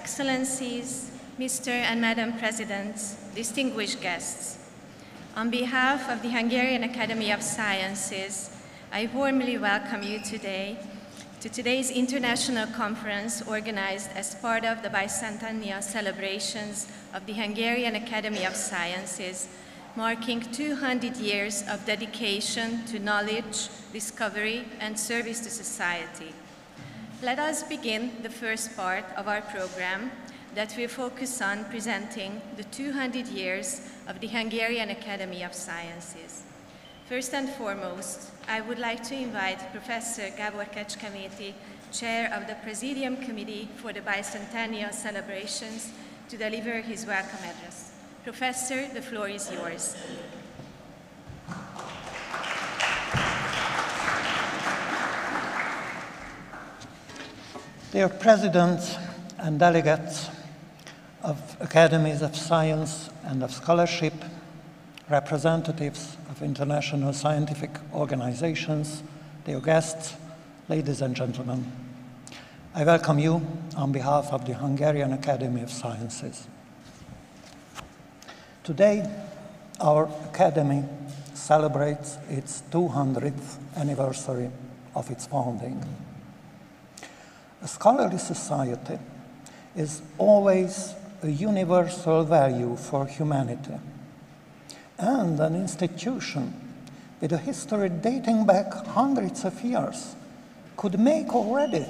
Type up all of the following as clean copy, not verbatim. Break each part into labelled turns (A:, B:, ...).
A: Excellencies, Mr. and Madam Presidents, distinguished guests. On behalf of the Hungarian Academy of Sciences, I warmly welcome you today to today's international conference organized as part of the Bicentennial celebrations of the Hungarian Academy of Sciences, marking 200 years of dedication to knowledge, discovery, and service to society. Let us begin the first part of our program that will focus on presenting the 200 years of the Hungarian Academy of Sciences. First and foremost, I would like to invite Professor Gábor Kecskeméti, Chair of the Presidium Committee for the Bicentennial celebrations, to deliver his welcome address. Professor, the floor is yours.
B: Dear Presidents and delegates of Academies of Science and of Scholarship, representatives of international scientific organizations, dear guests, ladies and gentlemen, I welcome you on behalf of the Hungarian Academy of Sciences. Today, our Academy celebrates its 200th anniversary of its founding. A scholarly society is always a universal value for humanity, and an institution with a history dating back hundreds of years could make already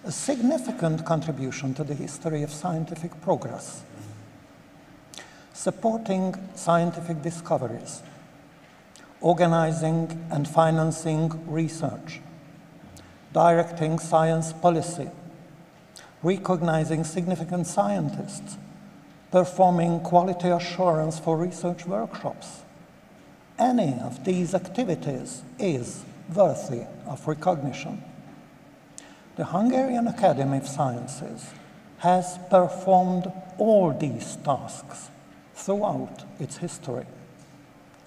B: a significant contribution to the history of scientific progress, supporting scientific discoveries, organizing and financing research, directing science policy, recognizing significant scientists, performing quality assurance for research workshops. Any of these activities is worthy of recognition. The Hungarian Academy of Sciences has performed all these tasks throughout its history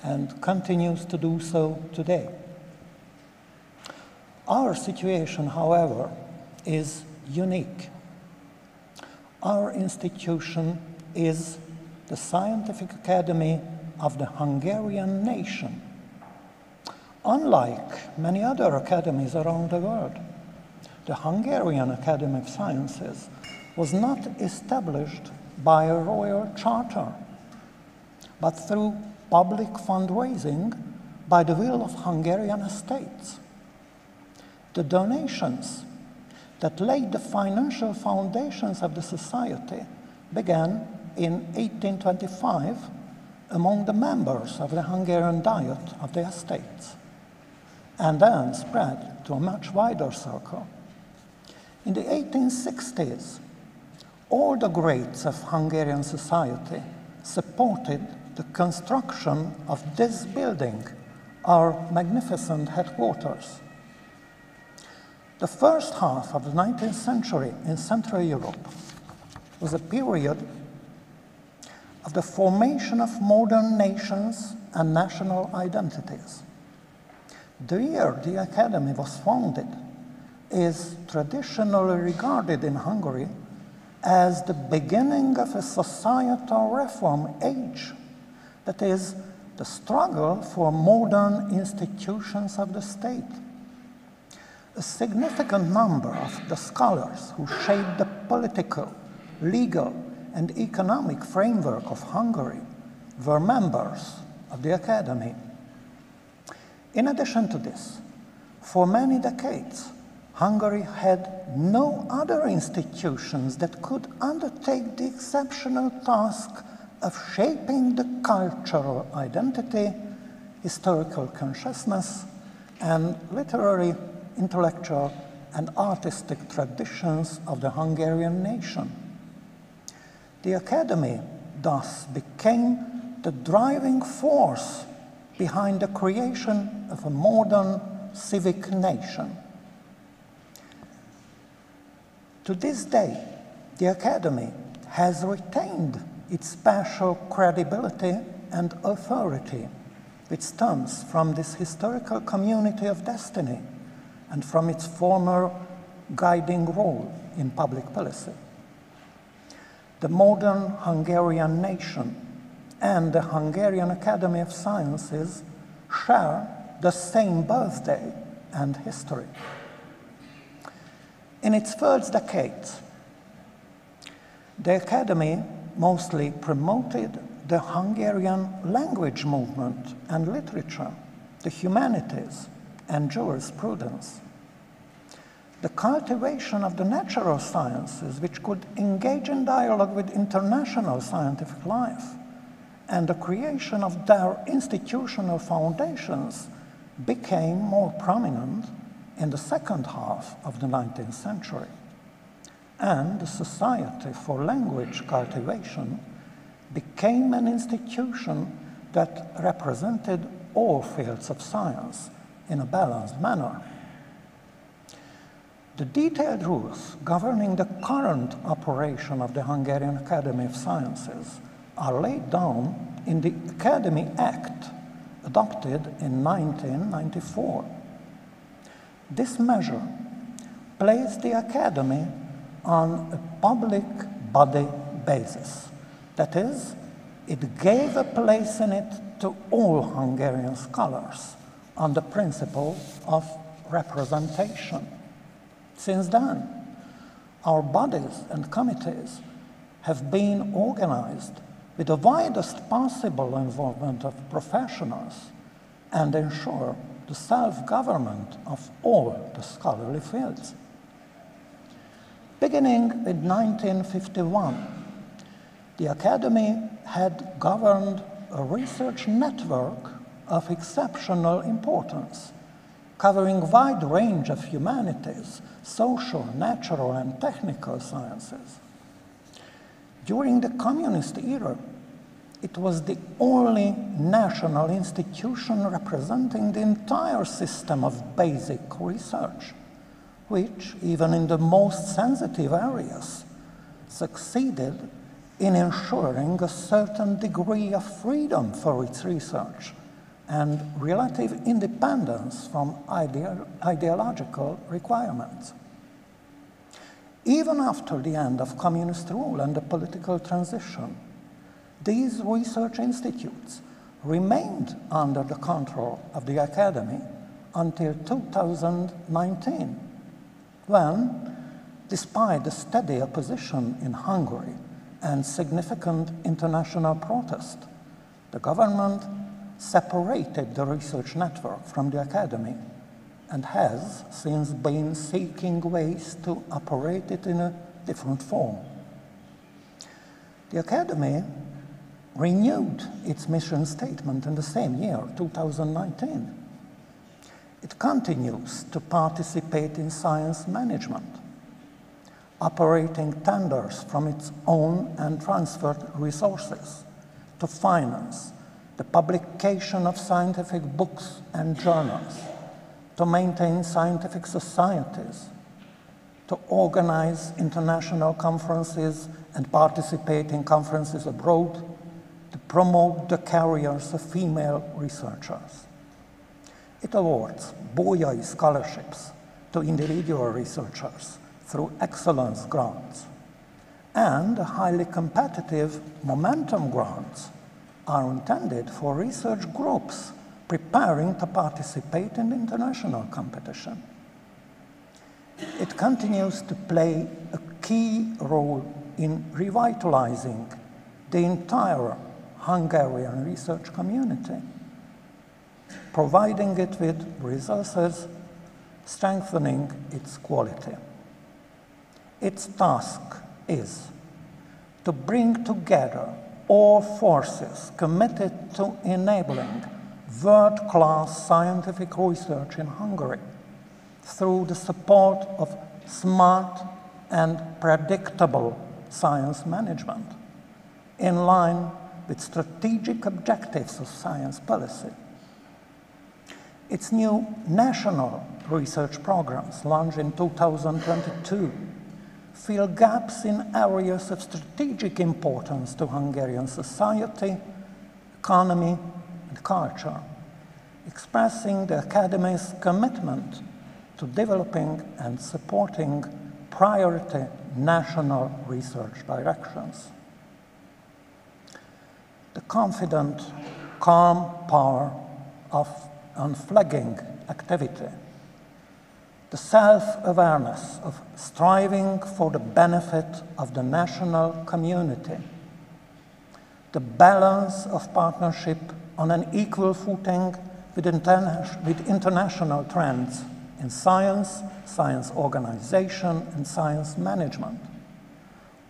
B: and continues to do so today. Our situation, however, is unique. Our institution is the Scientific Academy of the Hungarian nation. Unlike many other academies around the world, the Hungarian Academy of Sciences was not established by a royal charter, but through public fundraising by the will of Hungarian estates. The donations that laid the financial foundations of the society began in 1825 among the members of the Hungarian Diet of the estates, and then spread to a much wider circle. In the 1860s, all the greats of Hungarian society supported the construction of this building, our magnificent headquarters. The first half of the 19th century in Central Europe was a period of the formation of modern nations and national identities. The year the Academy was founded is traditionally regarded in Hungary as the beginning of a societal reform age, that is, the struggle for modern institutions of the state. A significant number of the scholars who shaped the political, legal, and economic framework of Hungary were members of the Academy. In addition to this, for many decades, Hungary had no other institutions that could undertake the exceptional task of shaping the cultural identity, historical consciousness, and literary, intellectual, and artistic traditions of the Hungarian nation. The Academy thus became the driving force behind the creation of a modern civic nation. To this day, the Academy has retained its special credibility and authority, which stems from this historical community of destiny and from its former guiding role in public policy. the modern Hungarian nation and the Hungarian Academy of Sciences share the same birthday and history. In its first decades, the Academy mostly promoted the Hungarian language movement and literature, the humanities, and jurisprudence. The cultivation of the natural sciences, which could engage in dialogue with international scientific life, and the creation of their institutional foundations became more prominent in the second half of the 19th century. And the Society for Language Cultivation became an institution that represented all fields of science in a balanced manner. The detailed rules governing the current operation of the Hungarian Academy of Sciences are laid down in the Academy Act, adopted in 1994. This measure placed the Academy on a public body basis. That is, it gave a place in it to all Hungarian scholars on the principle of representation. Since then, our bodies and committees have been organized with the widest possible involvement of professionals and ensure the self-government of all the scholarly fields. Beginning with 1951, the Academy had governed a research network of exceptional importance, covering a wide range of humanities, social, natural, and technical sciences. During the communist era, it was the only national institution representing the entire system of basic research, which, even in the most sensitive areas, succeeded in ensuring a certain degree of freedom for its research and relative independence from ideological requirements. Even after the end of communist rule and the political transition, these research institutes remained under the control of the Academy until 2019, when, despite the steady opposition in Hungary and significant international protest, the government separated the research network from the Academy and has since been seeking ways to operate it in a different form. The Academy renewed its mission statement in the same year, 2019. It continues to participate in science management, operating tenders from its own and transferred resources to finance the publication of scientific books and journals, to maintain scientific societies, to organize international conferences and participate in conferences abroad, to promote the careers of female researchers. It awards Bolyai scholarships to individual researchers through excellence grants, and highly competitive momentum grants are intended for research groups preparing to participate in international competition. It continues to play a key role in revitalizing the entire Hungarian research community, providing it with resources, strengthening its quality. Its task is to bring together all forces committed to enabling world-class scientific research in Hungary through the support of smart and predictable science management in line with strategic objectives of science policy. Its new national research programs, launched in 2022, fill gaps in areas of strategic importance to Hungarian society, economy, and culture, expressing the Academy's commitment to developing and supporting priority national research directions. The confident, calm power of unflagging activity, the self-awareness of striving for the benefit of the national community, the balance of partnership on an equal footing with international trends in science, science organization, and science management.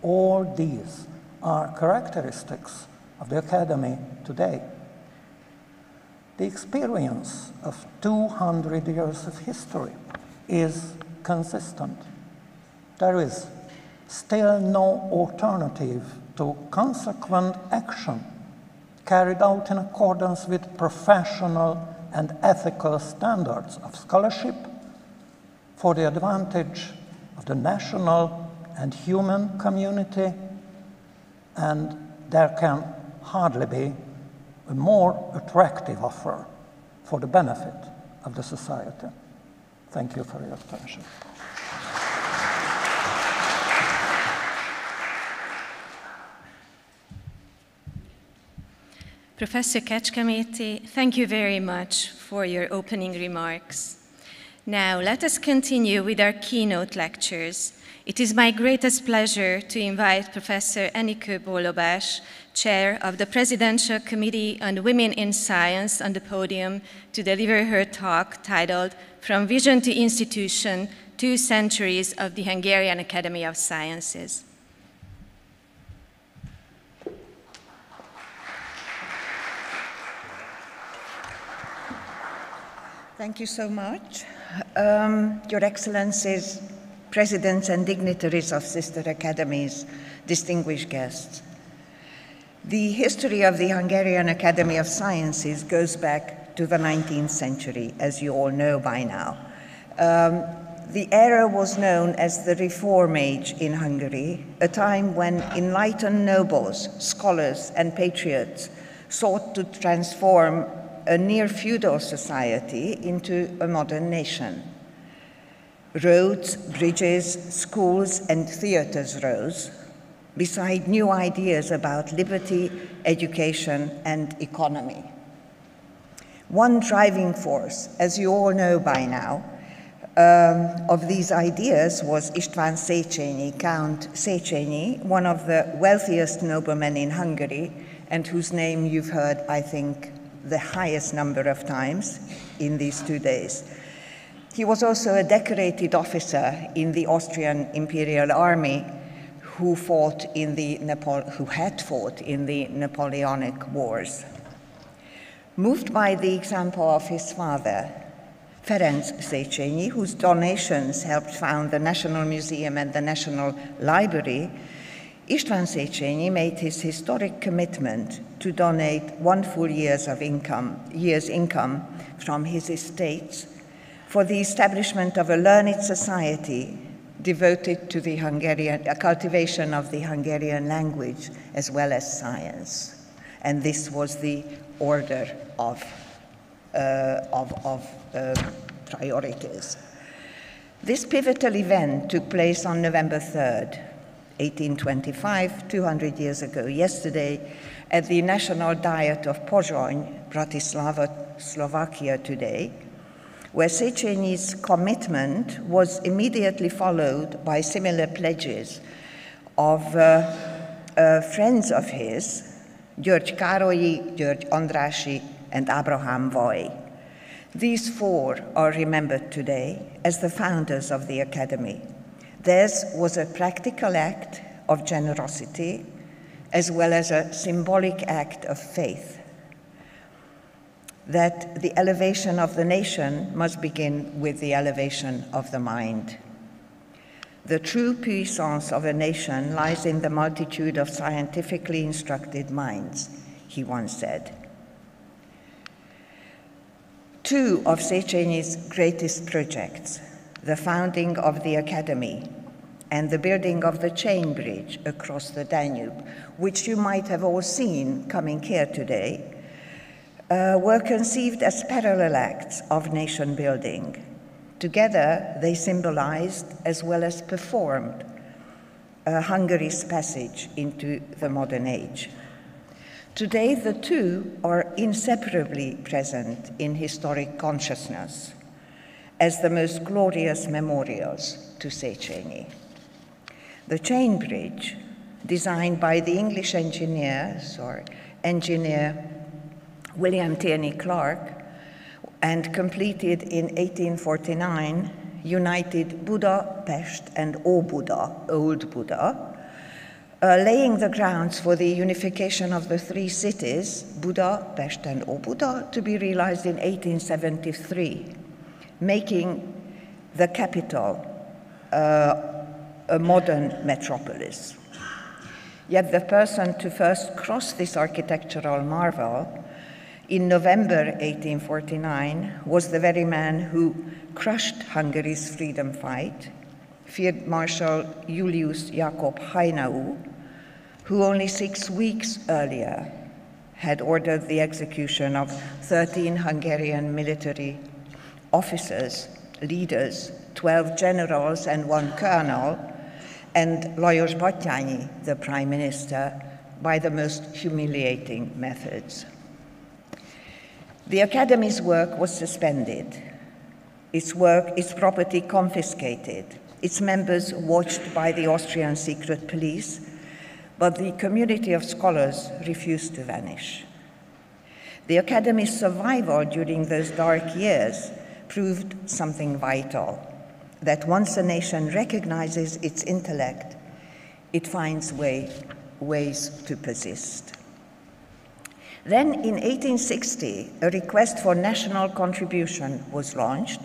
B: All these are characteristics of the Academy today. The experience of 200 years of history is consistent. There is still no alternative to consequent action carried out in accordance with professional and ethical standards of scholarship for the advantage of the national and human community, and there can hardly be a more attractive offer for the benefit of the society. Thank you for your attention.
A: Professor Kecskeméti, thank you very much for your opening remarks. Now, let us continue with our keynote lectures. It is my greatest pleasure to invite Professor Enikő Bólobás, Chair of the Presidential Committee on Women in Science, on the podium to deliver her talk titled From Vision to Institution, 2 Centuries of the Hungarian Academy of Sciences.
C: Thank you so much. Your Excellencies, Presidents and dignitaries of sister academies, distinguished guests. The history of the Hungarian Academy of Sciences goes back to the 19th century, as you all know by now. The era was known as the Reform Age in Hungary, a time when enlightened nobles, scholars, and patriots sought to transform a near-feudal society into a modern nation. Roads, bridges, schools, and theaters rose, beside new ideas about liberty, education, and economy. One driving force, as you all know by now, of these ideas was István Széchenyi, Count Széchenyi, one of the wealthiest noblemen in Hungary, and whose name you've heard, I think, the highest number of times in these 2 days. He was also a decorated officer in the Austrian Imperial Army who had fought in the Napoleonic Wars. Moved by the example of his father, Ferenc Széchenyi, whose donations helped found the National Museum and the National Library, István Széchenyi made his historic commitment to donate 1 full year's income from his estates for the establishment of a learned society devoted to the cultivation of the Hungarian language as well as science. And this was the order of priorities. This pivotal event took place on November 3rd, 1825, 200 years ago yesterday, at the National Diet of Pozsony, Bratislava, Slovakia today, where Széchenyi's commitment was immediately followed by similar pledges of friends of his, György Károlyi, György Andrássy, and Abraham Voy. These 4 are remembered today as the founders of the Academy. Theirs was a practical act of generosity as well as a symbolic act of faith that the elevation of the nation must begin with the elevation of the mind. The true puissance of a nation lies in the multitude of scientifically instructed minds, he once said. 2 of Széchenyi's greatest projects, the founding of the Academy and the building of the chain bridge across the Danube, which you might have all seen coming here today, were conceived as parallel acts of nation building. Together, they symbolized as well as performed Hungary's passage into the modern age. Today, the two are inseparably present in historic consciousness as the most glorious memorials to Széchenyi. The chain bridge, designed by the English engineer William Tierney Clark, and completed in 1849, united Budapest and Óbuda, Old Buda, laying the grounds for the unification of the three cities, Budapest and Óbuda, to be realized in 1873, making the capital a modern metropolis. Yet the person to first cross this architectural marvel in November 1849 was the very man who crushed Hungary's freedom fight, Field Marshal Julius Jakob Haynau, who only 6 weeks earlier had ordered the execution of 13 Hungarian military officers, leaders, 12 generals and 1 colonel, and Lajos Batthyány, the prime minister, by the most humiliating methods. The Academy's work was suspended, its property confiscated, its members watched by the Austrian secret police, but the community of scholars refused to vanish. The Academy's survival during those dark years proved something vital, that once a nation recognizes its intellect, it finds ways to persist. Then in 1860, a request for national contribution was launched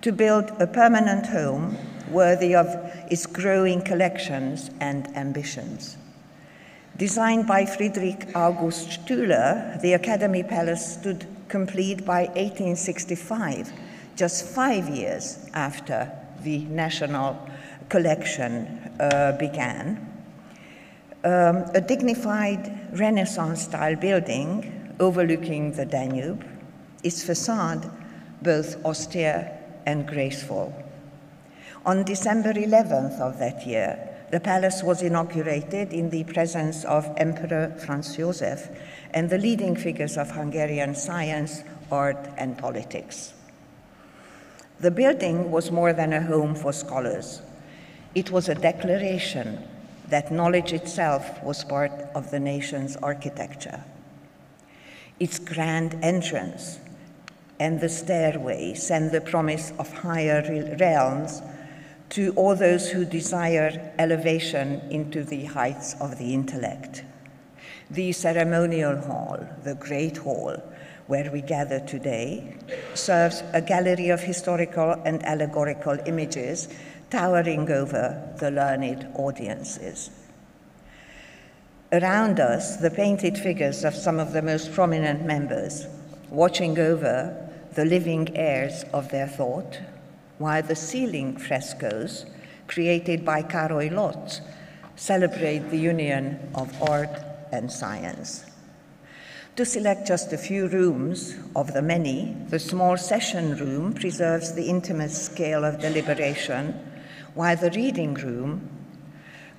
C: to build a permanent home worthy of its growing collections and ambitions. Designed by Friedrich August Stüler, the Academy Palace stood complete by 1865, just 5 years after the national collection began. A dignified Renaissance-style building overlooking the Danube, its facade both austere and graceful. On December 11th of that year, the palace was inaugurated in the presence of Emperor Franz Joseph and the leading figures of Hungarian science, art, and politics. The building was more than a home for scholars. It was a declaration that knowledge itself was part of the nation's architecture. Its grand entrance and the stairway send the promise of higher realms to all those who desire elevation into the heights of the intellect. The ceremonial hall, the Great Hall, where we gather today, serves a gallery of historical and allegorical images towering over the learned audiences. Around us, the painted figures of some of the most prominent members, watching over the living heirs of their thought, while the ceiling frescoes, created by Károly Lotz, celebrate the union of art and science. To select just a few rooms of the many, the small session room preserves the intimate scale of deliberation, while the reading room,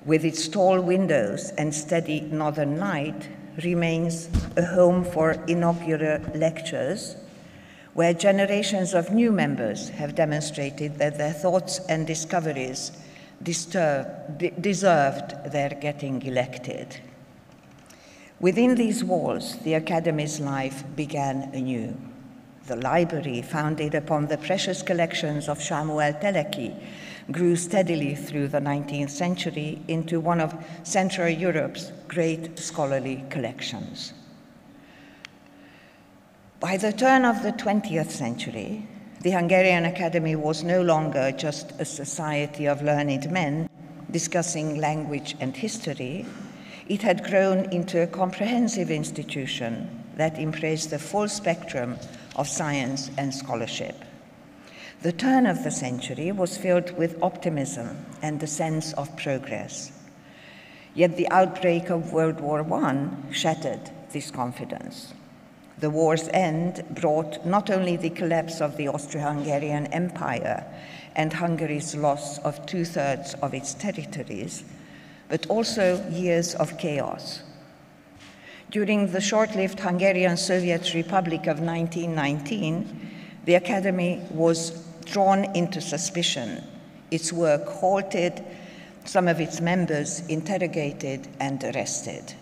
C: with its tall windows and steady northern light, remains a home for inaugural lectures, where generations of new members have demonstrated that their thoughts and discoveries deserved their getting elected. Within these walls, the Academy's life began anew. The library, founded upon the precious collections of Sámuel Teleki, grew steadily through the 19th century into one of Central Europe's great scholarly collections. By the turn of the 20th century, the Hungarian Academy was no longer just a society of learned men discussing language and history. It had grown into a comprehensive institution that embraced the full spectrum of science and scholarship. The turn of the century was filled with optimism and a sense of progress. Yet the outbreak of World War I shattered this confidence. The war's end brought not only the collapse of the Austro-Hungarian Empire and Hungary's loss of 2/3 of its territories, but also years of chaos. During the short-lived Hungarian Soviet Republic of 1919, the Academy was drawn into suspicion, its work halted, some of its members interrogated and arrested.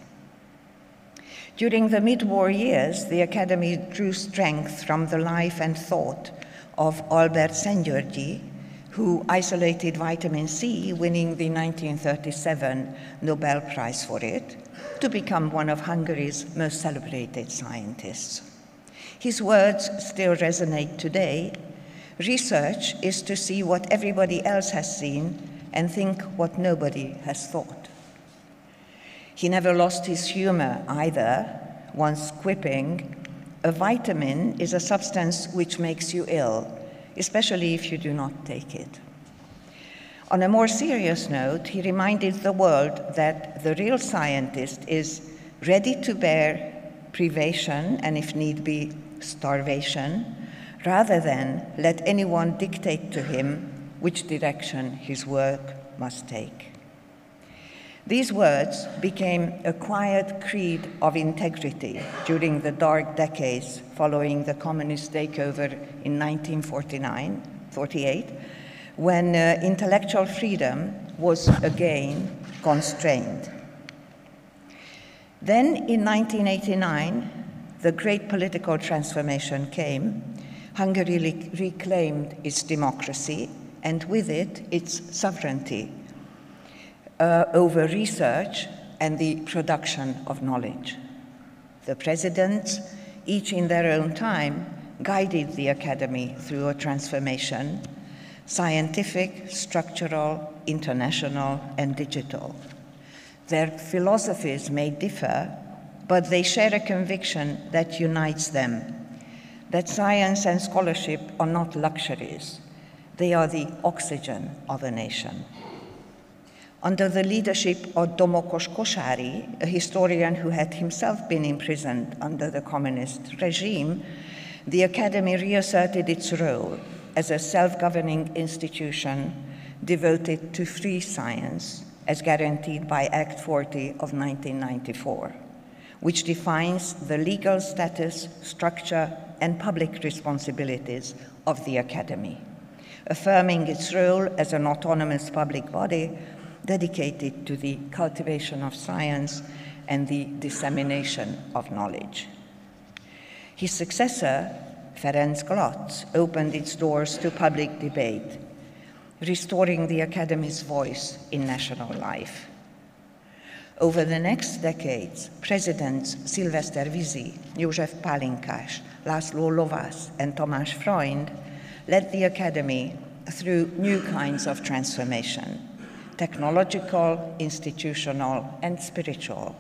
C: During the mid-war years, the Academy drew strength from the life and thought of Albert Szent-Györgyi, who isolated vitamin C, winning the 1937 Nobel Prize for it, to become one of Hungary's most celebrated scientists. His words still resonate today. Research is to see what everybody else has seen and think what nobody has thought. He never lost his humor either, once quipping, "A vitamin is a substance which makes you ill, especially if you do not take it." On a more serious note, he reminded the world that the real scientist is ready to bear privation and, if need be, starvation, rather than let anyone dictate to him which direction his work must take. These words became a quiet creed of integrity during the dark decades following the communist takeover in 1948, when intellectual freedom was again constrained. Then in 1989, the great political transformation came. Hungary reclaimed its democracy and with it its sovereignty over research and the production of knowledge. The presidents, each in their own time, guided the Academy through a transformation, scientific, structural, international, and digital. Their philosophies may differ, but they share a conviction that unites them, that science and scholarship are not luxuries, they are the oxygen of a nation. Under the leadership of Domokos Kossáry, a historian who had himself been imprisoned under the communist regime, the Academy reasserted its role as a self-governing institution devoted to free science, as guaranteed by Act 40 of 1994, which defines the legal status, structure, and public responsibilities of the Academy, affirming its role as an autonomous public body dedicated to the cultivation of science and the dissemination of knowledge. His successor, Ferenc Glatz, opened its doors to public debate, restoring the Academy's voice in national life. Over the next decades, Presidents Szilveszter Vizy, József Pálinkás, László Lovász, and Tamás Freund led the Academy through new kinds of transformation: technological, institutional, and spiritual.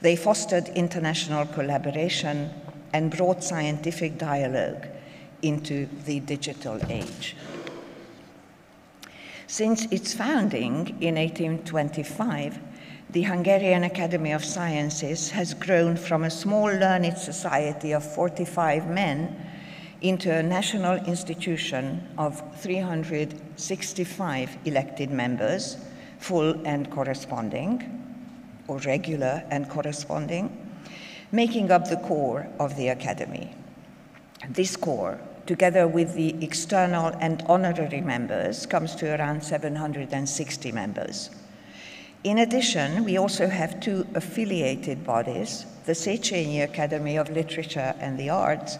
C: They fostered international collaboration and brought scientific dialogue into the digital age. Since its founding in 1825, the Hungarian Academy of Sciences has grown from a small learned society of 45 men into a national institution of 365 elected members, full and corresponding, or regular and corresponding, making up the core of the Academy. This core, together with the external and honorary members, comes to around 760 members. In addition, we also have two affiliated bodies, the Széchenyi Academy of Literature and the Arts,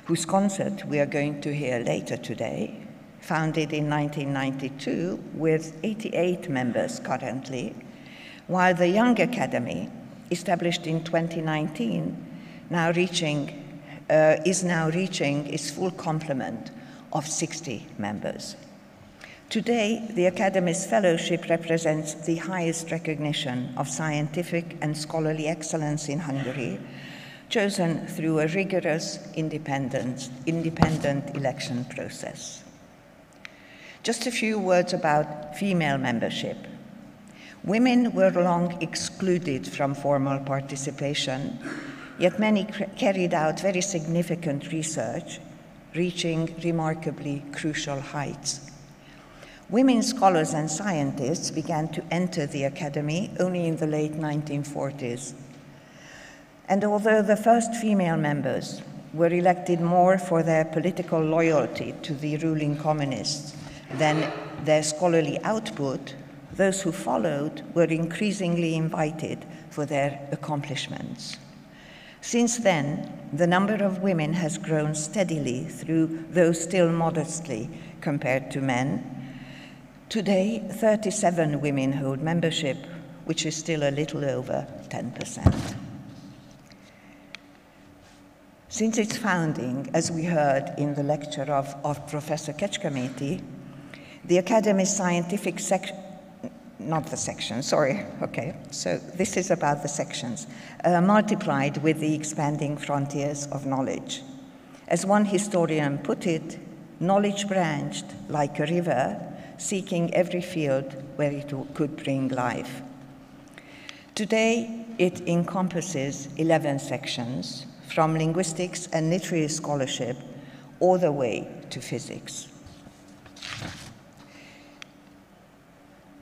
C: whose concert we are going to hear later today, founded in 1992 with 88 members currently, while the Young Academy, established in 2019, is now reaching its full complement of 60 members. Today, the Academy's fellowship represents the highest recognition of scientific and scholarly excellence in Hungary, chosen through a rigorous independent election process. Just a few words about female membership. Women were long excluded from formal participation, yet many carried out very significant research, reaching remarkably crucial heights. Women scholars and scientists began to enter the academy only in the late 1940s. And although the first female members were elected more for their political loyalty to the ruling communists than their scholarly output, those who followed were increasingly invited for their accomplishments. Since then, the number of women has grown steadily through, though still modestly compared to men. Today, 37 women hold membership, which is still a little over 10%. Since its founding, as we heard in the lecture of Professor Kecskeméti, the Academy's scientific section, not the section, sorry, okay, so this is about the sections, multiplied with the expanding frontiers of knowledge. As one historian put it, knowledge branched like a river, seeking every field where it could bring life. Today, it encompasses 11 sections, from linguistics and literary scholarship all the way to physics.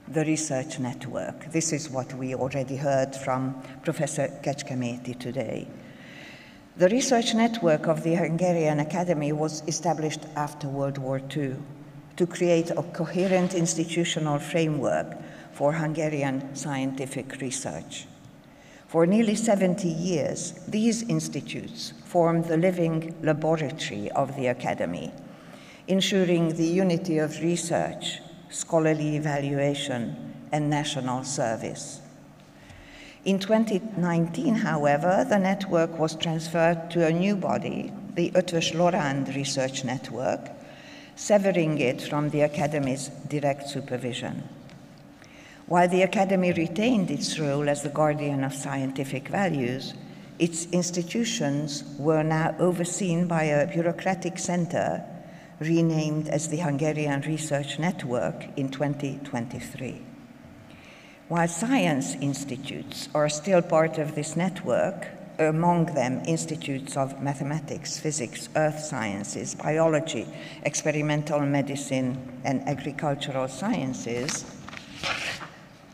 C: The research network. This is what we already heard from Professor Kecskeméti today. The research network of the Hungarian Academy was established after World War II to create a coherent institutional framework for Hungarian scientific research. For nearly 70 years, these institutes formed the living laboratory of the Academy, ensuring the unity of research, scholarly evaluation, and national service. In 2019, however, the network was transferred to a new body, the Eötvös Loránd Research Network, severing it from the Academy's direct supervision. While the Academy retained its role as the guardian of scientific values, its institutions were now overseen by a bureaucratic center renamed as the Hungarian Research Network in 2023. While science institutes are still part of this network, among them institutes of mathematics, physics, earth sciences, biology, experimental medicine, and agricultural sciences,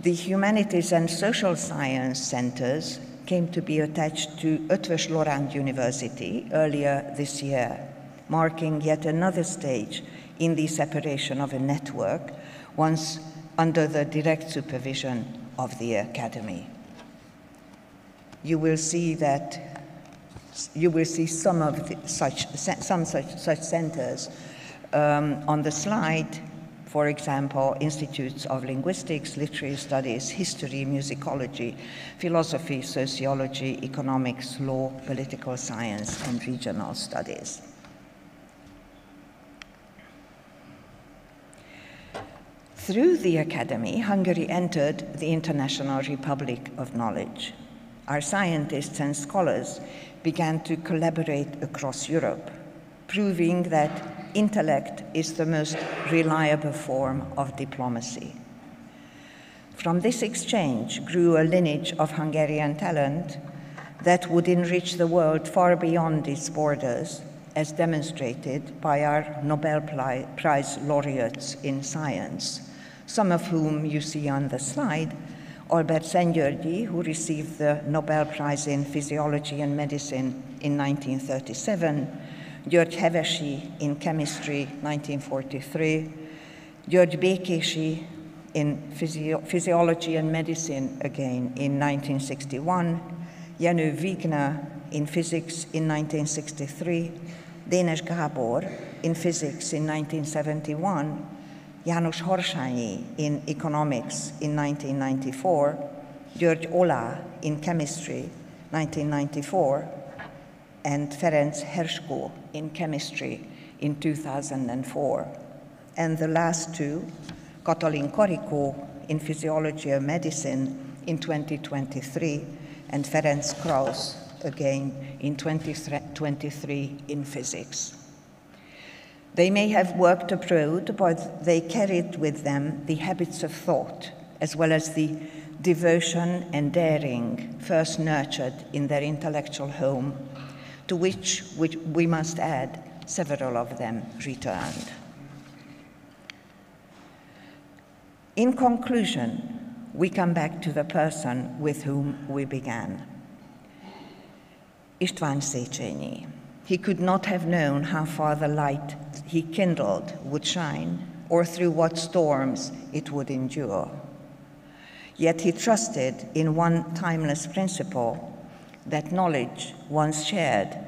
C: the humanities and social science centers came to be attached to Eötvös Loránd University earlier this year, marking yet another stage in the separation of a network, once under the direct supervision of the Academy. You will see some such centers on the slide. For example, institutes of linguistics, literary studies, history, musicology, philosophy, sociology, economics, law, political science, and regional studies. Through the Academy, Hungary entered the International Republic of Knowledge. Our scientists and scholars began to collaborate across Europe, proving that intellect is the most reliable form of diplomacy. From this exchange grew a lineage of Hungarian talent that would enrich the world far beyond its borders, as demonstrated by our Nobel Prize laureates in science, some of whom you see on the slide: Albert Szent-Györgyi, who received the Nobel Prize in Physiology and Medicine in 1937, György Hevesi in chemistry, 1943, György Békési in physiology and medicine, again, in 1961, Jenő Wigner in physics in 1963, Dénes Gábor in physics in 1971, János Harsányi in economics in 1994, György Olah in chemistry, 1994, and Ferenc Herskó in chemistry in 2004. And the last two, Katalin Karikó in physiology and medicine in 2023, and Ferenc Krausz again in 2023 in physics. They may have worked abroad, but they carried with them the habits of thought, as well as the devotion and daring first nurtured in their intellectual home, to which we must add several of them returned. In conclusion, we come back to the person with whom we began. István Széchenyi. He could not have known how far the light he kindled would shine, or through what storms it would endure. Yet he trusted in one timeless principle, that knowledge once shared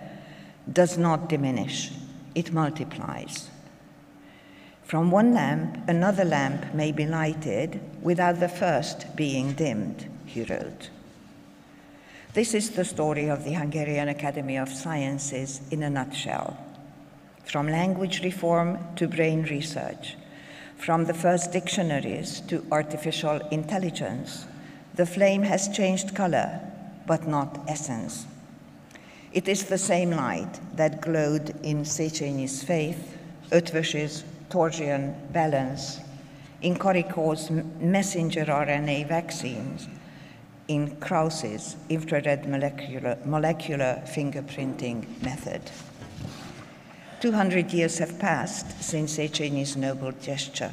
C: does not diminish, it multiplies. From one lamp, another lamp may be lighted without the first being dimmed, he wrote. This is the story of the Hungarian Academy of Sciences in a nutshell. From language reform to brain research, from the first dictionaries to artificial intelligence, the flame has changed color, but not essence. It is the same light that glowed in Széchenyi's faith, Ötvös's Torsian balance, in Karikó's messenger RNA vaccines, in Krauss's infrared molecular fingerprinting method. 200 years have passed since Széchenyi's noble gesture.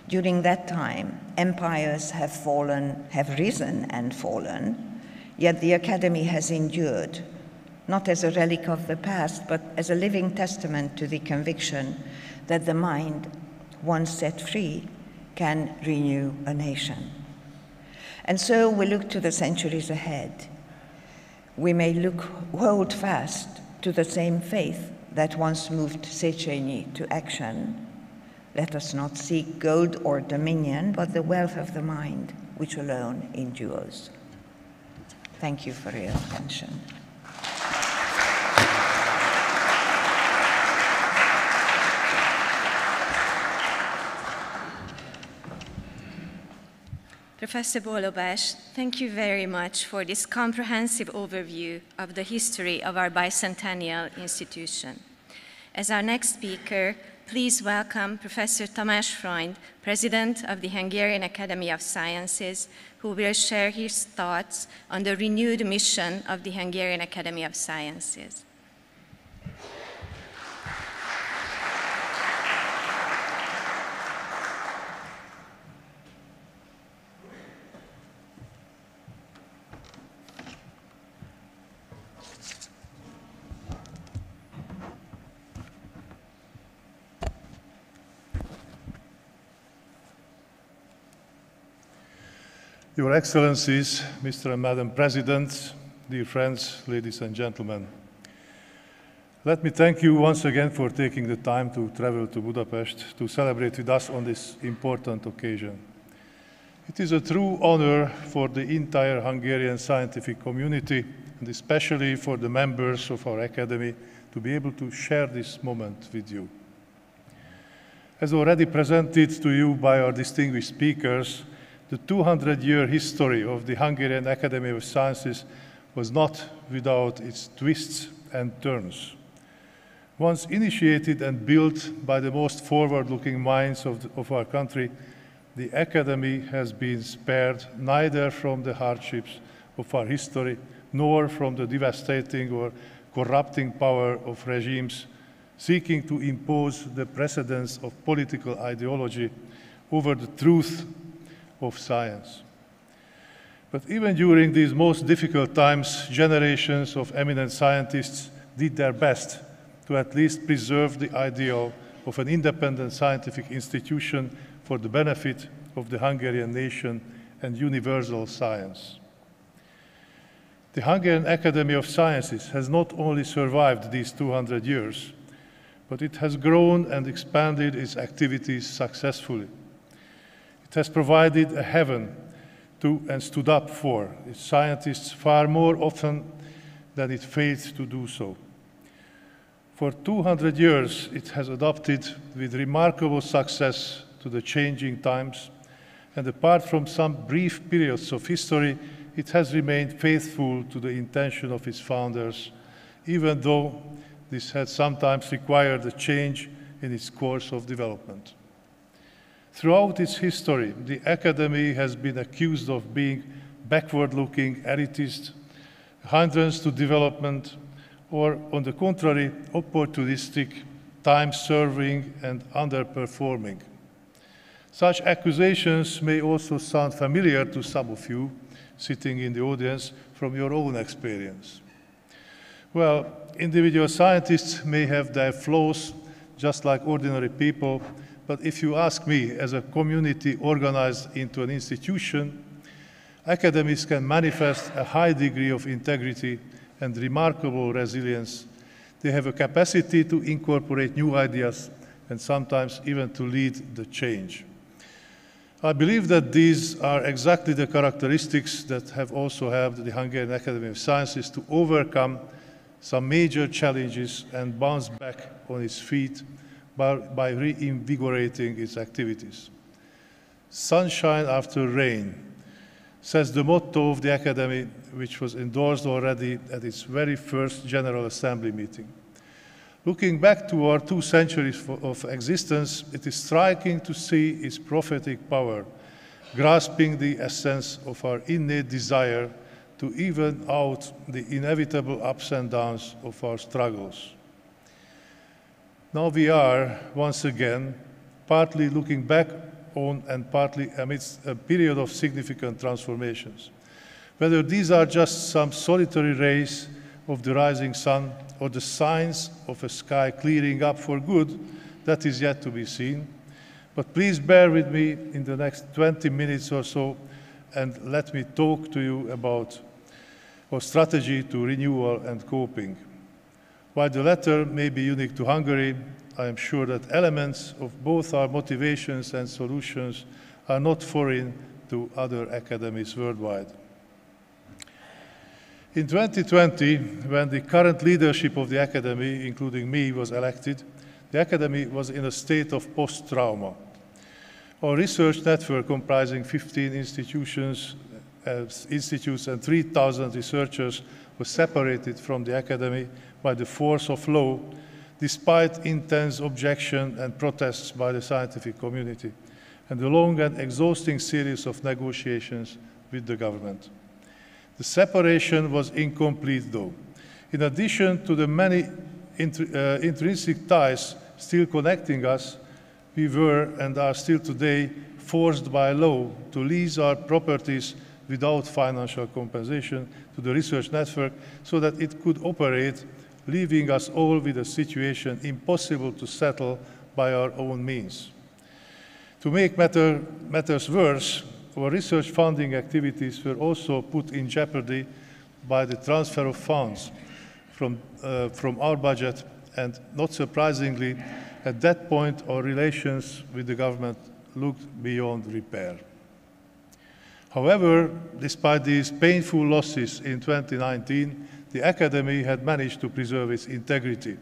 C: During that time, empires have risen and fallen, yet the Academy has endured, not as a relic of the past, but as a living testament to the conviction that the mind, once set free, can renew a nation. And so we look to the centuries ahead. We may hold fast to the same faith that once moved Széchenyi to action. Let us not seek gold or dominion, but the wealth of the mind, which alone endures. Thank you for your attention.
A: Professor Bolobás, thank you very much for this comprehensive overview of the history of our bicentennial institution. As our next speaker, please welcome Professor Tamás Freund, President of the Hungarian Academy of Sciences, who will share his thoughts on the renewed mission of the Hungarian Academy of Sciences.
D: Your Excellencies, Mr. and Madam Presidents, dear friends, ladies and gentlemen. Let me thank you once again for taking the time to travel to Budapest to celebrate with us on this important occasion. It is a true honor for the entire Hungarian scientific community, and especially for the members of our Academy, to be able to share this moment with you. As already presented to you by our distinguished speakers, the 200-year history of the Hungarian Academy of Sciences was not without its twists and turns. Once initiated and built by the most forward-looking minds of our country, the Academy has been spared neither from the hardships of our history nor from the devastating or corrupting power of regimes seeking to impose the precedence of political ideology over the truth of science. But even during these most difficult times, generations of eminent scientists did their best to at least preserve the ideal of an independent scientific institution for the benefit of the Hungarian nation and universal science. The Hungarian Academy of Sciences has not only survived these 200 years, but it has grown and expanded its activities successfully. It has provided a haven to and stood up for its scientists far more often than it failed to do so. For 200 years, it has adapted with remarkable success to the changing times, and apart from some brief periods of history, it has remained faithful to the intention of its founders, even though this had sometimes required a change in its course of development. Throughout its history, the Academy has been accused of being backward-looking, elitist, hindrance to development, or, on the contrary, opportunistic, time-serving, and underperforming. Such accusations may also sound familiar to some of you sitting in the audience from your own experience. Well, individual scientists may have their flaws, just like ordinary people, but if you ask me, as a community organized into an institution, academies can manifest a high degree of integrity and remarkable resilience. They have a capacity to incorporate new ideas and sometimes even to lead the change. I believe that these are exactly the characteristics that have also helped the Hungarian Academy of Sciences to overcome some major challenges and bounce back on its feet by reinvigorating its activities. Sunshine after rain, says the motto of the Academy, which was endorsed already at its very first General Assembly meeting. Looking back to our 2 centuries of existence, it is striking to see its prophetic power, grasping the essence of our innate desire to even out the inevitable ups and downs of our struggles. Now we are, once again, partly looking back on and partly amidst a period of significant transformations. Whether these are just some solitary rays of the rising sun or the signs of a sky clearing up for good, that is yet to be seen. But please bear with me in the next 20 minutes or so and let me talk to you about our strategy to renewal and coping. While the latter may be unique to Hungary, I am sure that elements of both our motivations and solutions are not foreign to other academies worldwide. In 2020, when the current leadership of the Academy, including me, was elected, the Academy was in a state of post-trauma. Our research network, comprising 15 institutes and 3,000 researchers, was separated from the Academy by the force of law, despite intense objection and protests by the scientific community, and a long and exhausting series of negotiations with the government. The separation was incomplete, though. In addition to the many intrinsic ties still connecting us, we were and are still today forced by law to lease our properties without financial compensation to the research network so that it could operate, leaving us all with a situation impossible to settle by our own means. To make matters worse, our research funding activities were also put in jeopardy by the transfer of funds from our budget, and not surprisingly, at that point, our relations with the government looked beyond repair. However, despite these painful losses in 2019, the Academy had managed to preserve its integrity.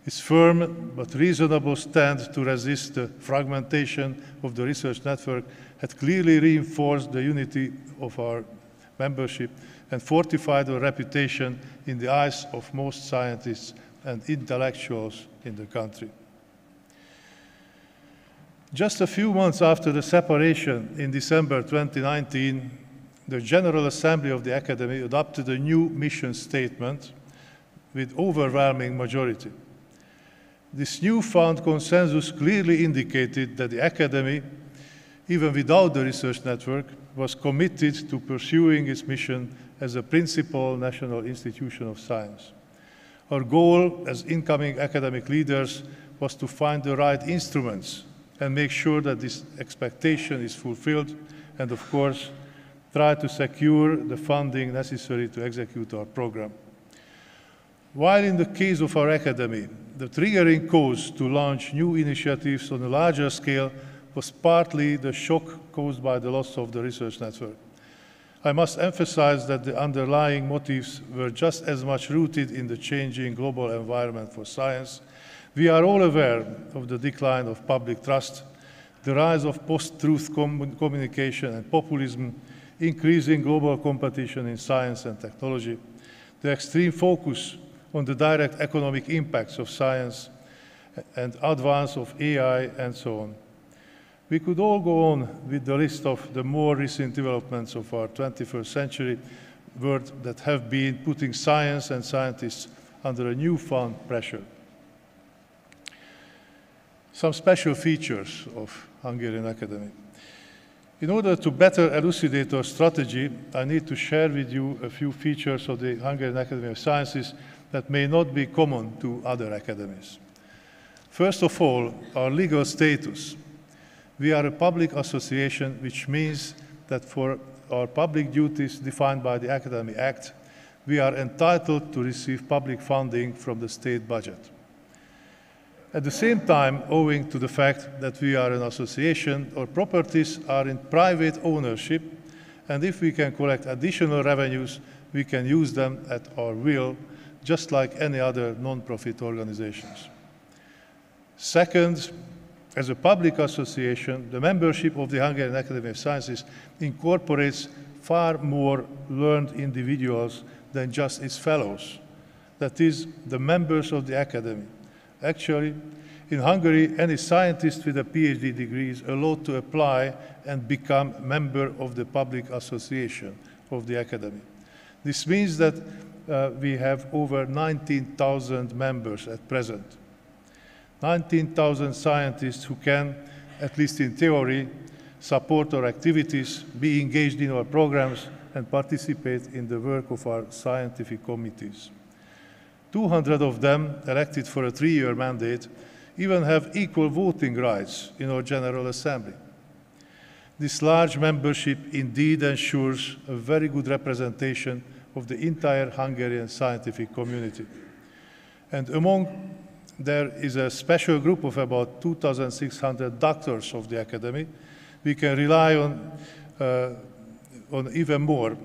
D: Its firm but reasonable stand to resist the fragmentation of the research network had clearly reinforced the unity of our membership and fortified our reputation in the eyes of most scientists and intellectuals in the country. Just a few months after the separation in December 2019, the General Assembly of the Academy adopted a new mission statement with overwhelming majority. This newfound consensus clearly indicated that the Academy, even without the research network, was committed to pursuing its mission as a principal national institution of science. Our goal as incoming academic leaders was to find the right instruments and make sure that this expectation is fulfilled, and of course, try to secure the funding necessary to execute our program. While in the case of our academy, the triggering cause to launch new initiatives on a larger scale was partly the shock caused by the loss of the research network. I must emphasize that the underlying motives were just as much rooted in the changing global environment for science. We are all aware of the decline of public trust, the rise of post-truth communication and populism, increasing global competition in science and technology, the extreme focus on the direct economic impacts of science and advance of AI and so on. We could all go on with the list of the more recent developments of our 21st century world that have been putting science and scientists under a newfound pressure. Some special features of Hungarian Academy. In order to better elucidate our strategy, I need to share with you a few features of the Hungarian Academy of Sciences that may not be common to other academies. First of all, our legal status. We are a public association, which means that for our public duties defined by the Academy Act, we are entitled to receive public funding from the state budget. At the same time, owing to the fact that we are an association, our properties are in private ownership, and if we can collect additional revenues, we can use them at our will, just like any other non-profit organizations. Second, as a public association, the membership of the Hungarian Academy of Sciences incorporates far more learned individuals than just its fellows, that is, the members of the Academy. Actually, in Hungary, any scientist with a PhD degree is allowed to apply and become a member of the public association of the Academy. This means that we have over 19,000 members at present. 19,000 scientists who can, at least in theory, support our activities, be engaged in our programs, and participate in the work of our scientific committees. 200 of them, elected for a 3-year mandate, even have equal voting rights in our General Assembly. This large membership indeed ensures a very good representation of the entire Hungarian scientific community. And there is a special group of about 2,600 doctors of the Academy. We can rely on even more,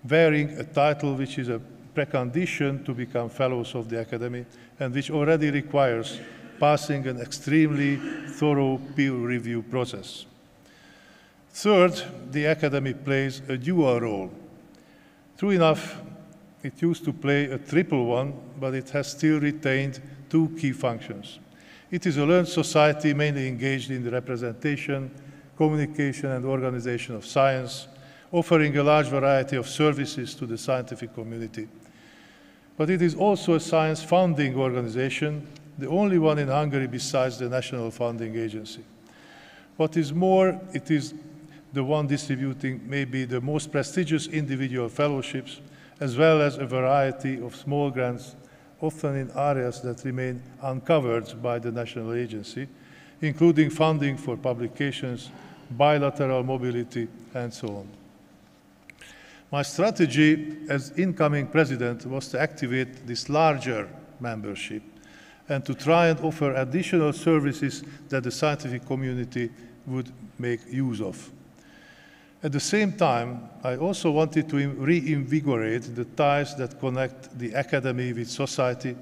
D: wearing a title which is a precondition to become fellows of the Academy, and which already requires passing an extremely thorough peer review process. Third, the Academy plays a dual role. True enough, it used to play a triple one, but it has still retained 2 key functions. It is a learned society mainly engaged in the representation, communication, and organization of science, offering a large variety of services to the scientific community. But it is also a science funding organization, the only one in Hungary besides the National Funding Agency. What is more, it is the one distributing maybe the most prestigious individual fellowships, as well as a variety of small grants, often in areas that remain uncovered by the national agency, including funding for publications, bilateral mobility, and so on. My strategy as incoming president was to activate this larger membership and to try and offer additional services that the scientific community would make use of. At the same time, I also wanted to reinvigorate the ties that connect the academy with society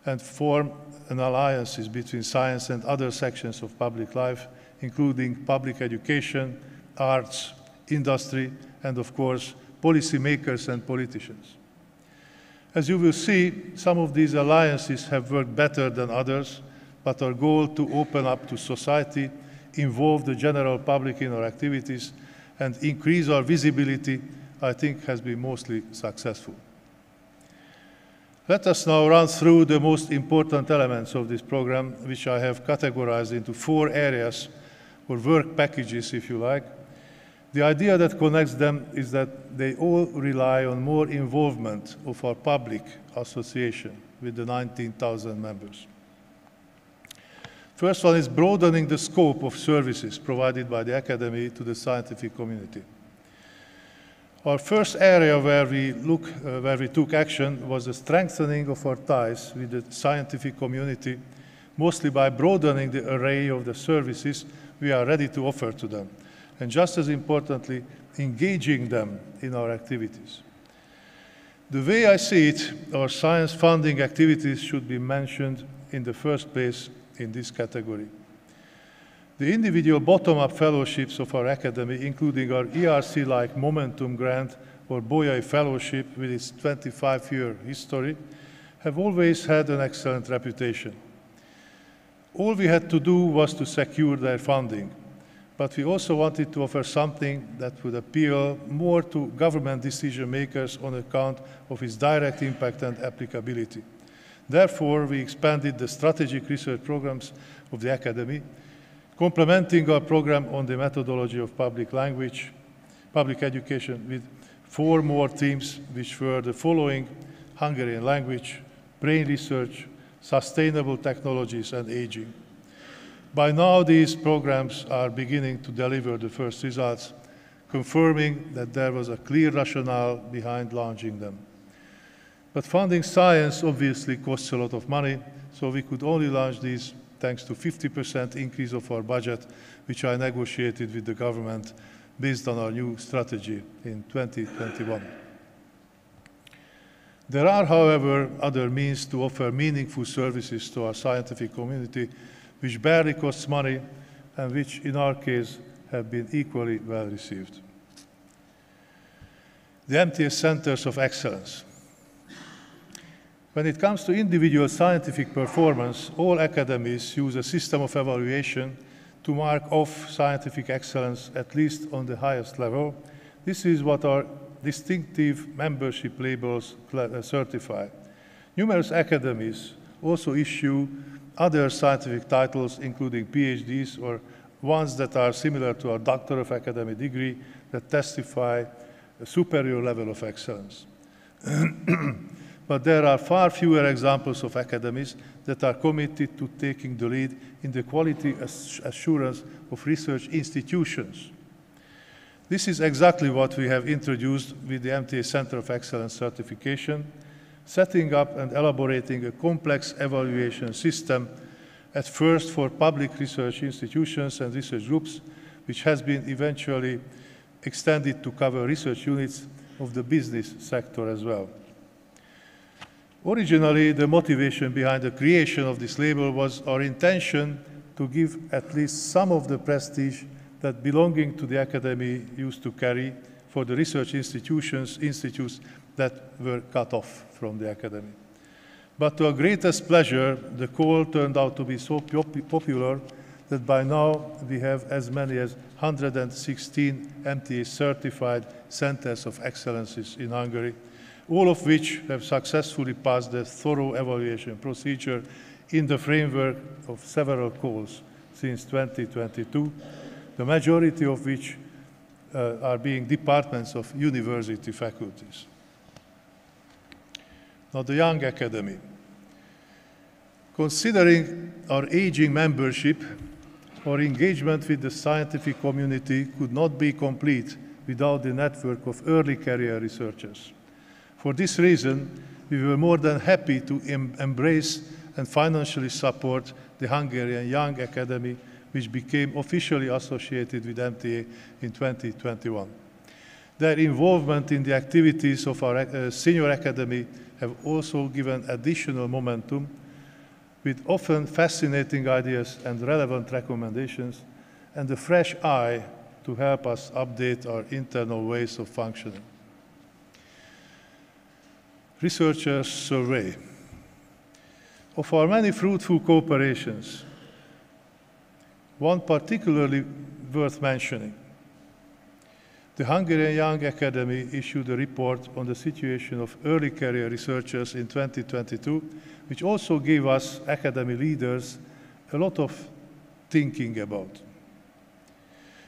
D: and form an alliances between science and other sections of public life, including public education, arts, industry, and of course, policymakers and politicians. As you will see, some of these alliances have worked better than others, but our goal to open up to society, involve the general public in our activities, and increase our visibility, I think has been mostly successful. Let us now run through the most important elements of this program, which I have categorized into 4 areas, or work packages, if you like. The idea that connects them is that they all rely on more involvement of our public association with the 19,000 members. First one is broadening the scope of services provided by the Academy to the scientific community. Our first area where we took action was the strengthening of our ties with the scientific community, mostly by broadening the array of the services we are ready to offer to them, and just as importantly, engaging them in our activities. The way I see it, our science funding activities should be mentioned in the first place in this category. The individual bottom-up fellowships of our academy, including our ERC-like Momentum Grant or Bolyai Fellowship with its 25-year history, have always had an excellent reputation. All we had to do was to secure their funding, but we also wanted to offer something that would appeal more to government decision makers on account of its direct impact and applicability. Therefore, we expanded the strategic research programs of the Academy, complementing our program on the methodology of public education with 4 more themes, which were the following: Hungarian language, brain research, sustainable technologies, and aging. By now, these programs are beginning to deliver the first results, confirming that there was a clear rationale behind launching them. But funding science obviously costs a lot of money, so we could only launch these thanks to 50% increase of our budget, which I negotiated with the government based on our new strategy in 2021. There are, however, other means to offer meaningful services to our scientific community, which barely costs money and which, in our case, have been equally well received. The MTA Centers of Excellence. When it comes to individual scientific performance, all academies use a system of evaluation to mark off scientific excellence, at least on the highest level. This is what our distinctive membership labels certify. Numerous academies also issue other scientific titles, including PhDs or ones that are similar to our Doctor of Academy degree that testify a superior level of excellence. But there are far fewer examples of academies that are committed to taking the lead in the quality assurance of research institutions. This is exactly what we have introduced with the MTA Center of Excellence certification, setting up and elaborating a complex evaluation system, at first for public research institutions and research groups, which has been eventually extended to cover research units of the business sector as well. Originally, the motivation behind the creation of this label was our intention to give at least some of the prestige that belonging to the Academy used to carry for the research institutes that were cut off from the Academy. But to our greatest pleasure, the call turned out to be so popular that by now we have as many as 116 MTA certified centers of excellences in Hungary, all of which have successfully passed the thorough evaluation procedure in the framework of several calls since 2022, the majority of which are being departments of university faculties. Now, the Young Academy. Considering our aging membership, our engagement with the scientific community could not be complete without the network of early career researchers. For this reason, we were more than happy to embrace and financially support the Hungarian Young Academy, which became officially associated with MTA in 2021. Their involvement in the activities of our senior academy have also given additional momentum, with often fascinating ideas and relevant recommendations, and a fresh eye to help us update our internal ways of functioning. Researchers' survey. Of our many fruitful cooperations, one particularly worth mentioning. The Hungarian Young Academy issued a report on the situation of early career researchers in 2022, which also gave us academy leaders a lot of thinking about.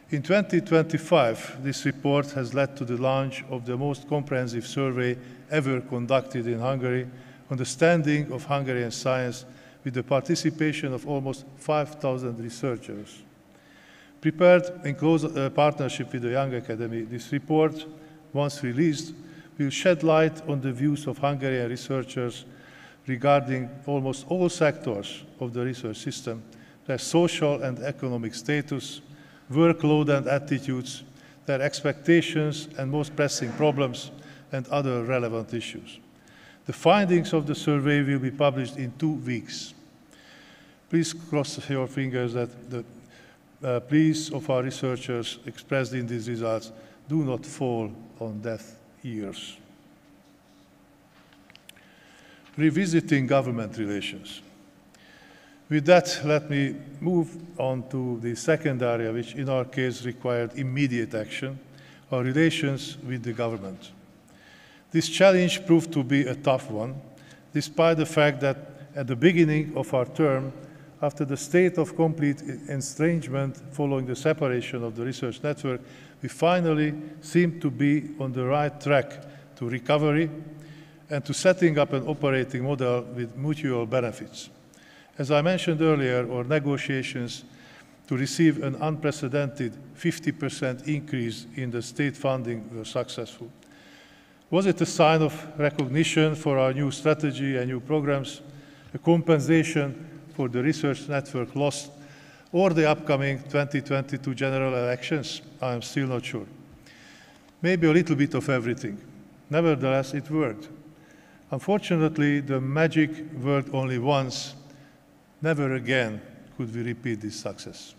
D: In 2025, this report has led to the launch of the most comprehensive survey ever conducted in Hungary on the standing of Hungarian science, with the participation of almost 5,000 researchers. Prepared in close partnership with the Young Academy, this report, once released, will shed light on the views of Hungarian researchers regarding almost all sectors of the research system, their social and economic status, workload and attitudes, their expectations and most pressing problems, and other relevant issues. The findings of the survey will be published in 2 weeks. Please cross your fingers that the pleas of our researchers expressed in these results do not fall on deaf ears. Revisiting government relations. With that, let me move on to the second area, which in our case required immediate action, our relations with the government. This challenge proved to be a tough one, despite the fact that at the beginning of our term, after the state of complete estrangement following the separation of the research network, we finally seemed to be on the right track to recovery and to setting up an operating model with mutual benefits. As I mentioned earlier, our negotiations to receive an unprecedented 50% increase in the state funding were successful. Was it a sign of recognition for our new strategy and new programs, a compensation for the research network lost, or the upcoming 2022 general elections? I am still not sure. Maybe a little bit of everything. Nevertheless, it worked. Unfortunately, the magic worked only once. Never again could we repeat this success.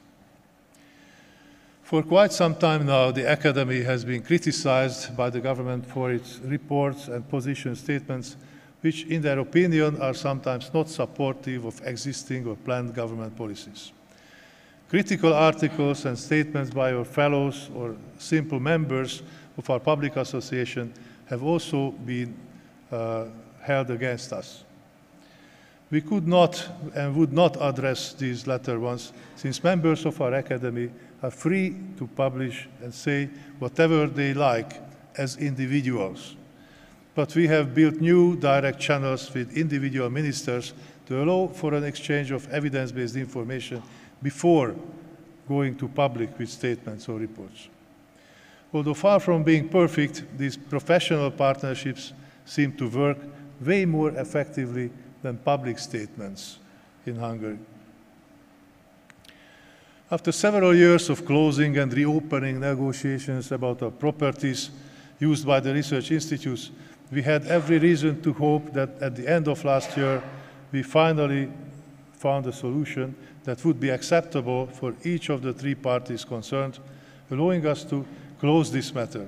D: For quite some time now, the Academy has been criticized by the government for its reports and position statements, which in their opinion are sometimes not supportive of existing or planned government policies. Critical articles and statements by our fellows or simple members of our public association have also been held against us. We could not and would not address these latter ones, since members of our Academy are free to publish and say whatever they like as individuals. But we have built new direct channels with individual ministers to allow for an exchange of evidence-based information before going to public with statements or reports. Although far from being perfect, these professional partnerships seem to work way more effectively than public statements in Hungary. After several years of closing and reopening negotiations about our properties used by the research institutes, we had every reason to hope that at the end of last year, we finally found a solution that would be acceptable for each of the three parties concerned, allowing us to close this matter.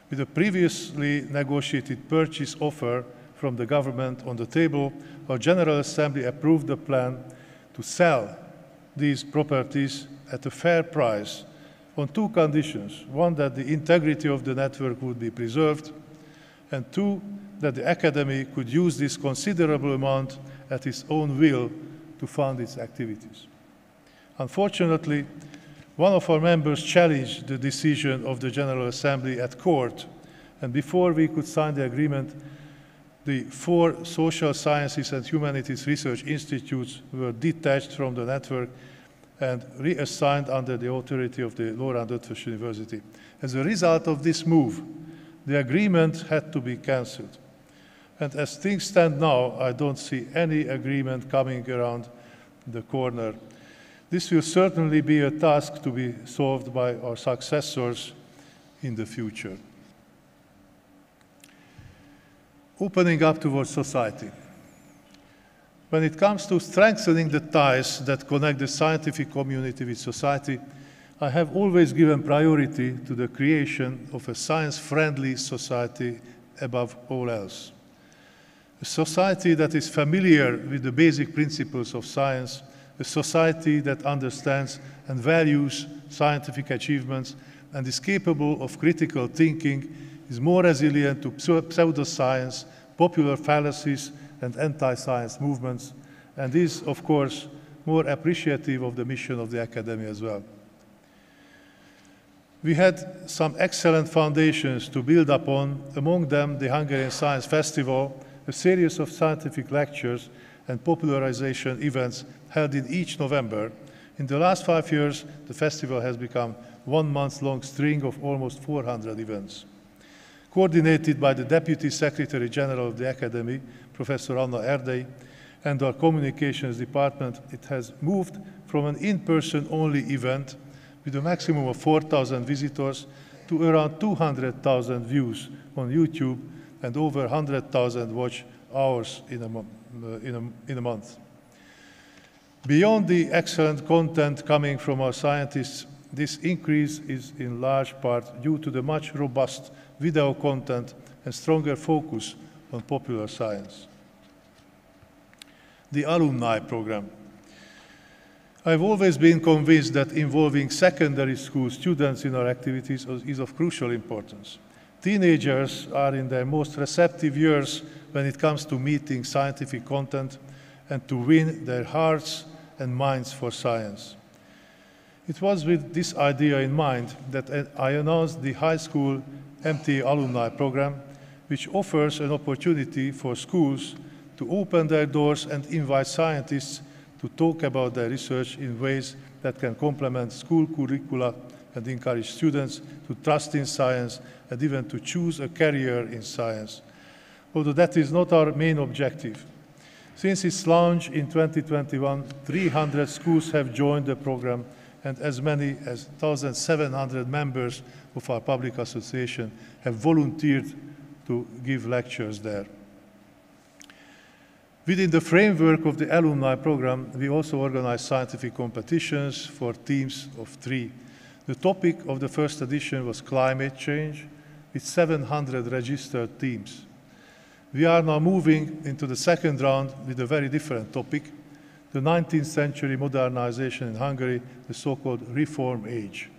D: With a previously negotiated purchase offer from the government on the table, our General Assembly approved the plan to sell these properties at a fair price on two conditions. One, that the integrity of the network would be preserved, and two, that the Academy could use this considerable amount at its own will to fund its activities. Unfortunately, one of our members challenged the decision of the General Assembly at court, and before we could sign the agreement, the 4 social sciences and humanities research institutes were detached from the network and reassigned under the authority of the Loránd Eötvös University. As a result of this move, the agreement had to be cancelled. And as things stand now, I don't see any agreement coming around the corner. This will certainly be a task to be solved by our successors in the future. Opening up towards society. When it comes to strengthening the ties that connect the scientific community with society, I have always given priority to the creation of a science-friendly society above all else. A society that is familiar with the basic principles of science, a society that understands and values scientific achievements and is capable of critical thinking, is more resilient to pseudoscience, popular fallacies, and anti-science movements, and is, of course, more appreciative of the mission of the Academy as well. We had some excellent foundations to build upon, among them the Hungarian Science Festival, a series of scientific lectures and popularization events held in each November. In the last 5 years, the festival has become a 1-month-long string of almost 400 events. Coordinated by the Deputy Secretary General of the Academy, Professor Anna Erdei, and our communications department, it has moved from an in-person only event with a maximum of 4,000 visitors to around 200,000 views on YouTube and over 100,000 watch hours in a month. Beyond the excellent content coming from our scientists, this increase is in large part due to the much robust video content and stronger focus on popular science. The alumni program. I've always been convinced that involving secondary school students in our activities is of crucial importance. Teenagers are in their most receptive years when it comes to meeting scientific content and to win their hearts and minds for science. It was with this idea in mind that I announced the high school MTA alumni program, which offers an opportunity for schools to open their doors and invite scientists to talk about their research in ways that can complement school curricula and encourage students to trust in science and even to choose a career in science. Although that is not our main objective. Since its launch in 2021, 300 schools have joined the program, and as many as 1,700 members of our public association have volunteered to give lectures there. Within the framework of the alumni program, we also organize scientific competitions for teams of 3. The topic of the first edition was climate change, with 700 registered teams. We are now moving into the second round with a very different topic, the 19th century modernization in Hungary, the so-called Reform Age,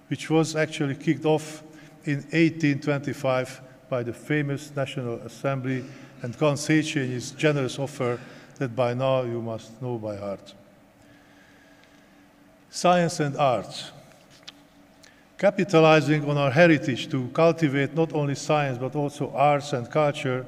D: which was actually kicked off in 1825 by the famous National Assembly and Count Széchenyi's generous offer that by now you must know by heart. Science and arts. Capitalizing on our heritage to cultivate not only science but also arts and culture,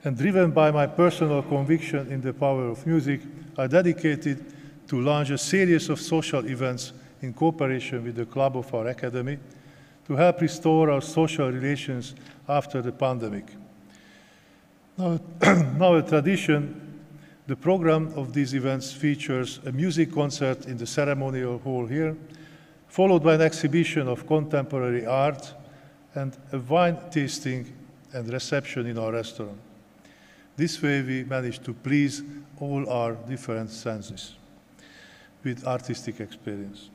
D: and driven by my personal conviction in the power of music, I dedicated to launch a series of social events in cooperation with the club of our academy to help restore our social relations after the pandemic. Now a tradition, the program of these events features a music concert in the ceremonial hall here, followed by an exhibition of contemporary art and a wine tasting and reception in our restaurant. This way we managed to please all our different senses with artistic experience.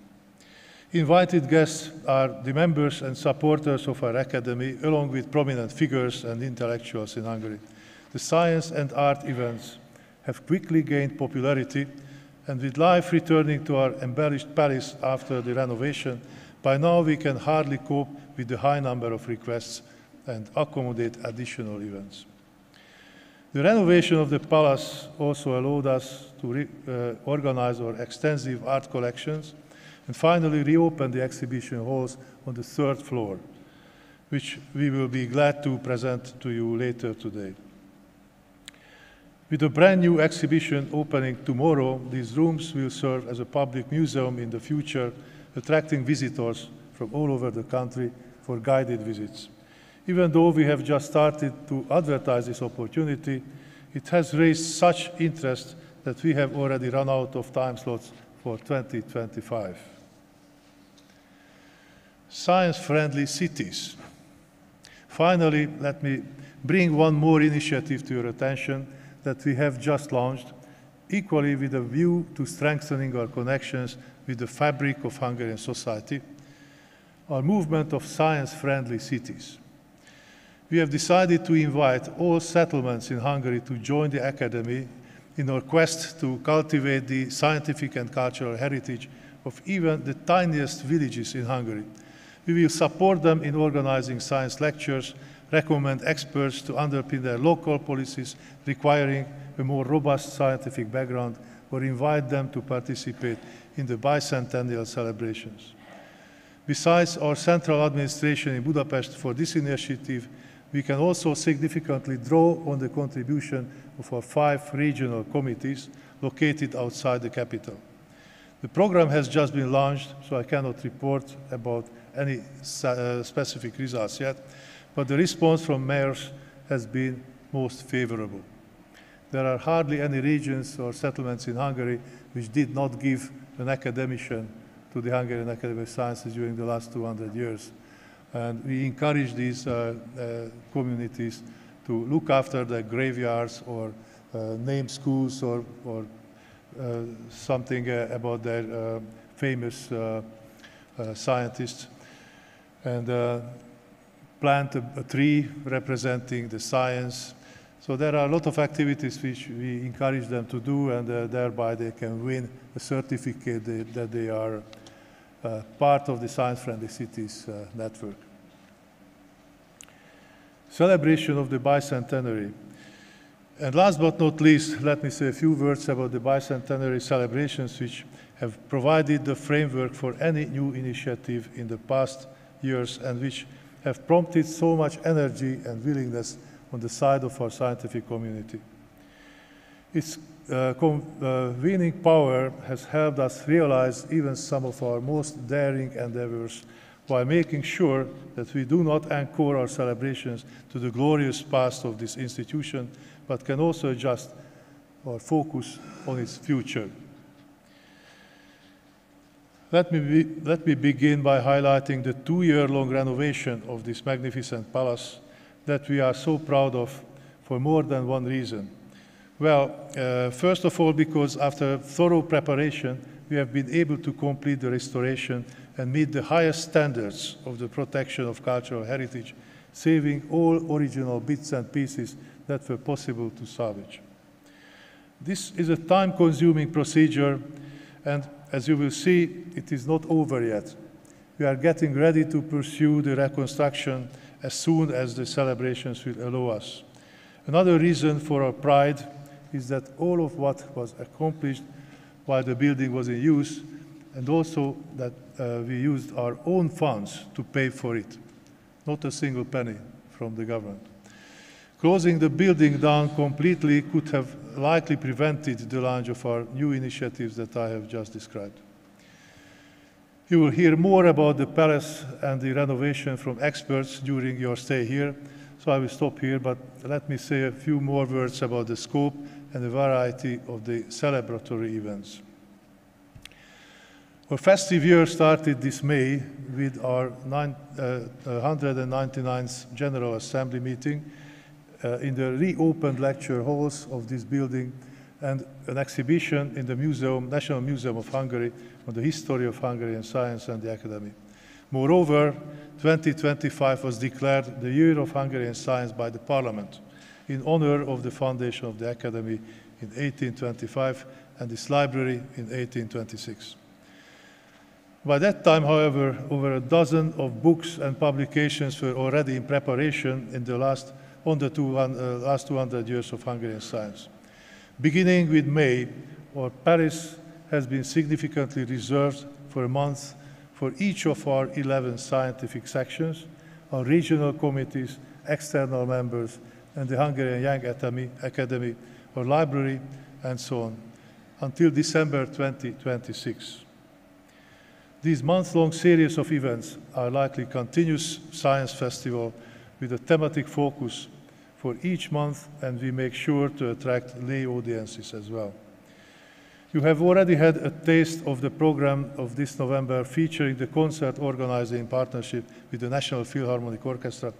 D: Invited guests are the members and supporters of our academy, along with prominent figures and intellectuals in Hungary. The science and art events have quickly gained popularity, and with life returning to our embellished palace after the renovation, by now we can hardly cope with the high number of requests and accommodate additional events. The renovation of the palace also allowed us to organize our extensive art collections and finally reopen the exhibition halls on the 3rd floor, which we will be glad to present to you later today. With a brand new exhibition opening tomorrow, these rooms will serve as a public museum in the future, attracting visitors from all over the country for guided visits. Even though we have just started to advertise this opportunity, it has raised such interest that we have already run out of time slots for 2025. Science-friendly cities. Finally, let me bring one more initiative to your attention that we have just launched, equally with a view to strengthening our connections with the fabric of Hungarian society, our movement of science-friendly cities. We have decided to invite all settlements in Hungary to join the Academy in our quest to cultivate the scientific and cultural heritage of even the tiniest villages in Hungary. We will support them in organizing science lectures, recommend experts to underpin their local policies requiring a more robust scientific background, or invite them to participate in the bicentennial celebrations. Besides our central administration in Budapest for this initiative, we can also significantly draw on the contribution of our 5 regional committees located outside the capital. The program has just been launched, so I cannot report about any specific results yet, but the response from mayors has been most favorable. There are hardly any regions or settlements in Hungary which did not give an academician to the Hungarian Academy of Sciences during the last 200 years. And we encourage these communities to look after their graveyards or name schools or something about their famous scientists, and plant a tree representing the science So there are a lot of activities which we encourage them to do, and thereby they can win a certificate that they are part of the Science Friendly Cities network. Celebration of the Bicentenary. And last but not least, let me say a few words about the Bicentenary celebrations, which have provided the framework for any new initiative in the past years and which have prompted so much energy and willingness on the side of our scientific community. Its convening power has helped us realize even some of our most daring endeavors, while making sure that we do not anchor our celebrations to the glorious past of this institution, but can also adjust our focus on its future. Let me begin by highlighting the 2-year-long renovation of this magnificent palace that we are so proud of for more than one reason. Well, first of all, because after thorough preparation, we have been able to complete the restoration and meet the highest standards of the protection of cultural heritage, saving all original bits and pieces that were possible to salvage. This is a time-consuming procedure, and as you will see, it is not over yet. We are getting ready to pursue the reconstruction as soon as the celebrations will allow us. Another reason for our pride is that all of what was accomplished while the building was in use, and also that we used our own funds to pay for it, not a single penny from the government. Closing the building down completely could have likely prevented the launch of our new initiatives that I have just described. You will hear more about the palace and the renovation from experts during your stay here, so I will stop here, but let me say a few more words about the scope and the variety of the celebratory events. Our festive year started this May with our 199th General Assembly meeting in the reopened lecture halls of this building and an exhibition in the National Museum of Hungary on the history of Hungarian science and the academy. Moreover, 2025 was declared the Year of Hungarian Science by the Parliament in honor of the foundation of the Academy in 1825 and this library in 1826. By that time, however, over a dozen of books and publications were already in preparation in the last 200 years of Hungarian science. Beginning with May, our Paris has been significantly reserved for a month for each of our 11 scientific sections, our regional committees, external members, and the Hungarian Young Academy, our library, and so on, until December 2026. These month-long series of events are like a continuous science festival with a thematic focus for each month, and we make sure to attract lay audiences as well. You have already had a taste of the program of this November, featuring the concert organized in partnership with the National Philharmonic Orchestra.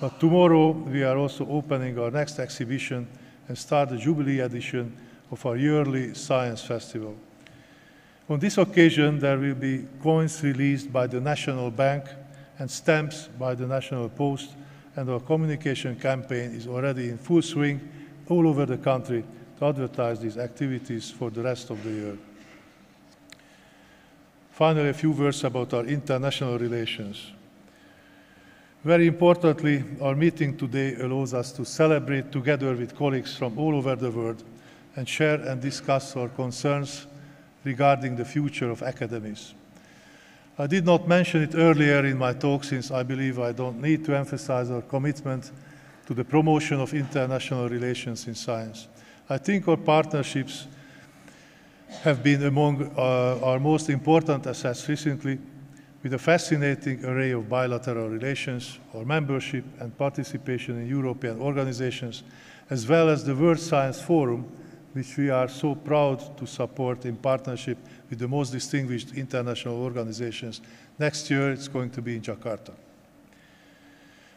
D: But tomorrow we are also opening our next exhibition and start the Jubilee edition of our yearly Science Festival. On this occasion, there will be coins released by the National Bank and stamps by the National Post, and our communication campaign is already in full swing all over the country to advertise these activities for the rest of the year. Finally, a few words about our international relations. Very importantly, our meeting today allows us to celebrate together with colleagues from all over the world and share and discuss our concerns regarding the future of academies. I did not mention it earlier in my talk, since I believe I don't need to emphasize our commitment to the promotion of international relations in science. I think our partnerships have been among our most important assets recently, with a fascinating array of bilateral relations, our membership and participation in European organizations, as well as the World Science Forum, which we are so proud to support in partnership with the most distinguished international organizations. Next year, it's going to be in Jakarta.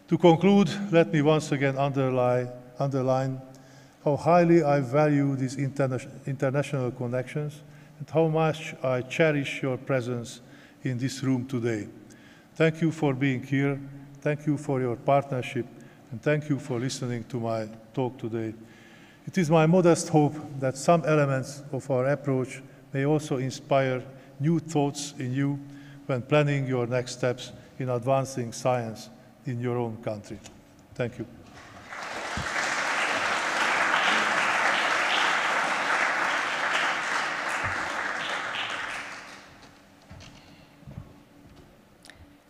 D: To conclude, let me once again underline how highly I value these international connections and how much I cherish your presence in this room today. Thank you for being here. Thank you for your partnership. and thank you for listening to my talk today. It is my modest hope that some elements of our approach may also inspire new thoughts in you when planning your next steps in advancing science in your own country. Thank you.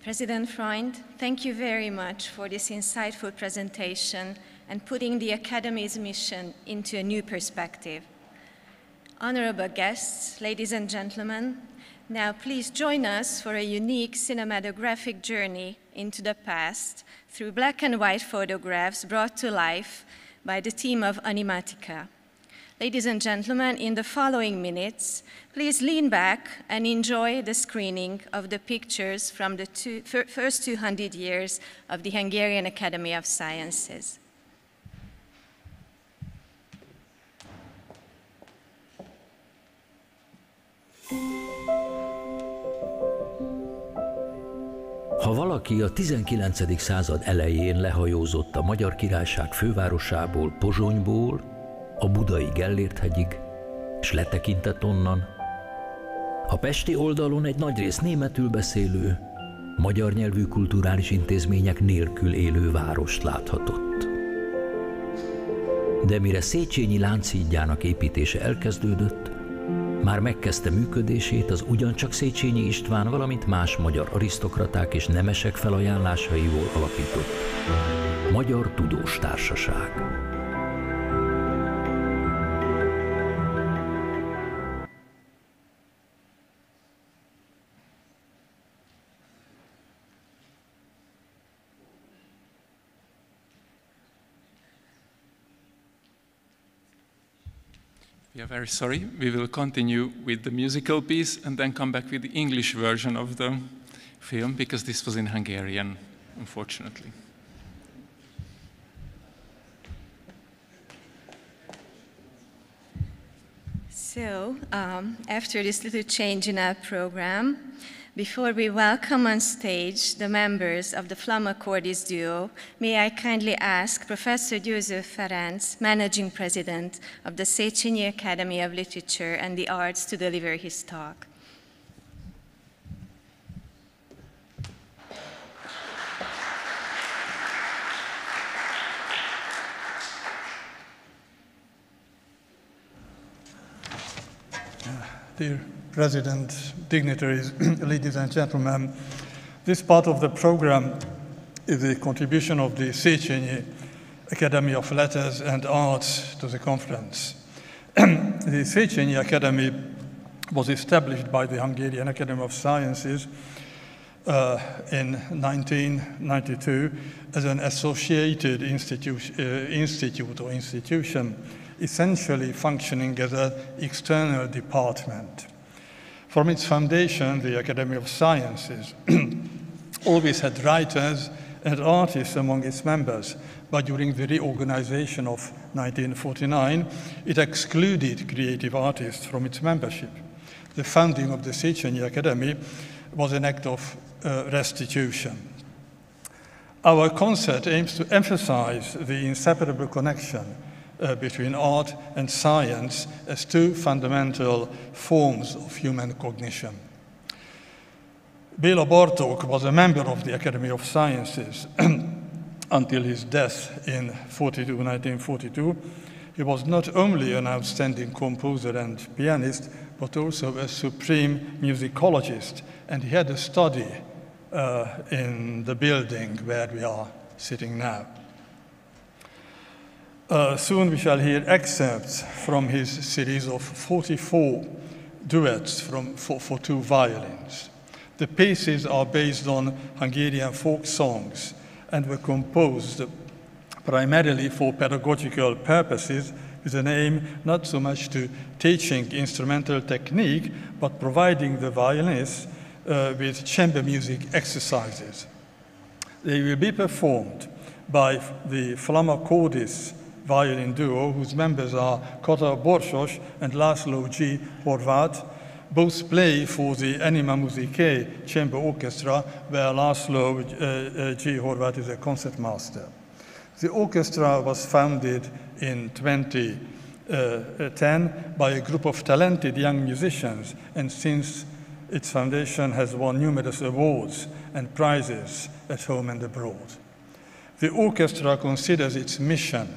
A: President Freund, thank you very much for this insightful presentation and putting the Academy's mission into a new perspective. Honorable guests, ladies and gentlemen, now please join us for a unique cinematographic journey into the past through black and white photographs brought to life by the team of Animatica. Ladies and gentlemen, in the following minutes, please lean back and enjoy the screening of the pictures from the first 200 years of the Hungarian Academy of Sciences.
E: Ha valaki a 19. század elején lehajózott a Magyar Királyság fővárosából, Pozsonyból, a budai Gellért-hegyig, s letekintett onnan, a pesti oldalon egy nagyrészt németül beszélő, magyar nyelvű kulturális intézmények nélkül élő várost láthatott. De mire Széchenyi Lánchídjának építése elkezdődött, már megkezdte működését az ugyancsak Széchenyi István, valamint más magyar arisztokraták és nemesek felajánlásaiból alapított Magyar Tudós Társaság.
F: We are very sorry. We will continue with the musical piece and then come back with the English version of the film because this was in Hungarian, unfortunately.
A: So, after this little change in our program, before we welcome on stage the members of the Flamma Cordis duo, may I kindly ask Professor Győző Ferenc, Managing President of the Széchenyi Academy of Literature and the Arts, to deliver his talk.
G: Dear President, dignitaries, ladies and gentlemen, this part of the program is a contribution of the Széchenyi Academy of Letters and Arts to the conference. The Széchenyi Academy was established by the Hungarian Academy of Sciences in 1992 as an associated institution, essentially functioning as an external department. From its foundation, the Academy of Sciences always had writers and artists among its members, but during the reorganization of 1949, it excluded creative artists from its membership. The founding of the Széchenyi Academy was an act of restitution. Our concert aims to emphasize the inseparable connection between art and science as two fundamental forms of human cognition. Béla Bartók was a member of the Academy of Sciences until his death in 1942. He was not only an outstanding composer and pianist, but also a supreme musicologist, and he had a study in the building where we are sitting now. Soon we shall hear excerpts from his series of 44 duets for two violins. The pieces are based on Hungarian folk songs and were composed primarily for pedagogical purposes, with an aim not so much to teaching instrumental technique, but providing the violinists with chamber music exercises. They will be performed by the Flamma Cordis violin duo, whose members are Kata Borsos and László G. Horváth. Both play for the Anima Musicae chamber orchestra, where László G. Horváth is a concertmaster. The orchestra was founded in 2010 by a group of talented young musicians, and since its foundation has won numerous awards and prizes at home and abroad. The orchestra considers its mission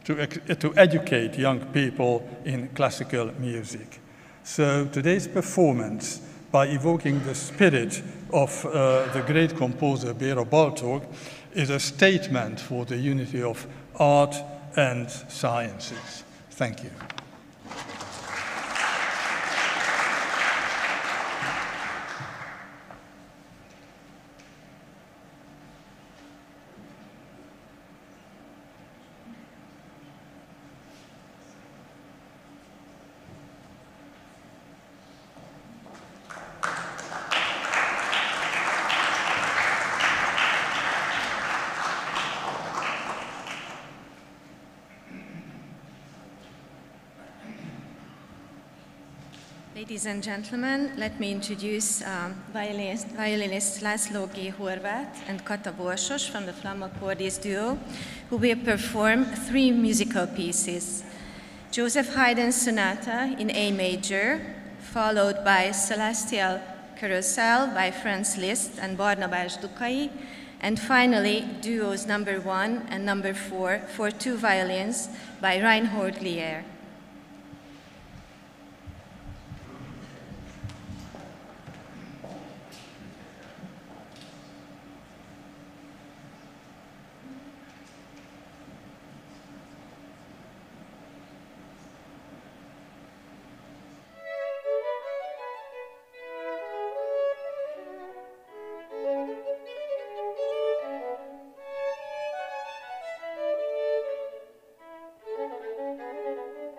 G: to educate young people in classical music. So today's performance, by evoking the spirit of the great composer Béla Bartók, is a statement for the unity of art and sciences. Thank you.
A: Ladies and gentlemen, let me introduce violinist László G. Horváth and Kata Borsos from the Flammacordis duo, who will perform 3 musical pieces. Joseph Haydn's Sonata in A major, followed by Celestial Carousel by Franz Liszt and Barnabás Dukai, and finally duos number 1 and number 4 for 2 violins by Reinhold Glier.
H: Thank you.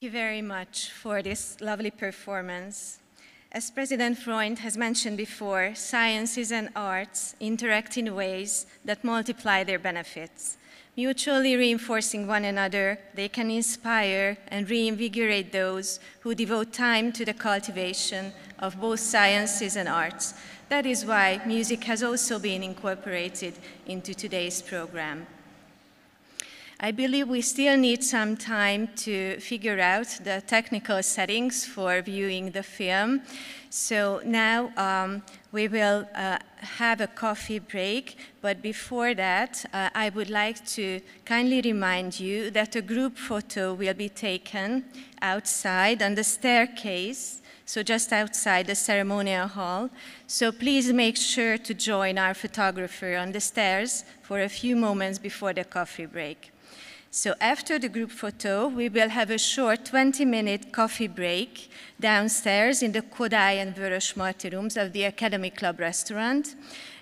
A: Thank you very much for this lovely performance. As President Freund has mentioned before, sciences and arts interact in ways that multiply their benefits. Mutually reinforcing one another, they can inspire and reinvigorate those who devote time to the cultivation of both sciences and arts. That is why music has also been incorporated into today's program. I believe we still need some time to figure out the technical settings for viewing the film. So now we will have a coffee break, but before that, I would like to kindly remind you that a group photo will be taken outside on the staircase, so just outside the ceremonial hall. So please make sure to join our photographer on the stairs for a few moments before the coffee break. So after the group photo, we will have a short 20-minute coffee break downstairs in the Kodály and Vörös Marty rooms of the Academy Club restaurant.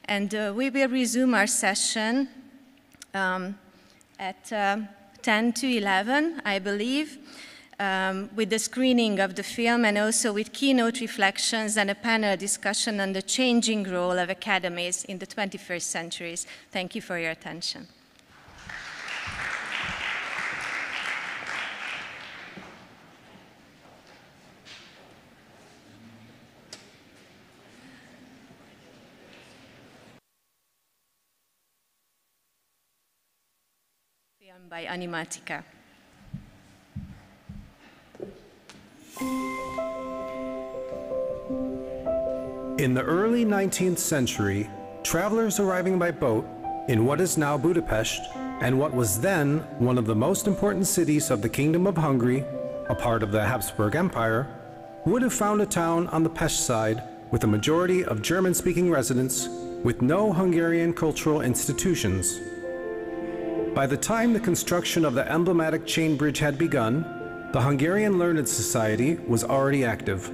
A: And we will resume our session at 10 to 11, I believe, with the screening of the film and also with keynote reflections and a panel discussion on the changing role of academies in the 21st centuries. Thank you for your attention. By Animatica.
H: In the early 19th century, travelers arriving by boat in what is now Budapest and what was then one of the most important cities of the Kingdom of Hungary, a part of the Habsburg Empire, would have found a town on the Pest side with a majority of German-speaking residents with no Hungarian cultural institutions. By the time the construction of the emblematic chain bridge had begun, the Hungarian Learned Society was already active.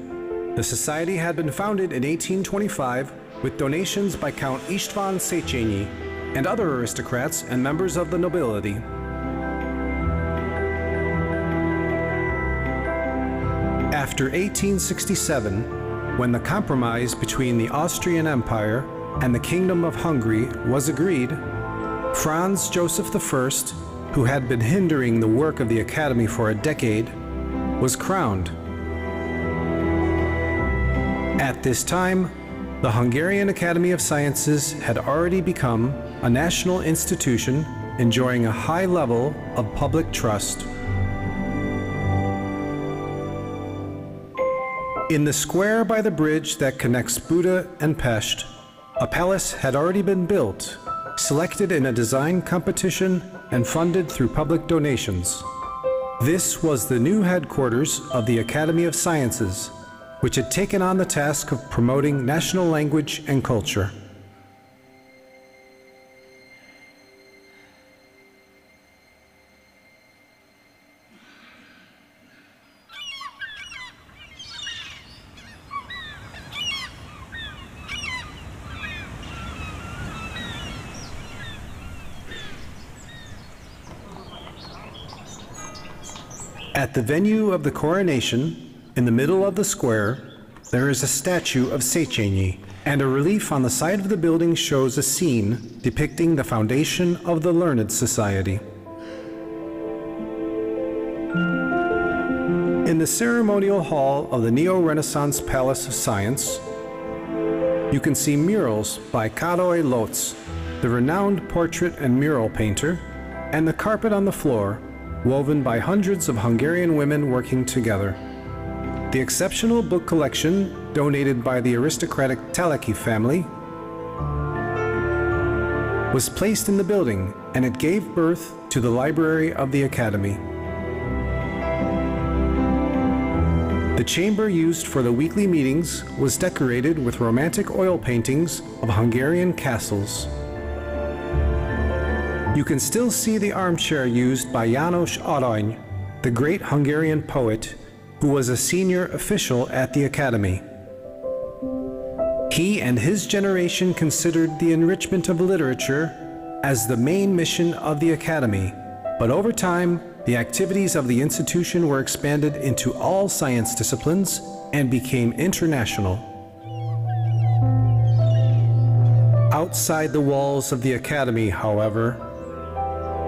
H: The society had been founded in 1825 with donations by Count István Széchenyi and other aristocrats and members of the nobility. After 1867, when the compromise between the Austrian Empire and the Kingdom of Hungary was agreed, Franz Joseph I, who had been hindering the work of the Academy for a decade, was crowned. At this time, the Hungarian Academy of Sciences had already become a national institution enjoying a high level of public trust. In the square by the bridge that connects Buda and Pest, a palace had already been built, selected in a design competition and funded through public donations. This was the new headquarters of the Academy of Sciences, which had taken on the task of promoting national language and culture. At the venue of the coronation, in the middle of the square, there is a statue of Széchenyi, and a relief on the side of the building shows a scene depicting the foundation of the Learned Society. In the ceremonial hall of the Neo-Renaissance Palace of Science, you can see murals by Károly Lotz, the renowned portrait and mural painter, and the carpet on the floor, woven by hundreds of Hungarian women working together. The exceptional book collection, donated by the aristocratic Teleki family, was placed in the building, and it gave birth to the library of the Academy. The chamber used for the weekly meetings was decorated with romantic oil paintings of Hungarian castles. You can still see the armchair used by János Arany, the great Hungarian poet, who was a senior official at the Academy. He and his generation considered the enrichment of literature as the main mission of the Academy, but over time, the activities of the institution were expanded into all science disciplines and became international. Outside the walls of the Academy, however,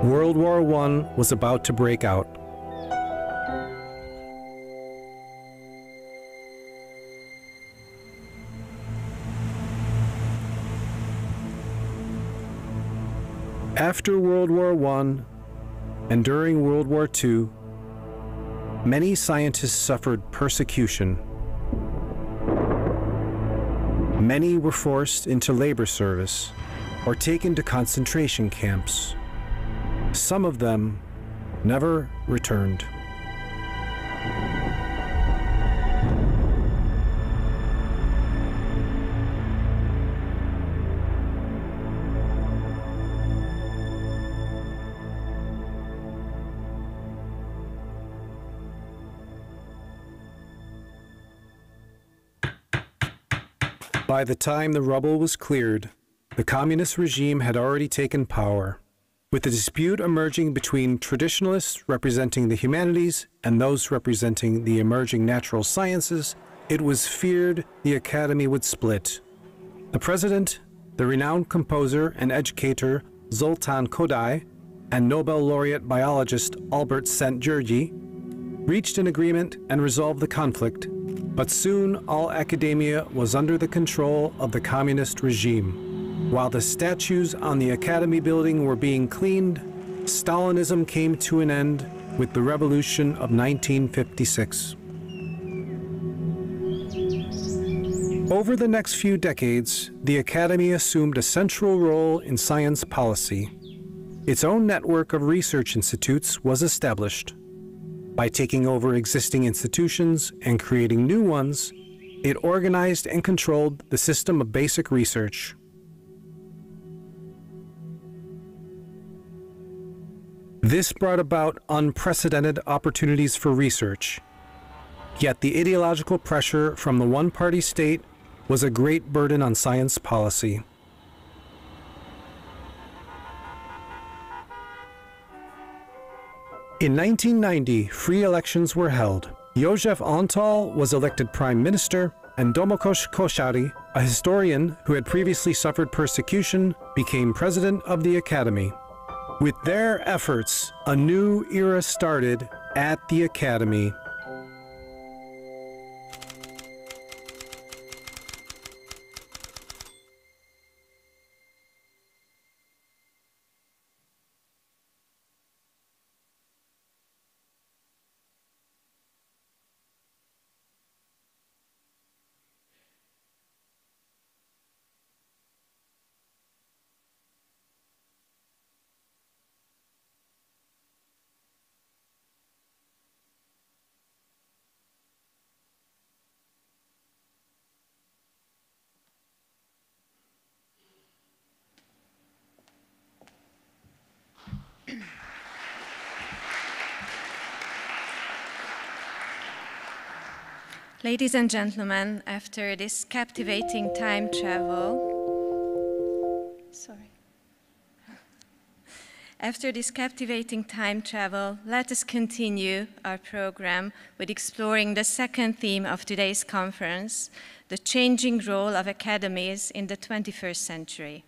H: World War I was about to break out. After World War I and during World War II, many scientists suffered persecution. Many were forced into labor service or taken to concentration camps. Some of them never returned. By the time the rubble was cleared, the communist regime had already taken power, with the dispute emerging between traditionalists representing the humanities and those representing the emerging natural sciences. It was feared the Academy would split. The president, the renowned composer and educator Zoltán Kodály, and Nobel laureate biologist Albert Szent-Györgyi reached an agreement and resolved the conflict, but soon all academia was under the control of the communist regime. While the statues on the Academy building were being cleaned, Stalinism came to an end with the revolution of 1956. Over the next few decades, the Academy assumed a central role in science policy. Its own network of research institutes was established. By taking over existing institutions and creating new ones, it organized and controlled the system of basic research. This brought about unprecedented opportunities for research. Yet the ideological pressure from the one-party state was a great burden on science policy. In 1990, free elections were held. József Antal was elected prime minister, and Domokos Kosary, a historian who had previously suffered persecution, became president of the Academy. With their efforts, a new era started at the Academy.
A: Ladies and gentlemen, after this captivating time travel, let us continue our program with exploring the second theme of today's conference, the changing role of academies in the 21st century.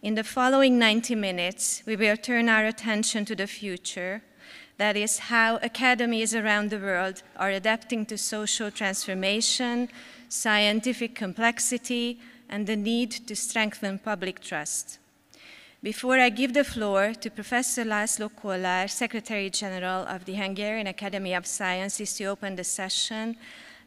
A: In the following 90 minutes, we will turn our attention to the future. That is how academies around the world are adapting to social transformation, scientific complexity, and the need to strengthen public trust. Before I give the floor to Professor László Kollár, Secretary General of the Hungarian Academy of Sciences, to open the session,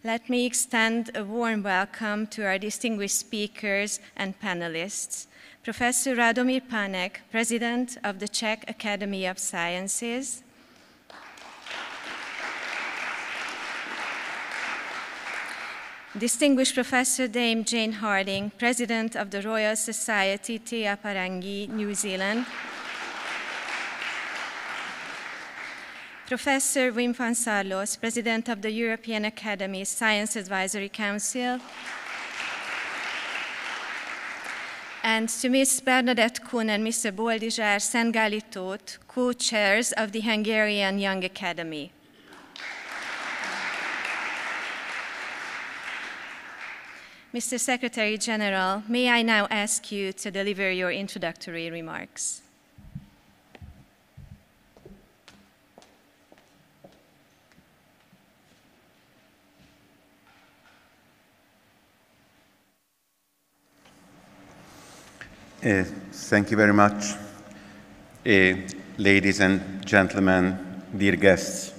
A: let me extend a warm welcome to our distinguished speakers and panelists. Professor Radomír Pánek, President of the Czech Academy of Sciences. Distinguished Professor Dame Jane Harding, President of the Royal Society Te Aparangi, New Zealand. Professor Wim van Sarlos, President of the European Academy Science Advisory Council. And to Ms. Bernadette Kuhn and Mr. Boldizsár Szentgáli Tóth, co-chairs of the Hungarian Young Academy. Mr. Secretary General, may I now ask you to deliver your introductory remarks.
I: Thank you very much, ladies and gentlemen, dear guests.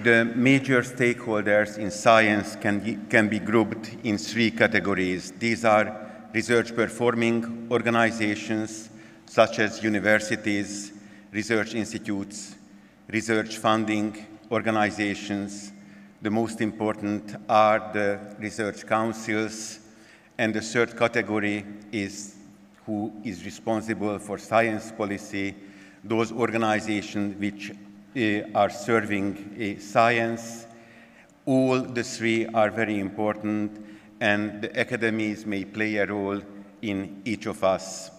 I: The major stakeholders in science can be grouped in three categories. These are research-performing organizations, such as universities, research institutes, research funding organizations. The most important are the research councils, and the third category is who is responsible for science policy, those organizations which are serving science. All the three are very important, and the academies may play a role in each of us.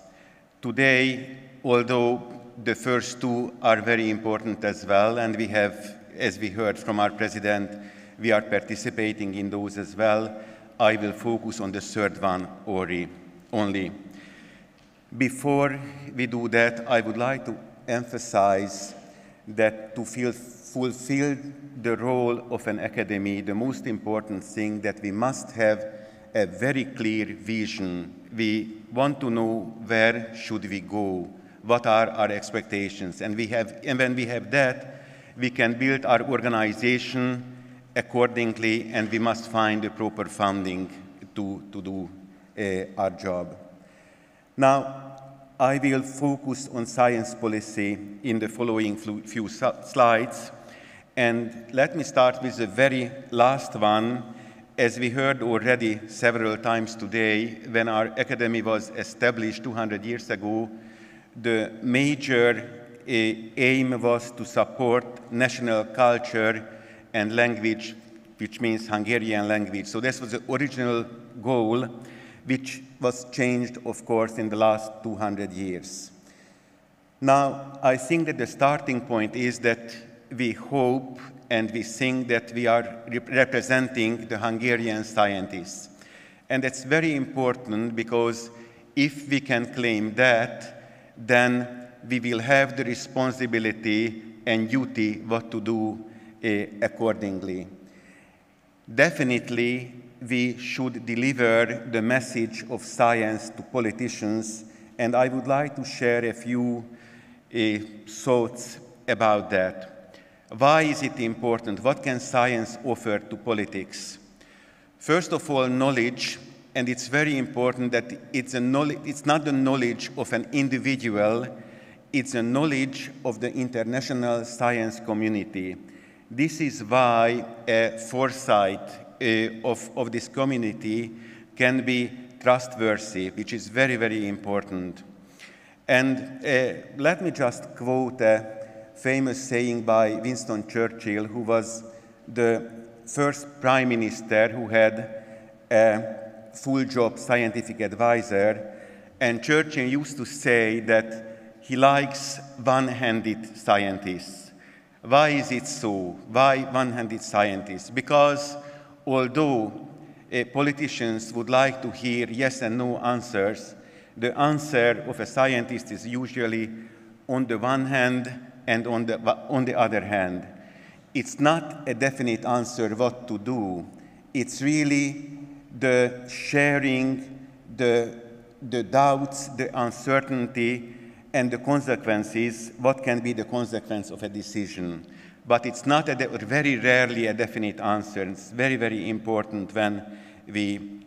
I: Today, although the first two are very important as well, and we have, as we heard from our president, we are participating in those as well, I will focus on the third one only. Before we do that, I would like to emphasize that to fulfill the role of an academy, the most important thing that we must have a very clear vision. We want to know where should we go, what are our expectations, and when we have that, we can build our organization accordingly, and we must find the proper funding to do our job. Now, I will focus on science policy in the following few slides. And let me start with the very last one. As we heard already several times today, when our academy was established 200 years ago, the major aim was to support national culture and language, which means Hungarian language. So this was the original goal, which was changed, of course, in the last 200 years. Now, I think that the starting point is that we hope and we think that we are representing the Hungarian scientists. And that's very important, because if we can claim that, then we will have the responsibility and duty what to do accordingly. Definitely, we should deliver the message of science to politicians, and I would like to share a few thoughts about that. Why is it important? What can science offer to politics? First of all, knowledge, and it's very important that it's not the knowledge of an individual, it's the knowledge of the international science community. This is why a foresight of this community can be trustworthy, which is very, very important. And let me just quote a famous saying by Winston Churchill, who was the first prime minister who had a full-job scientific advisor. And Churchill used to say that he likes one-handed scientists. Why is it so? Why one-handed scientists? Because although politicians would like to hear yes and no answers, the answer of a scientist is usually on the one hand and on the other hand. It's not a definite answer what to do. It's really the sharing, the doubts, the uncertainty, and the consequences, what can be the consequence of a decision. But it's not very rarely a definite answer. It's very, very important when we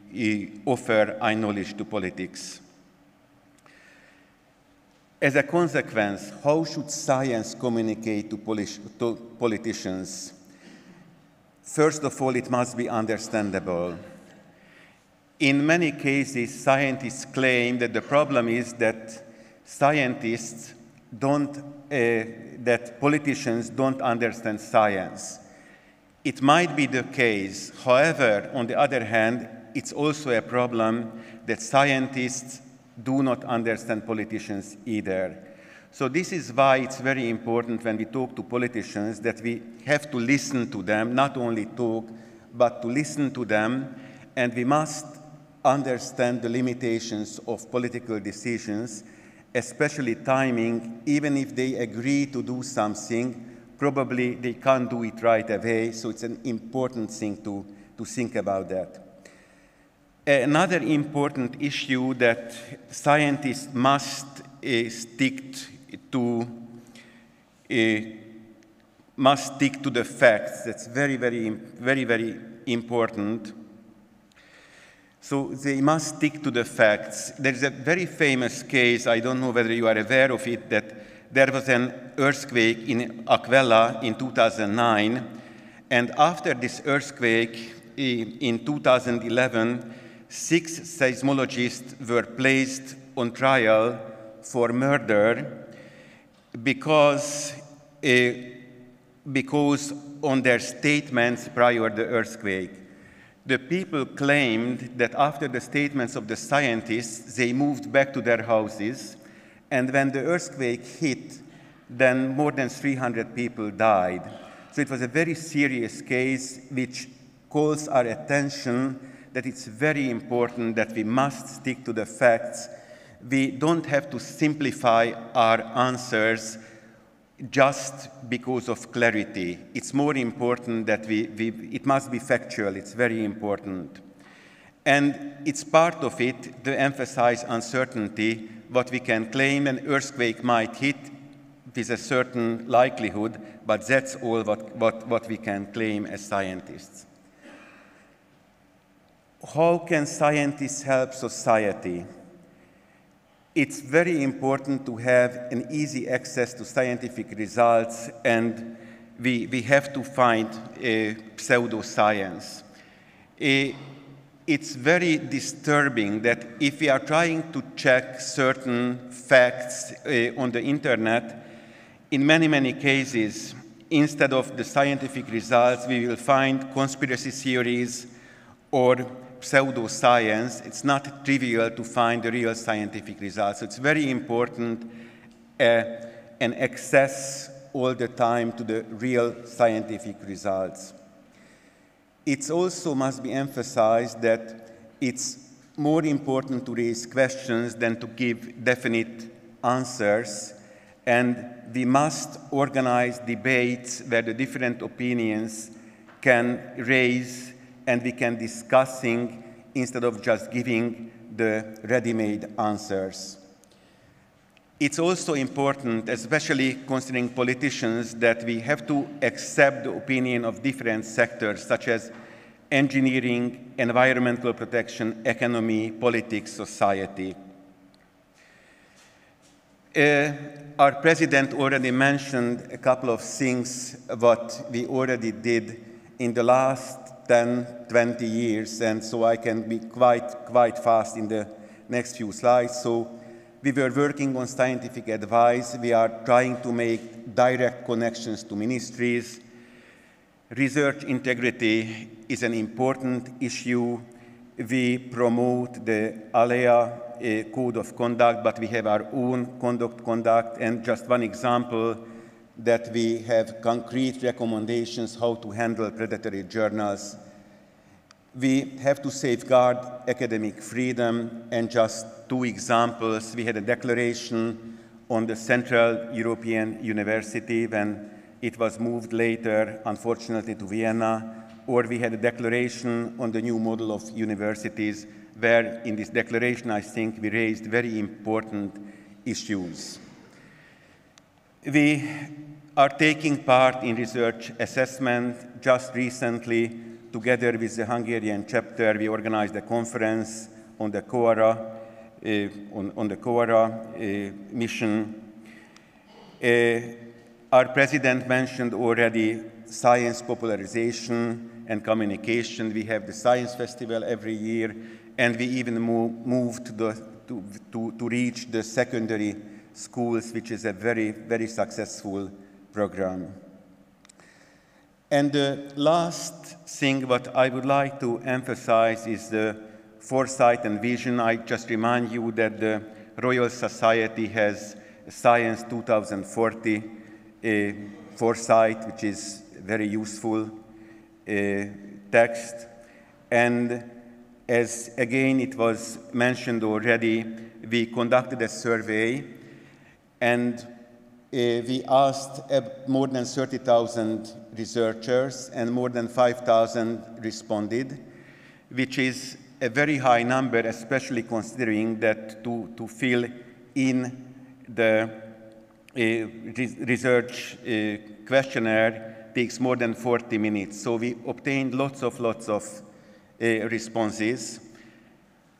I: offer our knowledge to politics. As a consequence, how should science communicate to politicians? First of all, it must be understandable. In many cases, scientists claim that the problem is that that politicians don't understand science. It might be the case. However, on the other hand, it's also a problem that scientists do not understand politicians either. So this is why it's very important when we talk to politicians that we have to listen to them, not only talk, but to listen to them, and we must understand the limitations of political decisions, especially timing. Even if they agree to do something, probably they can't do it right away, so it's an important thing to think about that. Another important issue that scientists must stick to the facts. That's very, very, very, very important. So they must stick to the facts. There's a very famous case, I don't know whether you are aware of it, that there was an earthquake in Aquila in 2009, and after this earthquake in 2011, 6 seismologists were placed on trial for murder because on their statements prior to the earthquake. The people claimed that after the statements of the scientists, they moved back to their houses, and when the earthquake hit, then more than 300 people died. So it was a very serious case which calls our attention that it's very important that we must stick to the facts. We don't have to simplify our answers just because of clarity. It's more important that it must be factual. It's very important. And it's part of it to emphasize uncertainty, what we can claim an earthquake might hit, with a certain likelihood, but that's all what we can claim as scientists. How can scientists help society? It's very important to have an easy access to scientific results, and we have to find pseudoscience. It's very disturbing that if we are trying to check certain facts on the internet, in many cases, instead of the scientific results, we will find conspiracy theories or pseudoscience. It's not trivial to find the real scientific results. So it's very important and access all the time to the real scientific results. It also must be emphasized that it's more important to raise questions than to give definite answers, and we must organize debates where the different opinions can raise and we can discussing instead of just giving the ready-made answers. It's also important, especially considering politicians, that we have to accept the opinion of different sectors, such as engineering, environmental protection, economy, politics, society. Our president already mentioned a couple of things what we already did in the last 10, 20 years, and so I can be quite fast in the next few slides. So we were working on scientific advice. We are trying to make direct connections to ministries. Research integrity is an important issue. We promote the ALEA code of conduct, but we have our own conduct. And just one example, that we have concrete recommendations how to handle predatory journals. We have to safeguard academic freedom, and just two examples. We had a declaration on the Central European University when it was moved later, unfortunately, to Vienna, or we had a declaration on the new model of universities, where in this declaration, I think we raised very important issues. We are taking part in research assessment. Just recently, together with the Hungarian chapter, we organized a conference on the COARA, mission. Our president mentioned already science popularization and communication. We have the Science Festival every year, and we even moved to reach the secondary schools, which is a very, very successful program. And the last thing what I would like to emphasize is the foresight and vision. I just remind you that the Royal Society has Science 2040 foresight, which is very useful text. And as again it was mentioned already, we conducted a survey, and we asked more than 30,000 researchers, and more than 5,000 responded, which is a very high number, especially considering that to fill in the research questionnaire takes more than 40 minutes. So we obtained lots of responses.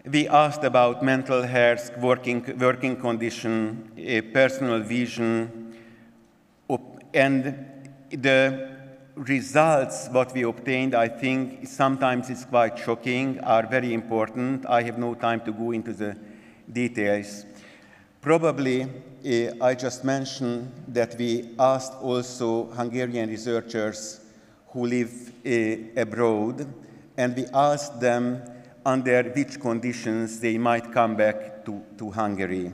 I: We asked about mental health, working condition, personal vision, and the results what we obtained, I think sometimes it's quite shocking, are very important. I have no time to go into the details. Probably, I just mentioned that we asked also Hungarian researchers who live abroad, and we asked them under which conditions they might come back to Hungary.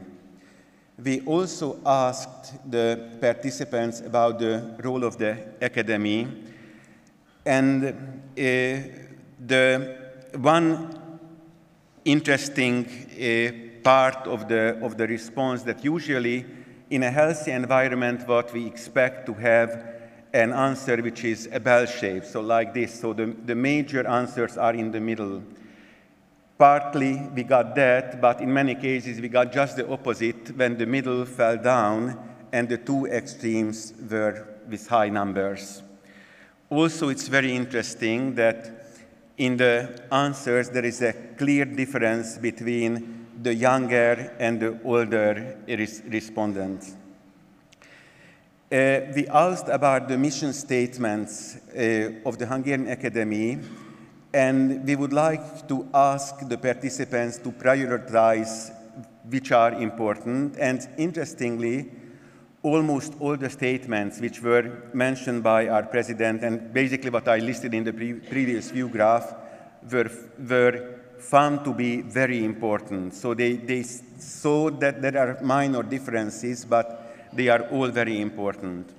I: We also asked the participants about the role of the academy, and the one interesting part of the response that usually in a healthy environment what we expect to have an answer which is a bell shape, so like this. So the major answers are in the middle. Partly we got that, but in many cases we got just the opposite when the middle fell down and the two extremes were with high numbers. Also, it's very interesting that in the answers there is a clear difference between the younger and the older respondents. We asked about the mission statements of the Hungarian Academy, and we would like to ask the participants to prioritize which are important. And interestingly, almost all the statements which were mentioned by our president, and basically what I listed in the previous view graph, were found to be very important. So they saw that there are minor differences, but they are all very important.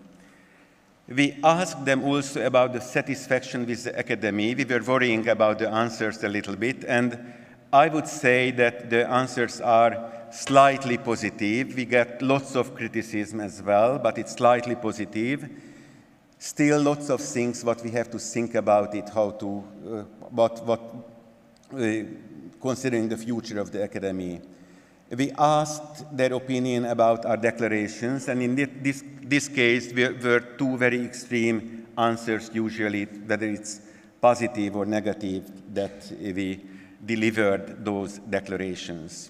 I: We asked them also about the satisfaction with the academy. We were worrying about the answers a little bit, and I would say that the answers are slightly positive. We get lots of criticism as well, but it's slightly positive. Still lots of things what we have to think about it, how to, considering the future of the academy. We asked their opinion about our declarations, and in this case, were two very extreme answers usually, whether it's positive or negative, that we delivered those declarations.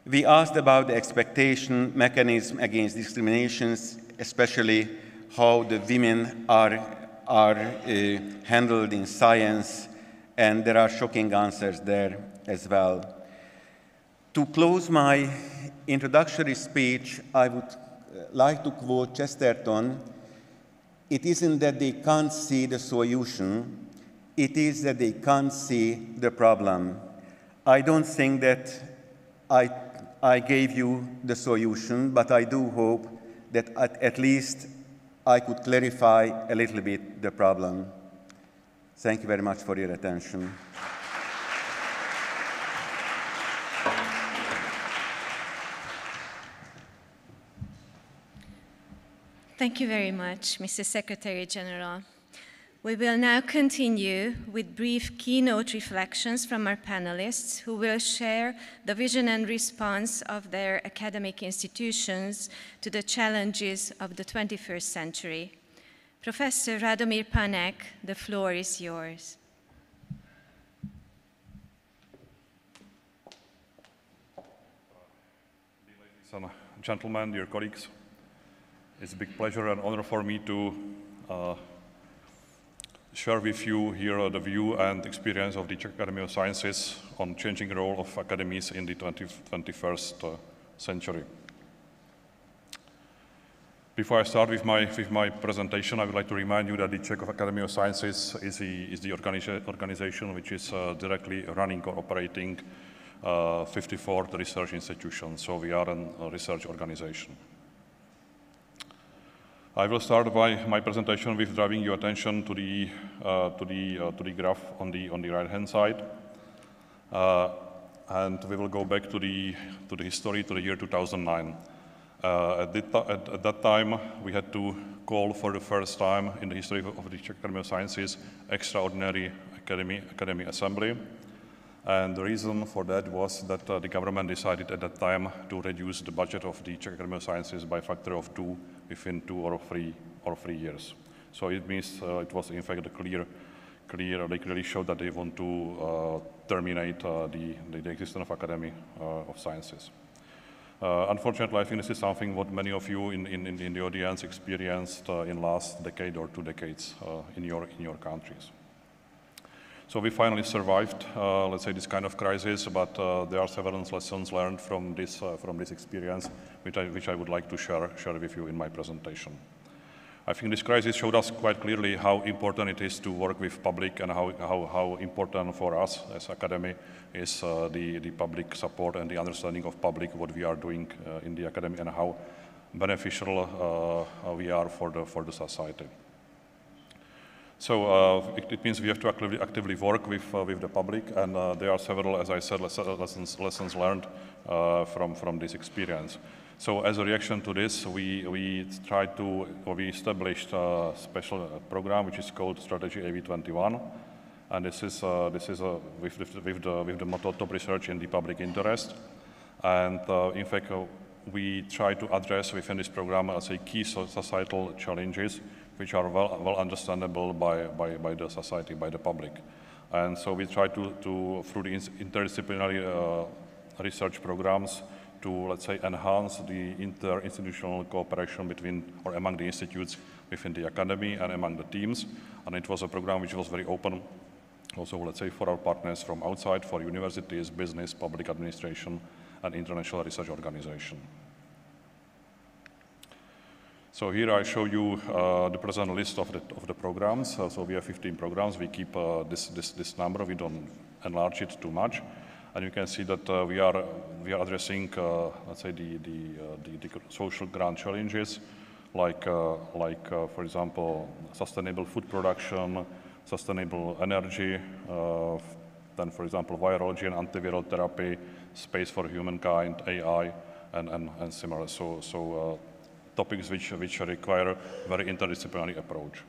I: We asked about the expectation mechanism against discriminations, especially how the women are handled in science, and there are shocking answers there as well. To close my introductory speech, I would like to quote Chesterton: "It isn't that they can't see the solution, it is that they can't see the problem." I don't think that I gave you the solution, but I do hope that at least I could clarify a little bit the problem. Thank you very much for your attention.
A: Thank you very much, Mr. Secretary General. We will now continue with brief keynote reflections from our panelists, who will share the vision and response of their academic institutions to the challenges of the 21st century. Professor Radomir Panek, the floor is yours.
J: Ladies and gentlemen, dear colleagues, it's a big pleasure and honor for me to share with you here the view and experience of the Czech Academy of Sciences on changing role of academies in the 21st century. Before I start with my presentation, I would like to remind you that the Czech Academy of Sciences is the organization which is directly running or operating 54 research institutions. So we are a research organization. I will start by my presentation with drawing your attention to the graph on the right-hand side, and we will go back to the history, to the year 2009. At that time, we had to call for the first time in the history of the Czech Academy of Sciences extraordinary academy assembly, and the reason for that was that the government decided at that time to reduce the budget of the Czech Academy of Sciences by a factor of 2 within 2 or 3 years. So it means it was in fact they clearly showed that they want to terminate the existence of Academy of Sciences. Unfortunately, I think this is something what many of you in the audience experienced in last decade or 2 decades in your countries. So we finally survived, let's say, this kind of crisis, but there are several lessons learned from this experience, which I would like to share with you in my presentation. I think this crisis showed us quite clearly how important it is to work with public, and how important for us as Academy is the public support and the understanding of public, what we are doing in the Academy, and how beneficial we are for the society. So it means we have to actively work with the public, and there are several, as I said, lessons learned from this experience. So as a reaction to this, we established a special program which is called Strategy AV21, and this is with the motto top research in the public interest. And in fact, we try to address within this program, let's say, key societal challenges which are well understandable by the society, by the public. And so we try to through the interdisciplinary research programs, to, let's say, enhance the interinstitutional cooperation between or among the institutes within the academy and among the teams. And it was a program which was very open also, let's say, for our partners from outside, for universities, business, public administration, and international research organization. So here I show you the present list of the programs. So we have 15 programs. We keep this number. We don't enlarge it too much. And you can see that we are addressing, let's say, the social grand challenges, like for example, sustainable food production, sustainable energy, then, for example, virology and antiviral therapy, space for humankind, AI, and similar. So topics which require very interdisciplinary approach.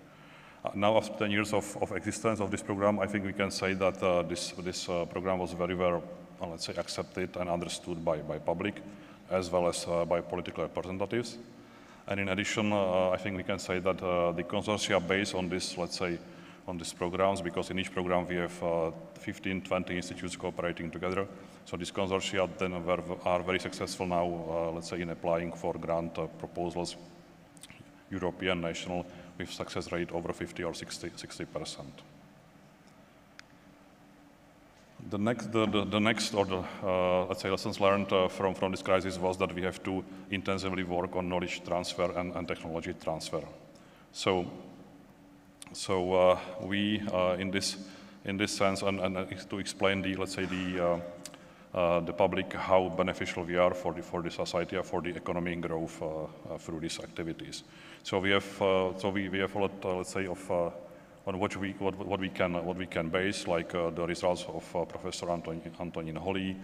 J: Now, after 10 years of existence of this program, I think we can say that this program was very well, let's say, accepted and understood by public, as well as by political representatives. And in addition, I think we can say that the consortia based on this, let's say, on these programs, because in each program we have 15, 20 institutes cooperating together. So these consortia then are very successful now, let's say, in applying for grant proposals, European, national, with success rate over 50 or 60%. The next, let's say, lessons learned from this crisis was that we have to intensively work on knowledge transfer and technology transfer. So we, in this sense, and to explain the, let's say, the public how beneficial we are for the society, for the economic growth through these activities. So we have a lot, let's say, of on what we can base, like the results of Professor Antonín Holý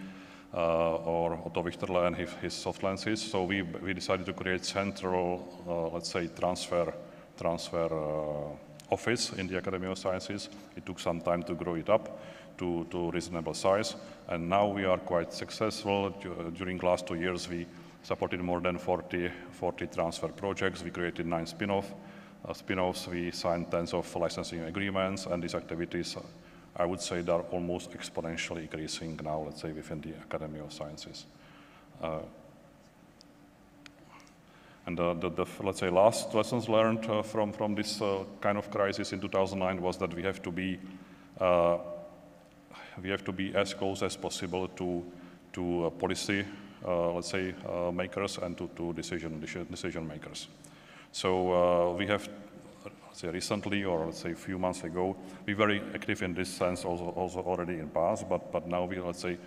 J: or Otto Wichterle and his soft lenses. So we decided to create central, let's say, transfer office in the Academy of Sciences. It took some time to grow it up to reasonable size, and now we are quite successful. During the last 2 years, we supported more than 40 transfer projects. We created 9 spin-offs. We signed tens of licensing agreements, and these activities, I would say, they are almost exponentially increasing now, let's say, within the Academy of Sciences. And let's say, last lessons learned from this kind of crisis in 2009 was that we have to be as close as possible to policy, let's say, makers and to decision makers. So we have, let's say, recently, or let's say a few months ago, we were very active in this sense also already in past, but now we, let's say,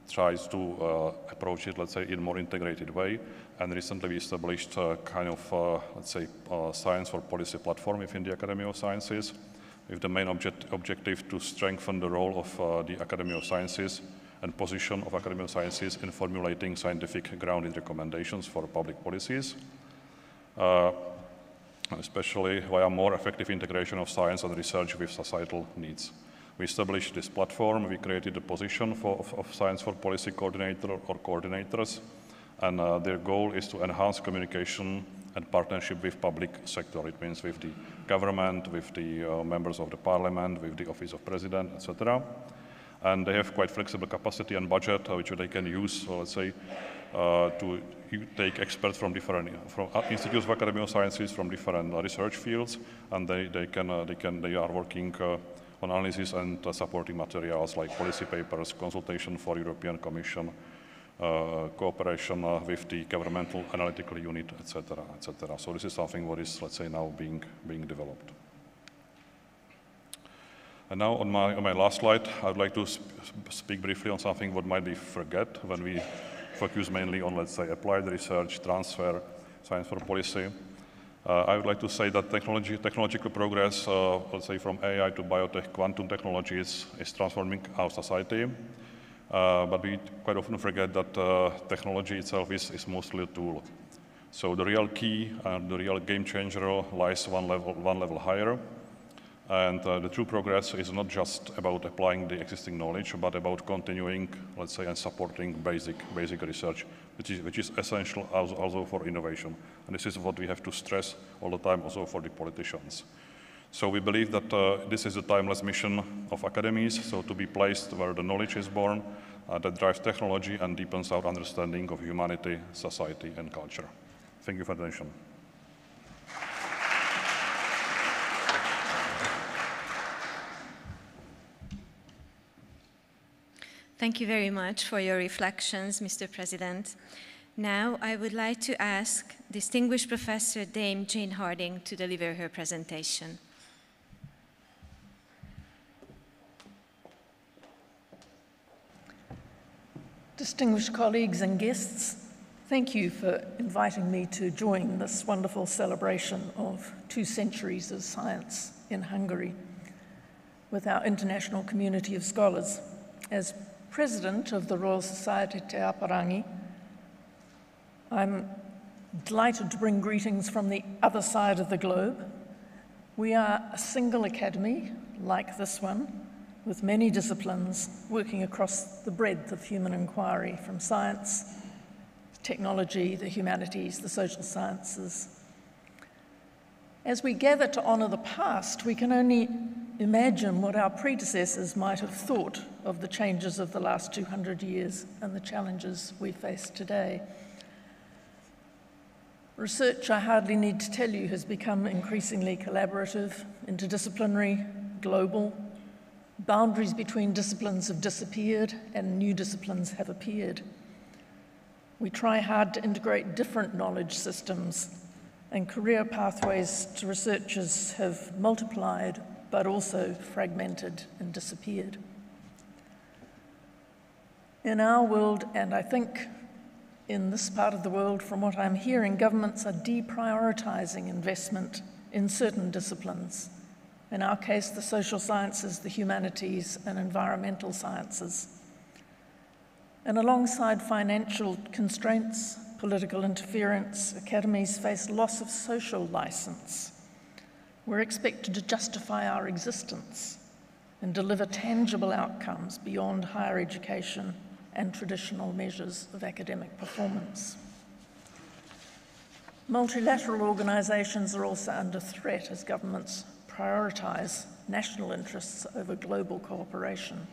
J: tries to approach it, let's say, in a more integrated way. And recently we established a kind of, let's say, science for policy platform within the Academy of Sciences, with the main objective to strengthen the role of the Academy of Sciences and position of Academy of Sciences in formulating scientific grounded recommendations for public policies, especially via more effective integration of science and research with societal needs. We established this platform. We created a position of Science for Policy Coordinator or coordinators, and their goal is to enhance communication and partnership with public sector. It means with the government, with the members of the parliament, with the Office of President, etc. And they have quite flexible capacity and budget, which they can use, let's say, to take experts from different institutes of Academy of Sciences, from different research fields, and they are working on analysis and supporting materials like policy papers, consultation for European Commission, cooperation with the governmental analytical unit, etc., etc. So this is something what is, let's say, now being developed. And now on my last slide, I would like to speak briefly on something what might be forget when we focus mainly on, let's say, applied research, transfer, science for policy. I would like to say that technological progress, let's say, from AI to biotech, quantum technologies is transforming our society. But we quite often forget that technology itself is mostly a tool. So the real key and the real game changer lies one level higher. And the true progress is not just about applying the existing knowledge, but about continuing, let's say, and supporting basic research, which is essential also for innovation. And this is what we have to stress all the time also for the politicians. So we believe that this is a timeless mission of academies, so to be placed where the knowledge is born, that drives technology and deepens our understanding of humanity, society, and culture. Thank you for the attention.
A: Thank you very much for your reflections, Mr. President. Now, I would like to ask distinguished Professor Dame Jane Harding to deliver her presentation.
K: Distinguished colleagues and guests, thank you for inviting me to join this wonderful celebration of 2 centuries of science in Hungary with our international community of scholars. As President of the Royal Society Te Aparangi, I'm delighted to bring greetings from the other side of the globe. We are a single academy, like this one, with many disciplines working across the breadth of human inquiry, from science, technology, the humanities, the social sciences. As we gather to honor the past, we can only imagine what our predecessors might have thought of the changes of the last 200 years and the challenges we face today. Research, I hardly need to tell you, has become increasingly collaborative, interdisciplinary, global. Boundaries between disciplines have disappeared and new disciplines have appeared. We try hard to integrate different knowledge systems, and career pathways to researchers have multiplied but also fragmented and disappeared. In our world, and I think in this part of the world, from what I'm hearing, governments are deprioritizing investment in certain disciplines. In our case, the social sciences, the humanities, and environmental sciences. And alongside financial constraints, political interference, academies face loss of social license. We're expected to justify our existence and deliver tangible outcomes beyond higher education and traditional measures of academic performance. Multilateral organizations are also under threat as governments prioritize national interests over global cooperation.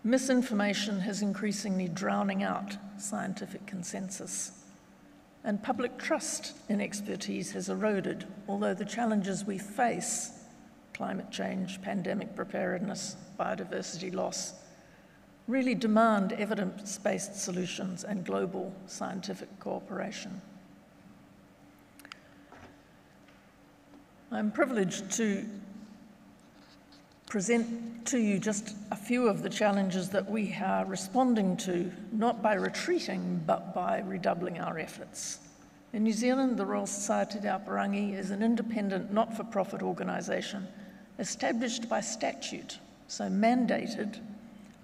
K: Misinformation is increasingly drowning out scientific consensus, and public trust in expertise has eroded, although the challenges we face, climate change, pandemic preparedness, biodiversity loss, really demand evidence-based solutions and global scientific cooperation. I'm privileged to present to you just a few of the challenges that we are responding to, not by retreating, but by redoubling our efforts. In New Zealand, the Royal Society Te Aparangi is an independent, not-for-profit organisation established by statute, so mandated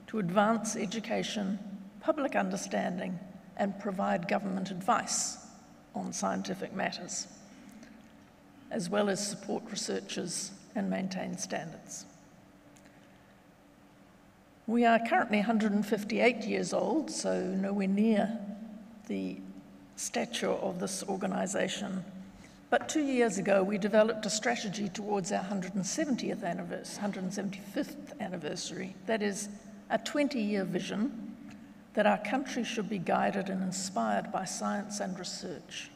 K: to advance education, public understanding, and provide government advice on scientific matters, as well as support researchers and maintain standards. We are currently 158 years old, so nowhere near the stature of this organisation. But 2 years ago, we developed a strategy towards our 175th anniversary. That is a 20-year vision that our country should be guided and inspired by science and research.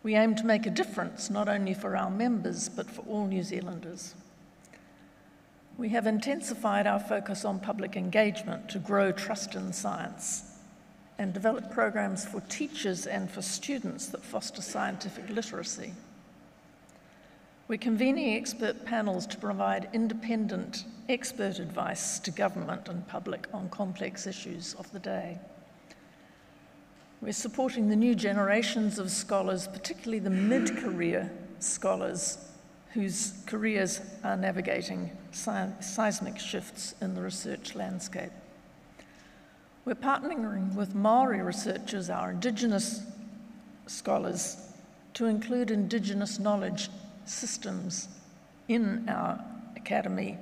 K: We aim to make a difference, not only for our members, but for all New Zealanders. We have intensified our focus on public engagement to grow trust in science and develop programs for teachers and for students that foster scientific literacy. We're convening expert panels to provide independent expert advice to government and public on complex issues of the day. We're supporting the new generations of scholars, particularly the mid-career scholars whose careers are navigating seismic shifts in the research landscape. We're partnering with Maori researchers, our Indigenous scholars, to include Indigenous knowledge systems in our academy.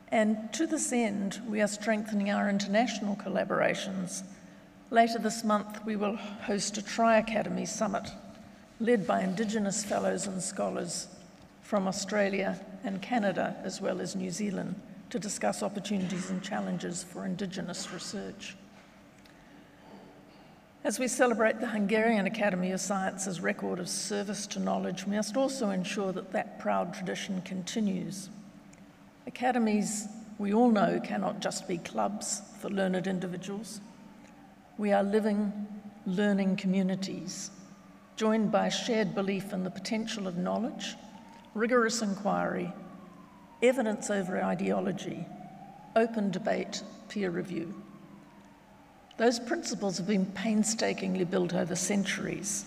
K: And to this end, we are strengthening our international collaborations. Later this month, we will host a Tri-Academy Summit led by Indigenous fellows and scholars from Australia and Canada, as well as New Zealand, to discuss opportunities and challenges for Indigenous research. As we celebrate the Hungarian Academy of Sciences' record of service to knowledge, we must also ensure that that proud tradition continues. Academies, we all know, cannot just be clubs for learned individuals. We are living, learning communities, joined by shared belief in the potential of knowledge, rigorous inquiry, evidence over ideology, open debate, peer review. Those principles have been painstakingly built over centuries.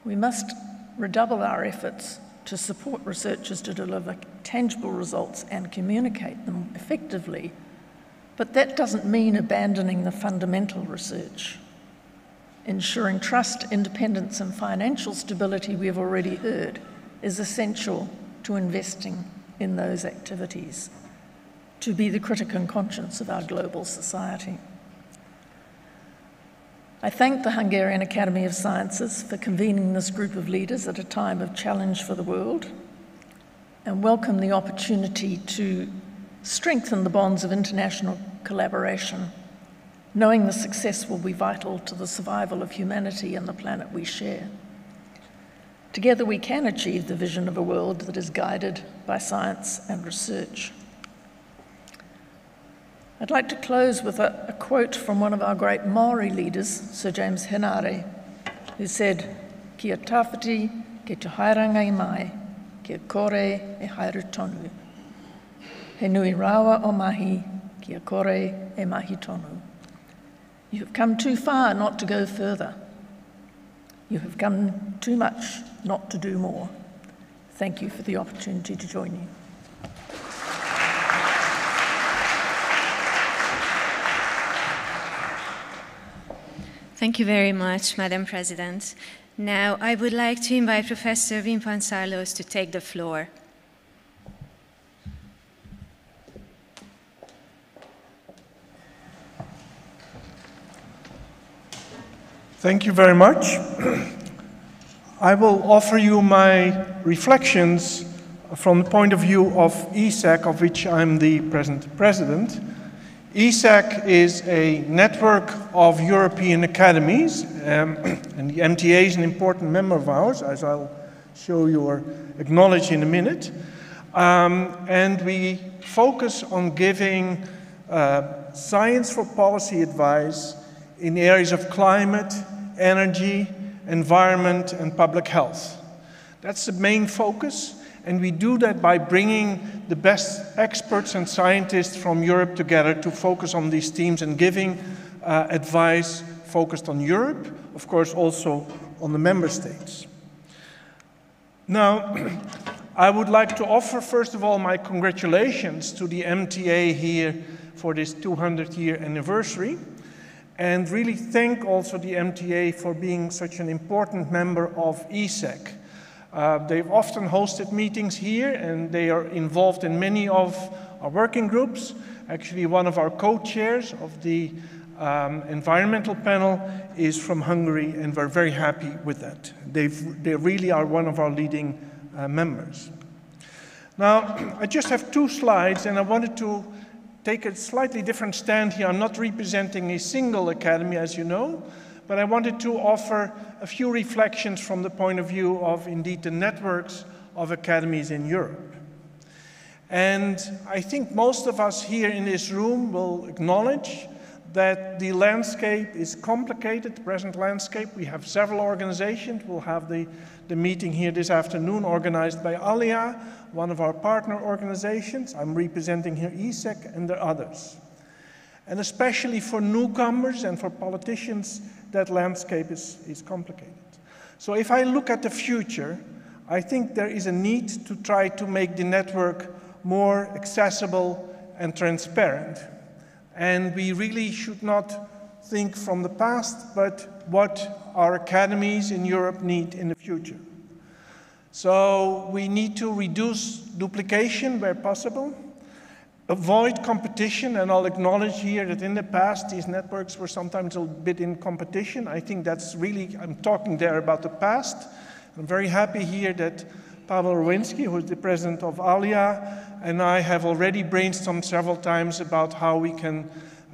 K: We must redouble our efforts to support researchers to deliver tangible results and communicate them effectively, but that doesn't mean abandoning the fundamental research. Ensuring trust, independence, and financial stability, we have already heard, is essential to investing in those activities, to be the critic and conscience of our global society. I thank the Hungarian Academy of Sciences for convening this group of leaders at a time of challenge for the world, and welcome the opportunity to strengthen the bonds of international collaboration, knowing the success will be vital to the survival of humanity and the planet we share. Together we can achieve the vision of a world that is guided by science and research. I'd like to close with a quote from one of our great Maori leaders, Sir James Henare, who said, "Kia tawhiti ke te haeranga I mai, kia kore e haere tonu. He nui rawa o mahi, kia kore e mahi tonu." You have come too far not to go further. You have come too much not to do more. Thank you for the opportunity to join you.
A: Thank you very much, Madam President. Now, I would like to invite Professor Wim van Saarloos to take the floor.
L: Thank you very much. I will offer you my reflections from the point of view of ESAC, of which I'm the present president. ESAC is a network of European academies, and the MTA is an important member of ours, as I'll show you or acknowledge in a minute. And we focus on giving science for policy advice in areas of climate, energy, environment, and public health. That's the main focus. And we do that by bringing the best experts and scientists from Europe together to focus on these themes and giving advice focused on Europe, of course also on the member states. Now, I would like to offer, first of all, my congratulations to the MTA here for this 200-year anniversary, and really thank also the MTA for being such an important member of ESAC. They've often hosted meetings here, and they are involved in many of our working groups. Actually, one of our co-chairs of the environmental panel is from Hungary, and we're very happy with that. They really are one of our leading members. Now, I just have 2 slides, and I wanted to take a slightly different stand here. I'm not representing a single academy, as you know, but I wanted to offer a few reflections from the point of view of, indeed, the networks of academies in Europe. And I think most of us here in this room will acknowledge that the landscape is complicated, the present landscape. We have several organizations. We'll have the meeting here this afternoon organized by ALIA, one of our partner organizations. I'm representing here ESAC, and there are others. And especially for newcomers and for politicians, that landscape is complicated. So if I look at the future, I think there is a need to try to make the network more accessible and transparent. And we really should not think from the past, but what our academies in Europe need in the future. So we need to reduce duplication where possible, avoid competition, and I'll acknowledge here that in the past these networks were sometimes a bit in competition. I think that's really, I'm talking there about the past. I'm very happy here that Pavel Rowinski, who is the president of ALIA, and I have already brainstormed several times about how we can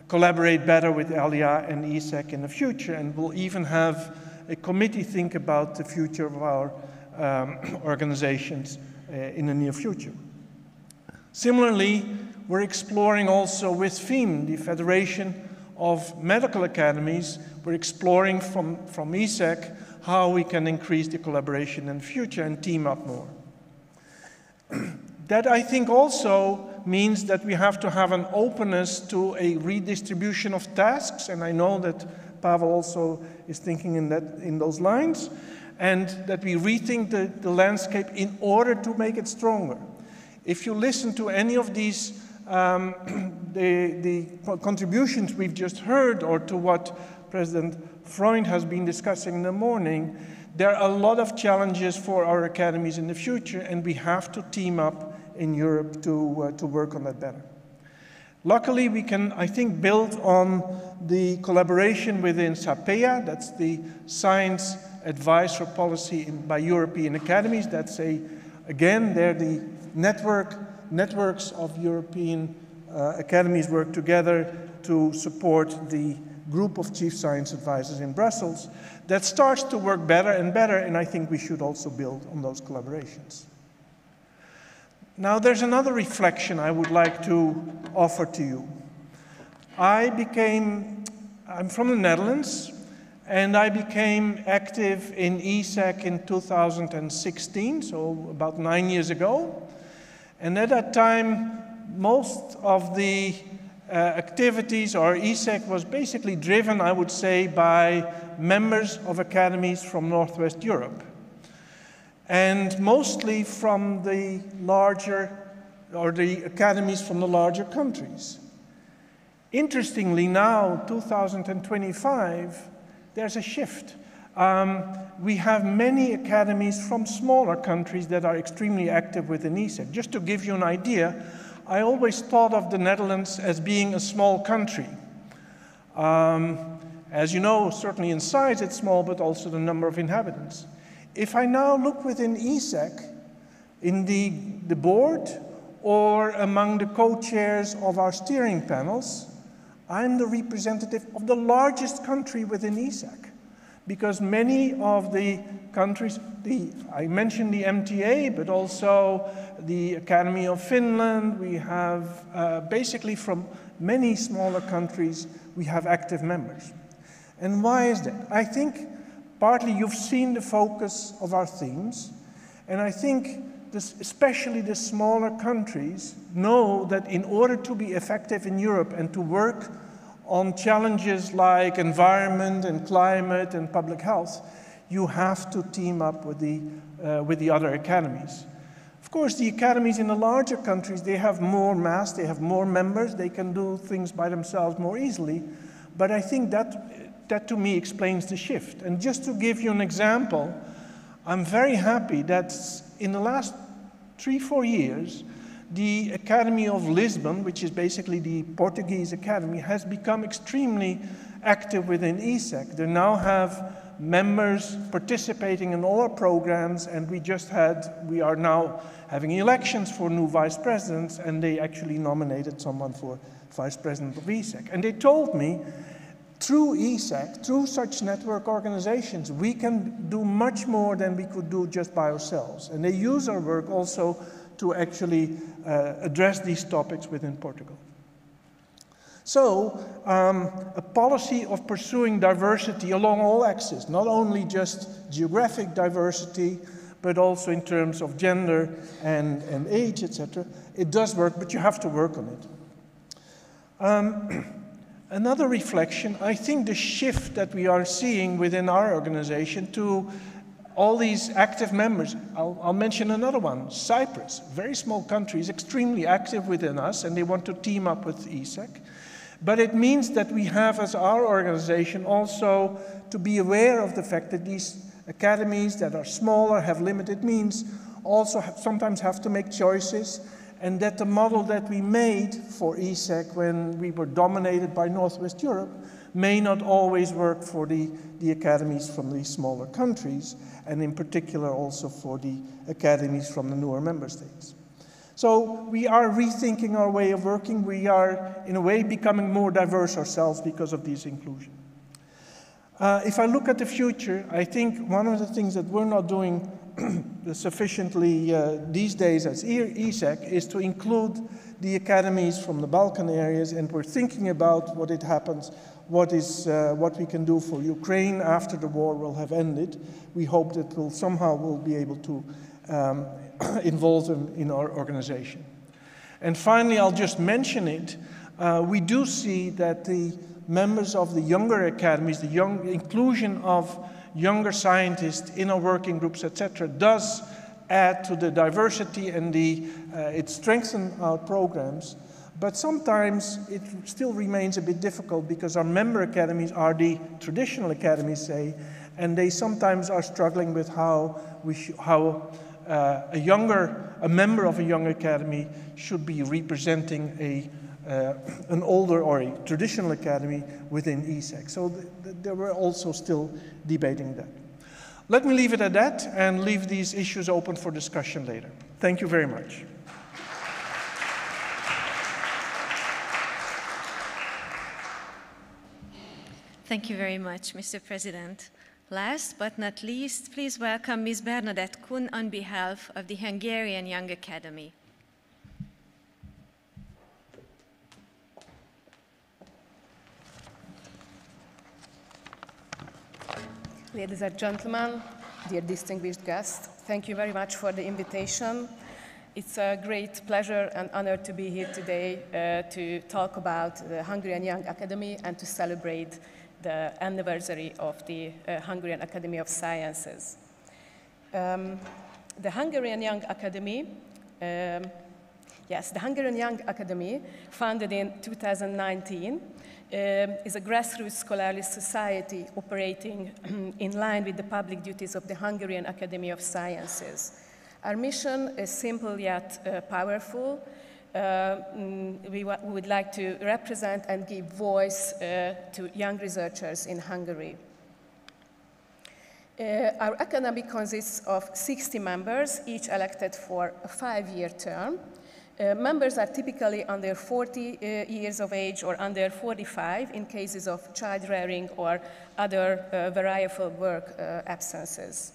L: collaborate better with ALIA and ESEC in the future, and we'll even have a committee think about the future of our organizations in the near future. Similarly, we're exploring also with FEAM, the Federation of Medical Academies, we're exploring from ESEC how we can increase the collaboration in the future and team up more. That, I think, also means that we have to have an openness to a redistribution of tasks, and I know that Pavel also is thinking in those lines, and that we rethink the landscape in order to make it stronger. If you listen to any of these the contributions we've just heard, or to what President Freund has been discussing in the morning, there are a lot of challenges for our academies in the future, and we have to team up in Europe to work on that better. Luckily, we can, I think, build on the collaboration within SAPEA, that's the Science Advice for Policy by European Academies. That's again, they're the networks of European academies work together to support the group of chief science advisors in Brussels. That starts to work better and better, and I think we should also build on those collaborations. Now, there's another reflection I would like to offer to you. I'm from the Netherlands, and I became active in ESEC in 2016, so about 9 years ago. And at that time, most of the activities, or ESEC was basically driven, I would say, by members of academies from Northwest Europe. And mostly from the larger, or the academies from the larger countries. Interestingly, now, 2025, there's a shift. We have many academies from smaller countries that are extremely active within ESEC. Just to give you an idea, I always thought of the Netherlands as being a small country. As you know, certainly in size it's small, but also the number of inhabitants. If I now look within ESEC, in the board, or among the co-chairs of our steering panels, I'm the representative of the largest country within ESEC. Because many of the countries, I mentioned the MTA, but also the Academy of Finland, we have basically from many smaller countries, we have active members. And why is that? I think partly you've seen the focus of our themes, and I think especially the smaller countries know that in order to be effective in Europe and to work on challenges like environment and climate and public health, you have to team up with the other academies. Of course, the academies in the larger countries, they have more mass, they have more members, they can do things by themselves more easily, but I think that to me explains the shift. And just to give you an example, I'm very happy that in the last 3-4 years, the Academy of Lisbon, which is basically the Portuguese academy, has become extremely active within ESEC. They now have members participating in all our programs, and we are now having elections for new vice presidents, and they actually nominated someone for vice president of ESEC. And they told me, through ESEC, through such network organizations, we can do much more than we could do just by ourselves. And they use our work also to actually address these topics within Portugal. So, a policy of pursuing diversity along all axes, not only just geographic diversity, but also in terms of gender and age, etc. It does work, but you have to work on it. Another reflection, I think the shift that we are seeing within our organization to all these active members, I'll mention another one, Cyprus, very small country, is extremely active within us, and they want to team up with ESEC. But it means that we have, as our organization, also to be aware of the fact that these academies that are smaller, have limited means, also sometimes have to make choices, and that the model that we made for ESAC when we were dominated by Northwest Europe may not always work for the academies from these smaller countries, and in particular also for the academies from the newer member states. So we are rethinking our way of working. We are, in a way, becoming more diverse ourselves because of this inclusion. If I look at the future, I think one of the things that we're not doing sufficiently these days as ESAC is to include the academies from the Balkan areas, and we're thinking about what we can do for Ukraine after the war will have ended. We hope that we'll be able to involve them in our organization. And finally, I'll just mention it. We do see that the members of the younger academies, the inclusion of younger scientists in our working groups, etc., does add to the diversity, and it strengthens our programs. But sometimes it still remains a bit difficult because our member academies are the traditional academies, say, and they sometimes are struggling with how a member of a young academy should be representing an older or a traditional academy within ESAC. So they were also still debating that. Let me leave it at that and leave these issues open for discussion later. Thank you very much.
A: Thank you very much, Mr. President. Last but not least, please welcome Ms. Bernadette Kun on behalf of the Hungarian Young Academy.
M: Ladies and gentlemen, dear distinguished guests, thank you very much for the invitation. It's a great pleasure and honor to be here today to talk about the Hungarian Young Academy and to celebrate the anniversary of the Hungarian Academy of Sciences. The Hungarian Young Academy, the Hungarian Young Academy, founded in 2019, is a grassroots scholarly society operating in line with the public duties of the Hungarian Academy of Sciences. Our mission is simple yet powerful. We would like to represent and give voice to young researchers in Hungary. Our academy consists of 60 members, each elected for a 5-year term. Members are typically under 40 years of age or under 45 in cases of child rearing or other variable work absences.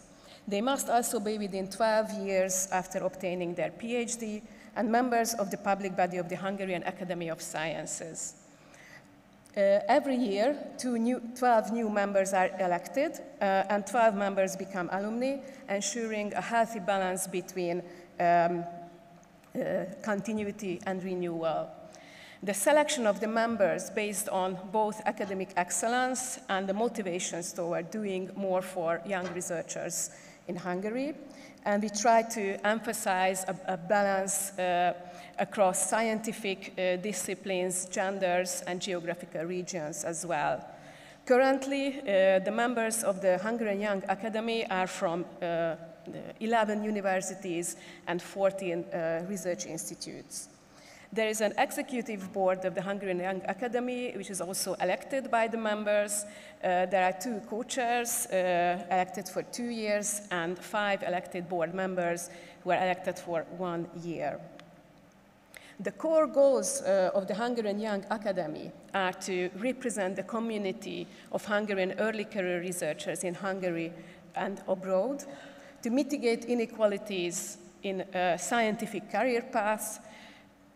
M: They must also be within 12 years after obtaining their PhD and members of the public body of the Hungarian Academy of Sciences. Every year, 12 new members are elected and 12 members become alumni, ensuring a healthy balance between continuity and renewal. The selection of the members based on both academic excellence and the motivations toward doing more for young researchers in Hungary. And we try to emphasize a balance across scientific disciplines, genders, and geographical regions as well. Currently, the members of the Hungarian Young Academy are from 11 universities and 14 research institutes. There is an executive board of the Hungarian Young Academy, which is also elected by the members. There are 2 co-chairs elected for 2 years and 5 elected board members who are elected for 1 year. The core goals of the Hungarian Young Academy are to represent the community of Hungarian early career researchers in Hungary and abroad, to mitigate inequalities in scientific career paths,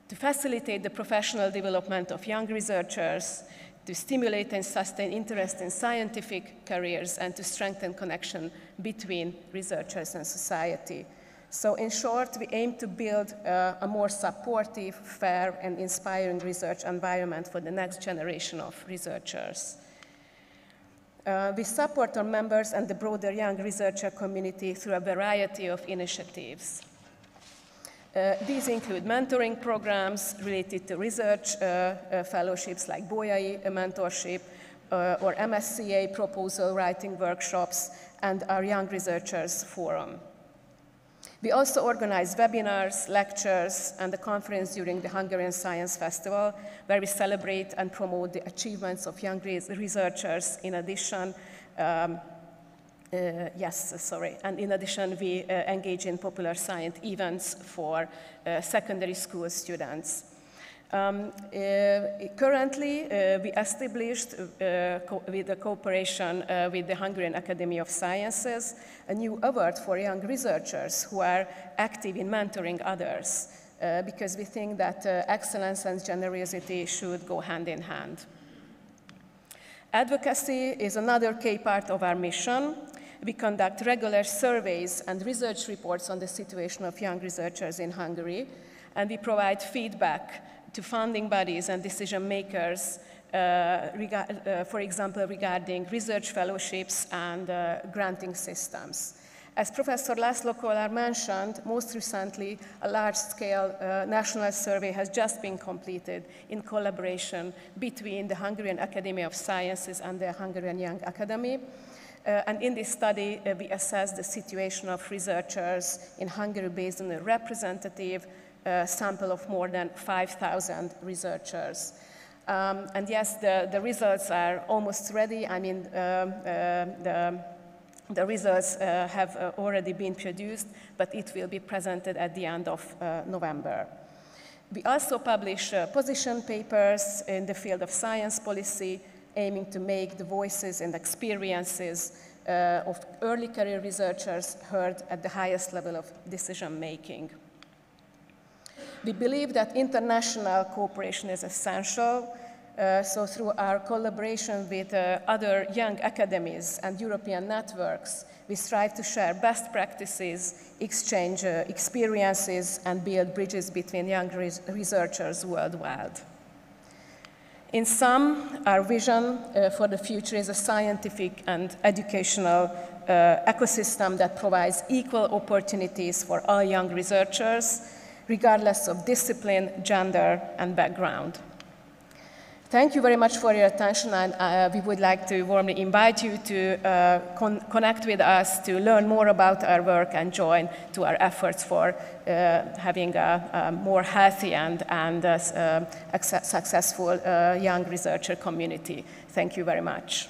M: to facilitate the professional development of young researchers, to stimulate and sustain interest in scientific careers, and to strengthen connection between researchers and society. So in short, we aim to build a more supportive, fair, and inspiring research environment for the next generation of researchers. We support our members and the broader young researcher community through a variety of initiatives. These include mentoring programs related to research fellowships like Bolyai mentorship or MSCA proposal writing workshops and our Young Researchers Forum. We also organize webinars, lectures, and a conference during the Hungarian Science Festival, where we celebrate and promote the achievements of young researchers. In addition, we engage in popular science events for secondary school students. Currently, we established, with the cooperation with the Hungarian Academy of Sciences, a new award for young researchers who are active in mentoring others, because we think that excellence and generosity should go hand in hand. Advocacy is another key part of our mission. We conduct regular surveys and research reports on the situation of young researchers in Hungary, and we provide feedback to funding bodies and decision makers, for example, regarding research fellowships and granting systems. As Professor László Kollár mentioned, most recently, a large-scale national survey has just been completed in collaboration between the Hungarian Academy of Sciences and the Hungarian Young Academy. And in this study, we assessed the situation of researchers in Hungary based on a representative sample of more than 5,000 researchers. And yes, the results are almost ready. I mean, the results have already been produced, but it will be presented at the end of November. We also publish position papers in the field of science policy, aiming to make the voices and experiences of early career researchers heard at the highest level of decision making. We believe that international cooperation is essential, so through our collaboration with other young academies and European networks, we strive to share best practices, exchange experiences, and build bridges between young researchers worldwide. In sum, our vision for the future is a scientific and educational ecosystem that provides equal opportunities for all young researchers, regardless of discipline, gender, and background. Thank you very much for your attention, and we would like to warmly invite you to connect with us to learn more about our work and join to our efforts for having a more healthy and successful young researcher community. Thank you very much.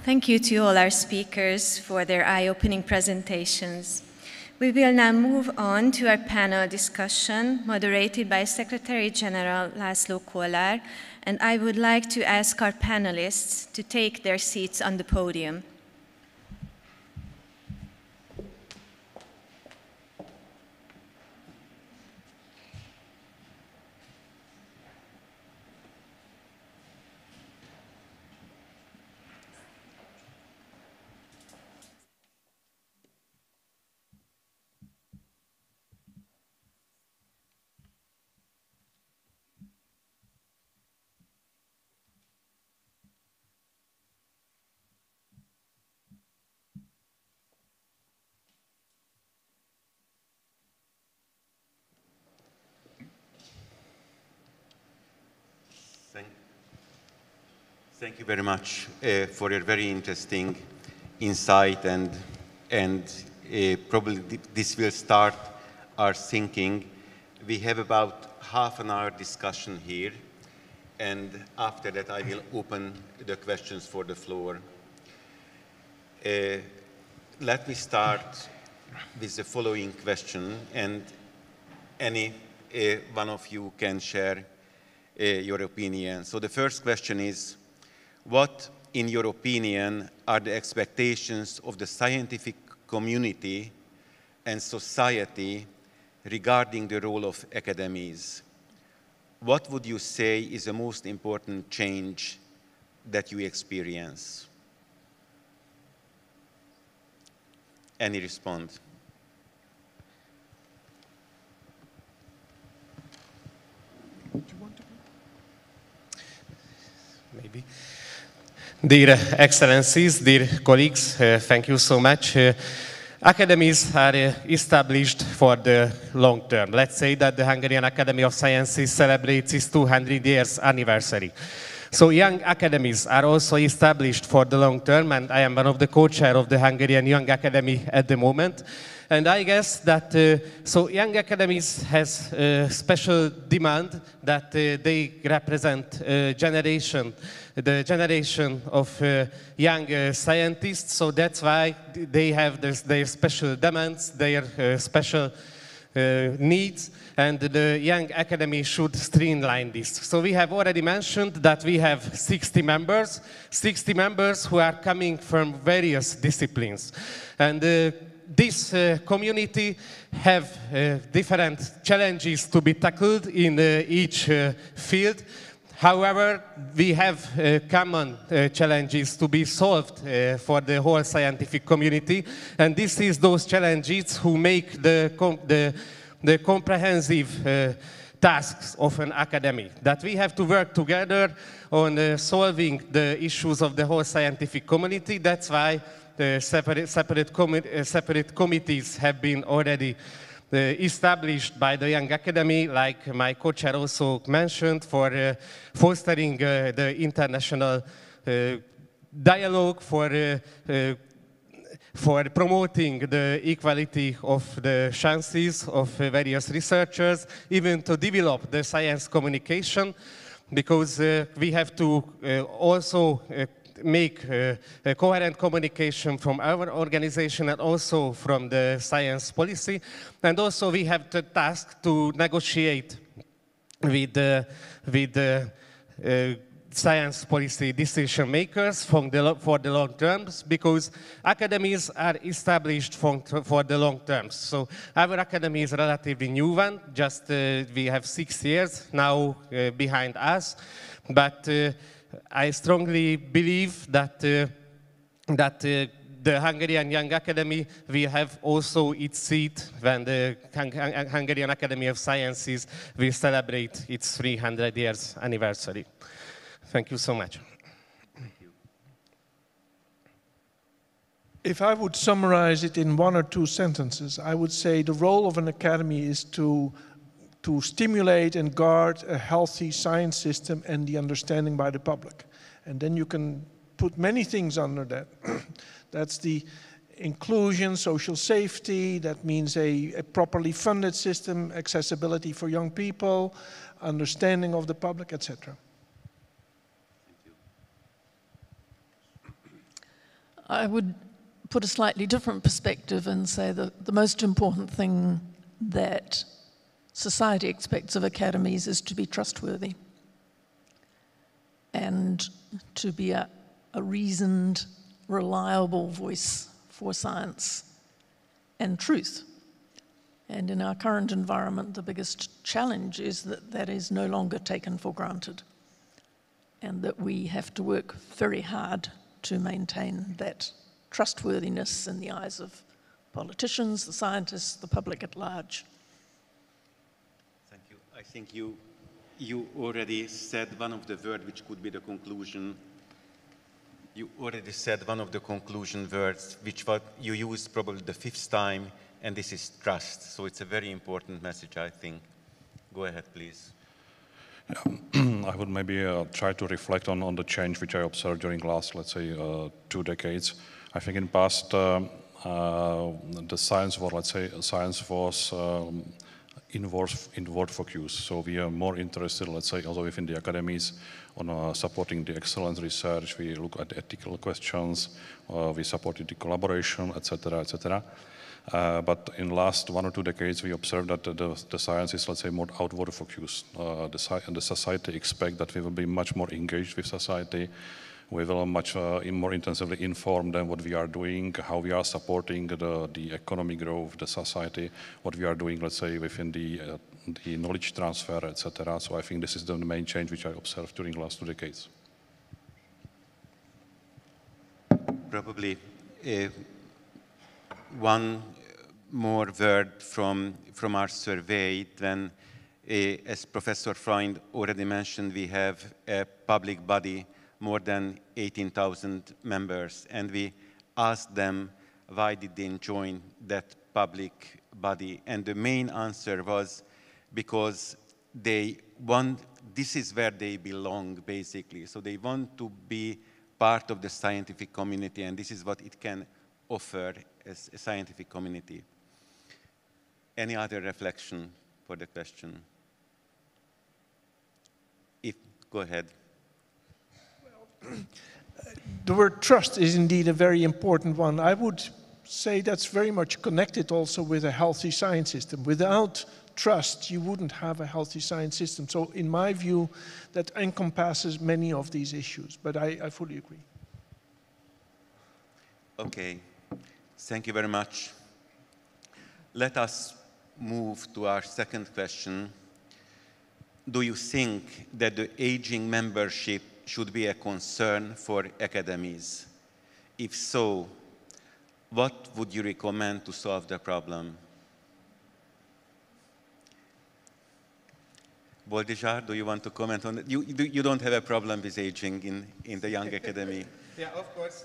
A: Thank you to all our speakers for their eye-opening presentations. We will now move on to our panel discussion, moderated by Secretary General László Kollár, and I would like to ask our panelists to take their seats on the podium.
I: Thank you very much for your very interesting insight, and probably this will start our thinking. We have about half an hour discussion here, and after that I will open the questions for the floor. Let me start with the following question, and any one of you can share your opinion. So the first question is, what, in your opinion, are the expectations of the scientific community and society regarding the role of academies? What would you say is the most important change that you experience? Any response?
N: Maybe. Dear Excellencies, dear colleagues, thank you so much. Academies are established for the long term. Let's say that the Hungarian Academy of Sciences celebrates its 200 years anniversary. So young academies are also established for the long term, and I am one of the co-chair of the Hungarian Young Academy at the moment. And I guess that so young academies has a special demand that they represent a generation, the generation of young scientists. So that's why they have their special demands, their special needs, and the Young Academy should streamline this. So we have already mentioned that we have 60 members who are coming from various disciplines. And this community have different challenges to be tackled in each field. However, we have common challenges to be solved for the whole scientific community, and this is those challenges who make the comprehensive tasks of an academy, that we have to work together on solving the issues of the whole scientific community. That's why the separate committees have been already established by the Young Academy, like my co-chair also mentioned, for fostering the international dialogue, for promoting the equality of the chances of various researchers, even to develop the science communication, because we have to also make a coherent communication from our organization and also from the science policy. And also we have the task to negotiate with the science policy decision makers for the long terms, because academies are established for the long terms. So our academy is a relatively new one, just we have 6 years now behind us, but I strongly believe that the Hungarian Young Academy will have also its seat when the Hungarian Academy of Sciences will celebrate its 300 years anniversary. Thank you so much.
L: Thank you. If I would summarize it in 1 or 2 sentences, I would say the role of an academy is to stimulate and guard a healthy science system and the understanding by the public. And then you can put many things under that. That's the inclusion, social safety, that means a properly funded system, accessibility for young people, understanding of the public, etc.
K: I would put a slightly different perspective and say that the most important thing that society expects of academies is to be trustworthy and to be a reasoned, reliable voice for science and truth. And in our current environment, the biggest challenge is that that is no longer taken for granted, and that we have to work very hard to maintain that trustworthiness in the eyes of politicians, the scientists, the public at large.
I: Thank you. I think you already said one of the words which could be the conclusion. You already said one of the conclusion words, which you used probably the 5th time, and this is trust. So it's a very important message, I think. Go ahead, please.
J: Yeah. I would maybe try to reflect on the change which I observed during last, let's say, 2 decades. I think in past, the science was, let's say, science was inward focus. So we are more interested, let's say, also within the academies, on supporting the excellence research. We look at ethical questions. We supported the collaboration, etc., etc. But in the last 1 or 2 decades, we observed that the science is, let's say, more outward focused. The society expects that we will be much more engaged with society. We will much more intensively inform them what we are doing, how we are supporting the economic growth, the society, what we are doing, let's say, within the knowledge transfer, etc. So I think this is the main change which I observed during the last 2 decades.
I: Probably one more word from our survey. Then, as Professor Freund already mentioned, we have a public body, more than 18,000 members, and we asked them why did they join that public body? And the main answer was because they want, this is where they belong, basically. So they want to be part of the scientific community, and this is what it can offer as a scientific community. Any other reflection for the question? Go ahead.
L: Well, the word trust is indeed a very important one. I would say that's very much connected also with a healthy science system. Without trust, you wouldn't have a healthy science system. So in my view, that encompasses many of these issues, but I fully agree.
I: Okay, thank you very much. Let us move to our second question. Do you think that the aging membership should be a concern for academies? If so, what would you recommend to solve the problem? Boldijar, do you want to comment on it? You don't have a problem with aging in the Young Academy?
N: Yeah, of course.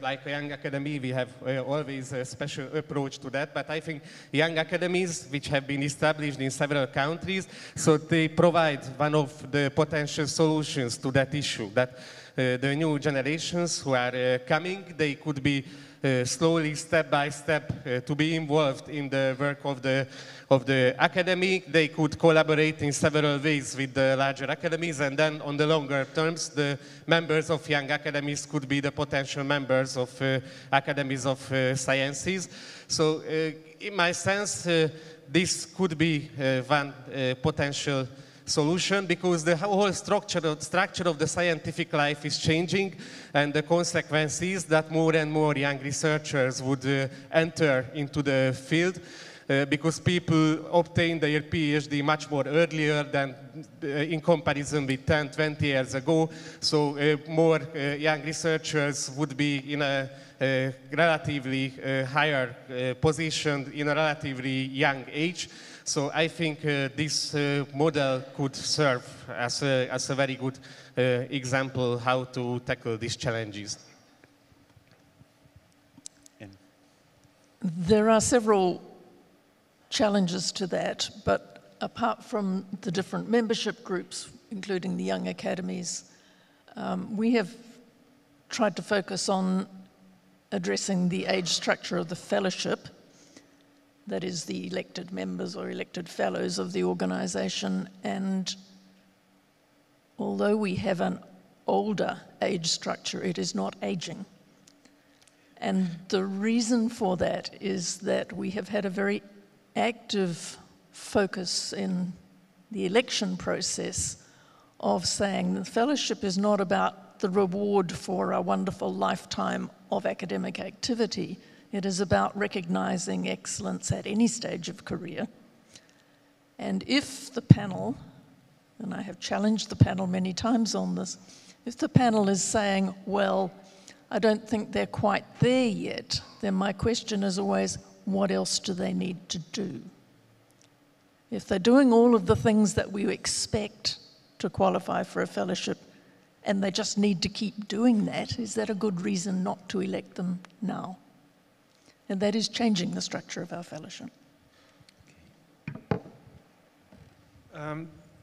N: Like a Young Academy, we have always a special approach to that. But I think Young Academies, which have been established in several countries, so they provide one of the potential solutions to that issue, that the new generations who are coming, they could be slowly, step by step, to be involved in the work of the academy. They could collaborate in several ways with the larger academies, and then on the longer terms, the members of young academies could be the potential members of academies of sciences. So in my sense, this could be one potential solution, because the whole structure of the scientific life is changing, and the consequence is that more and more young researchers would enter into the field, because people obtain their PhD much more earlier than in comparison with 10, 20 years ago. So more young researchers would be in a relatively higher position in a relatively young age. So I think this model could serve as a very good example how to tackle these challenges.
K: There are several challenges to that, but apart from the different membership groups, including the young academies, we have tried to focus on addressing the age structure of the fellowship, that is the elected members or elected fellows of the organization. And although we have an older age structure, it is not aging. And the reason for that is that we have had a very active focus in the election process of saying the fellowship is not about the reward for a wonderful lifetime of academic activity. It is about recognizing excellence at any stage of career. And if the panel, and I have challenged the panel many times on this, if the panel is saying, well, I don't think they're quite there yet, then my question is always, what else do they need to do? If they're doing all of the things that we expect to qualify for a fellowship, and they just need to keep doing that, is that a good reason not to elect them now? And that is changing the structure of our fellowship.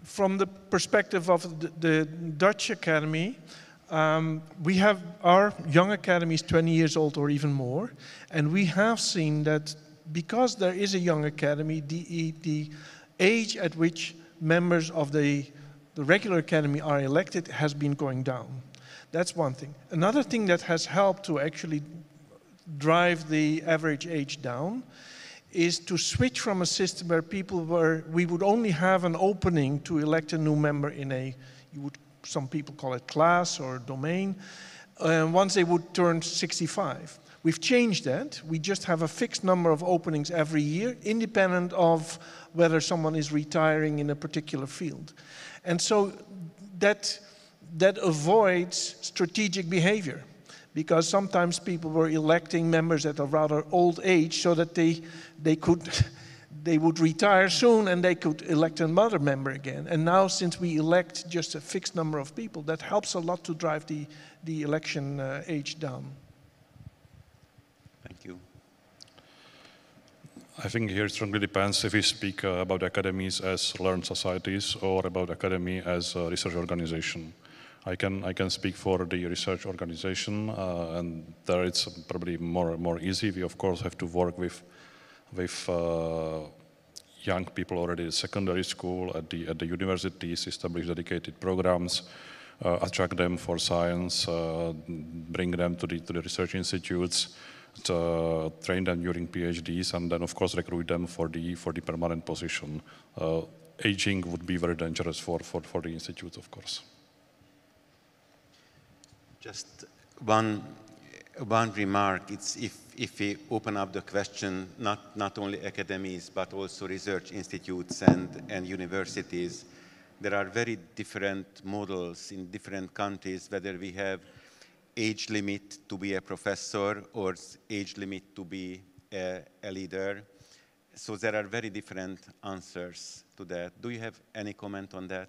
L: From the perspective of the Dutch Academy, we have our young academies 20 years old or even more, and we have seen that because there is a young academy, the age at which members of the regular academy are elected has been going down. That's one thing. Another thing that has helped to actually drive the average age down is to switch from a system where we would only have an opening to elect a new member in a, some people call it class or domain, once they would turn 65. We've changed that. We just have a fixed number of openings every year, independent of whether someone is retiring in a particular field. And so that avoids strategic behavior, because sometimes people were electing members at a rather old age so that they would retire soon and they could elect another member again. And now, since we elect just a fixed number of people, that helps a lot to drive the election age down.
I: Thank you.
J: I think here it strongly depends if we speak about academies as learned societies or about academy as a research organization. I can speak for the research organization, and there it's probably more easy. We of course have to work with young people already at secondary school, at the universities, establish dedicated programs, attract them for science, bring them to the research institutes, train them during PhDs, and then of course recruit them for the permanent position. Aging would be very dangerous for the institutes, of course.
I: Just one remark. It's if we open up the question, not only academies but also research institutes and universities, there are very different models in different countries, whether we have age limit to be a professor or age limit to be a leader. So there are very different answers to that. Do you have any comment on that?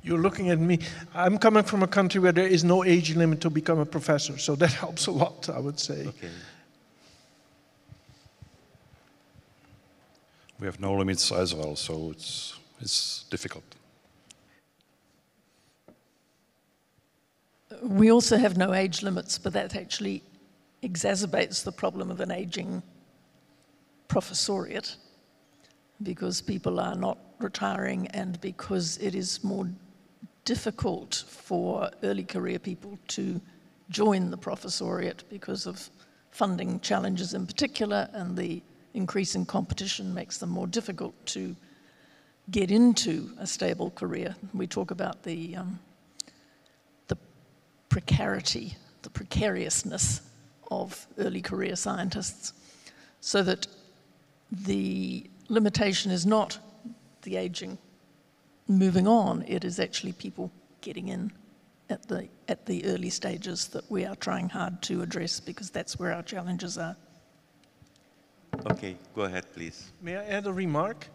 L: You're looking at me. I'm coming from a country where there is no age limit to become a professor, so that helps a lot, I would say.
I: Okay.
J: We have no limits as well, so it's difficult.
K: We also have no age limits, but that actually exacerbates the problem of an aging professoriate, because people are not retiring and because it is more difficult for early career people to join the professoriate because of funding challenges in particular, and the increasing competition makes them more difficult to get into a stable career. We talk about the precarity, the precariousness of early career scientists, so that the limitation is not the aging moving on, it is actually people getting in at the early stages that we are trying hard to address, because that's where our challenges are.
I: Okay, go ahead, please.
L: May I add a remark?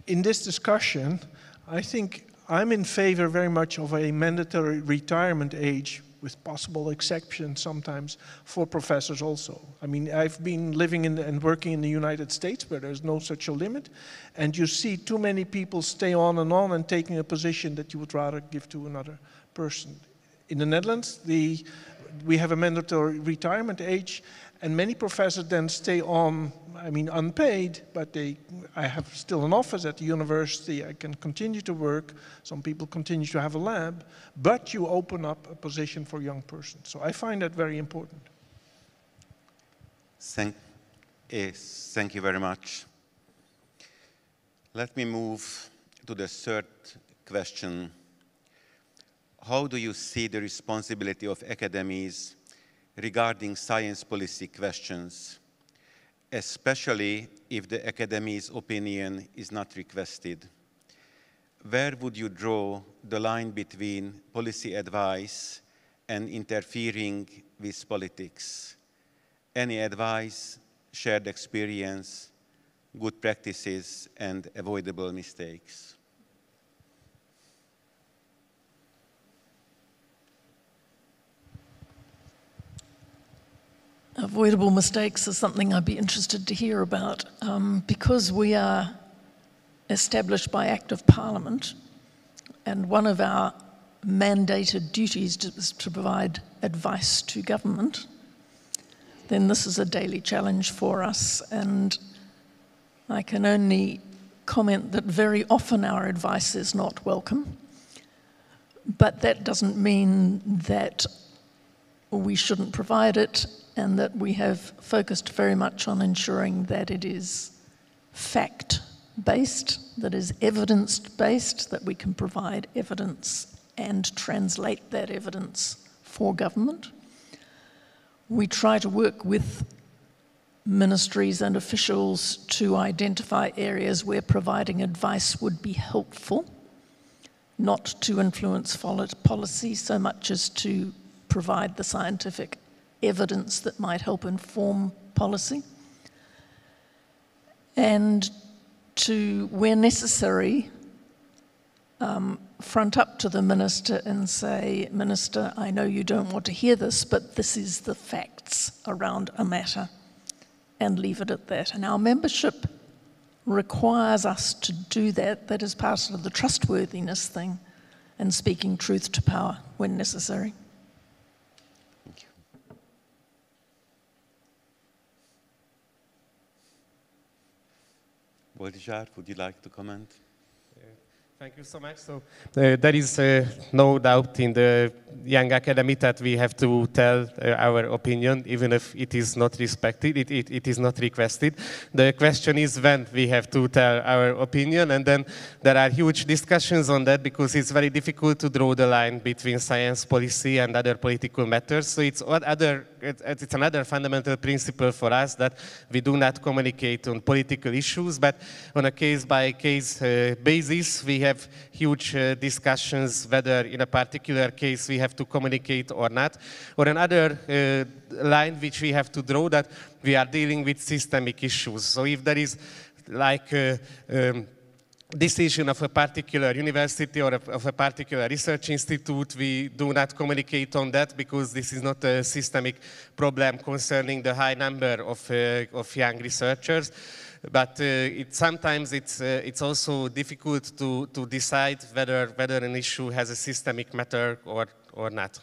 L: In this discussion, I think I'm in favor very much of a mandatory retirement age, with possible exceptions sometimes for professors also. I mean, I've been living and working in the United States where there's no such a limit, and you see too many people stay on and taking a position that you would rather give to another person. In the Netherlands, we have a mandatory retirement age, and many professors then stay on, I mean, unpaid, but I have still an office at the university, I can continue to work, some people continue to have a lab, but you open up a position for young persons. So I find that very important.
I: Thank you very much. Let me move to the third question. How do you see the responsibility of academies regarding science policy questions, especially if the academy's opinion is not requested? Where would you draw the line between policy advice and interfering with politics? Any advice, shared experience, good practices, and avoidable mistakes?
K: Avoidable mistakes is something I'd be interested to hear about, because we are established by Act of Parliament, and one of our mandated duties is to provide advice to government. Then this is a daily challenge for us, and I can only comment that very often our advice is not welcome, but that doesn't mean that we shouldn't provide it, and that we have focused very much on ensuring that it is fact-based, that is evidence-based, that we can provide evidence and translate that evidence for government. We try to work with ministries and officials to identify areas where providing advice would be helpful, not to influence policy so much as to provide the scientific evidence that might help inform policy, and to, where necessary, front up to the Minister and say, Minister, I know you don't want to hear this, but this is the facts around a matter, and leave it at that. And our membership requires us to do that. That is part of the trustworthiness thing and speaking truth to power when necessary.
I: Thank you. Boldizsár, would you like to comment?
N: Thank you so much. So there is no doubt in the Young Academy that we have to tell our opinion, even if it is not respected, it is not requested. The question is when we have to tell our opinion, and then there are huge discussions on that because it's very difficult to draw the line between science policy and other political matters. So it's another fundamental principle for us that we do not communicate on political issues, but on a case-by-case basis, we have huge discussions whether in a particular case we have to communicate or not. Or another line which we have to draw, that we are dealing with systemic issues. So if there is like decision of a particular university or of a particular research institute, we do not communicate on that because this is not a systemic problem concerning the high number of young researchers. But sometimes it's also difficult to decide whether an issue has a systemic matter or not.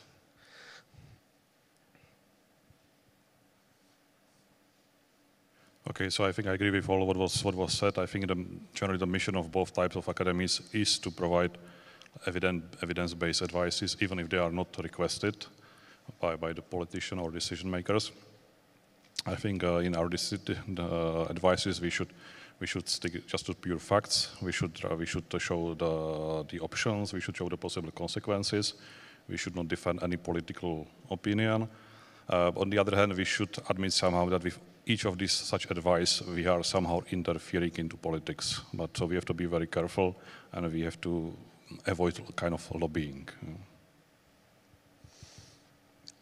J: Okay, so I think I agree with all of what was said. I think generally the mission of both types of academies is to provide evidence-based advices, even if they are not requested by the politician or decision makers. I think in our advices we should stick just to pure facts. We should show the options. We should show the possible consequences. We should not defend any political opinion. On the other hand, we should admit somehow that with each of these such advice, we are somehow interfering into politics. But so we have to be very careful, and we have to avoid kind of lobbying.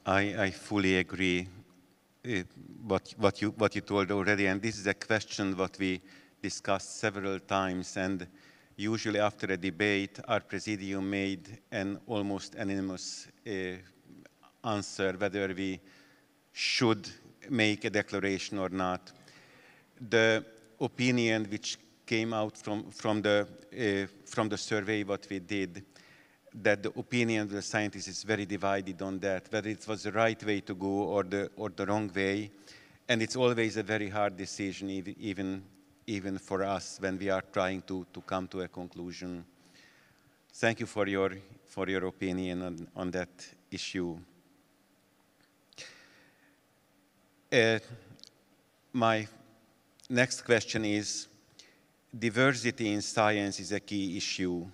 I: I fully agree what you told already, and this is a question what we discussed several times, and usually after a debate, our presidium made an almost unanimous answer whether we should make a declaration or not. The opinion which came out from the survey what we did, that the opinion of the scientists is very divided on that, whether it was the right way to go or the wrong way, and it's always a very hard decision, even for us when we are trying to come to a conclusion. Thank you for your opinion on that issue. My next question is, diversity in science is a key issue.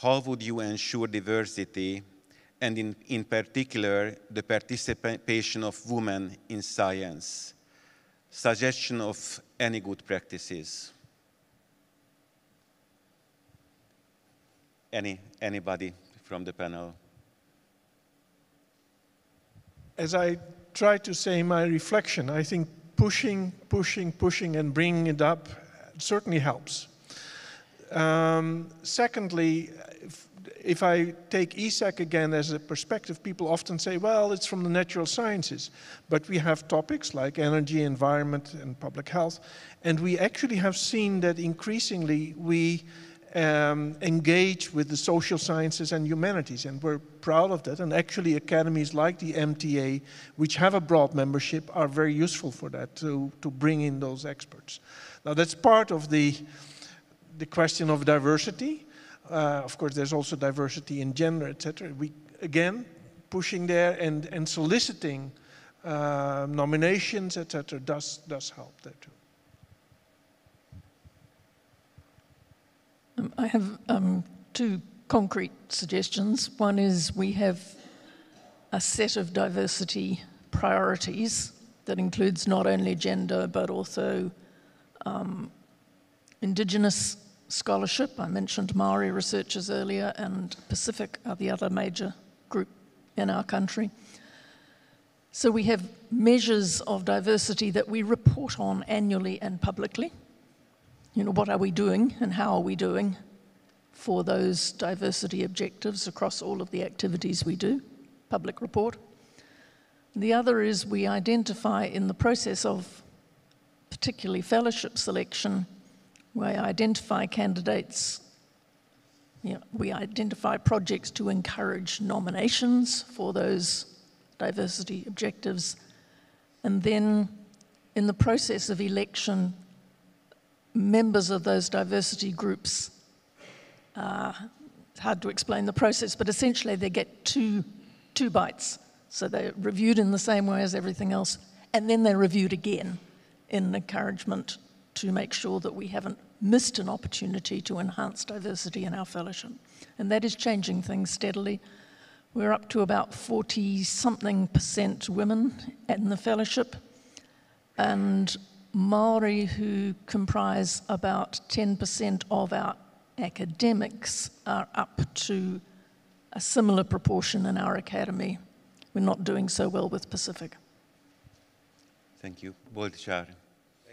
I: How would you ensure diversity, and in particular, the participation of women in science? Suggestion of any good practices? Anybody from the panel?
L: As I try to say in my reflection, I think pushing and bringing it up certainly helps. Secondly, if I take ESAC again as a perspective, people often say, well, it's from the natural sciences. But we have topics like energy, environment, and public health. And we actually have seen that increasingly we engage with the social sciences and humanities. And we're proud of that. And actually academies like the MTA, which have a broad membership, are very useful for that, to bring in those experts. Now that's part of the question of diversity. Of course, there's also diversity in gender, etc. We, again, pushing there and soliciting nominations, etc., does help there too.
K: I have two concrete suggestions. One is we have a set of diversity priorities that includes not only gender, but also Indigenous scholarship. I mentioned Maori researchers earlier, and Pacific are the other major group in our country. So we have measures of diversity that we report on annually and publicly. You know, what are we doing and how are we doing for those diversity objectives across all of the activities we do, public report. The other is we identify in the process of particularly fellowship selection, we identify candidates, we identify projects to encourage nominations for those diversity objectives, and then in the process of election, members of those diversity groups, it's hard to explain the process, but essentially they get two bites. So they're reviewed in the same way as everything else, and then they're reviewed again in encouragement to make sure that we haven't missed an opportunity to enhance diversity in our fellowship. And that is changing things steadily. We're up to about 40-something% women in the fellowship, and Māori, who comprise about 10% of our academics, are up to a similar proportion in our academy. We're not doing so well with Pacific.
I: Thank you.
N: Thank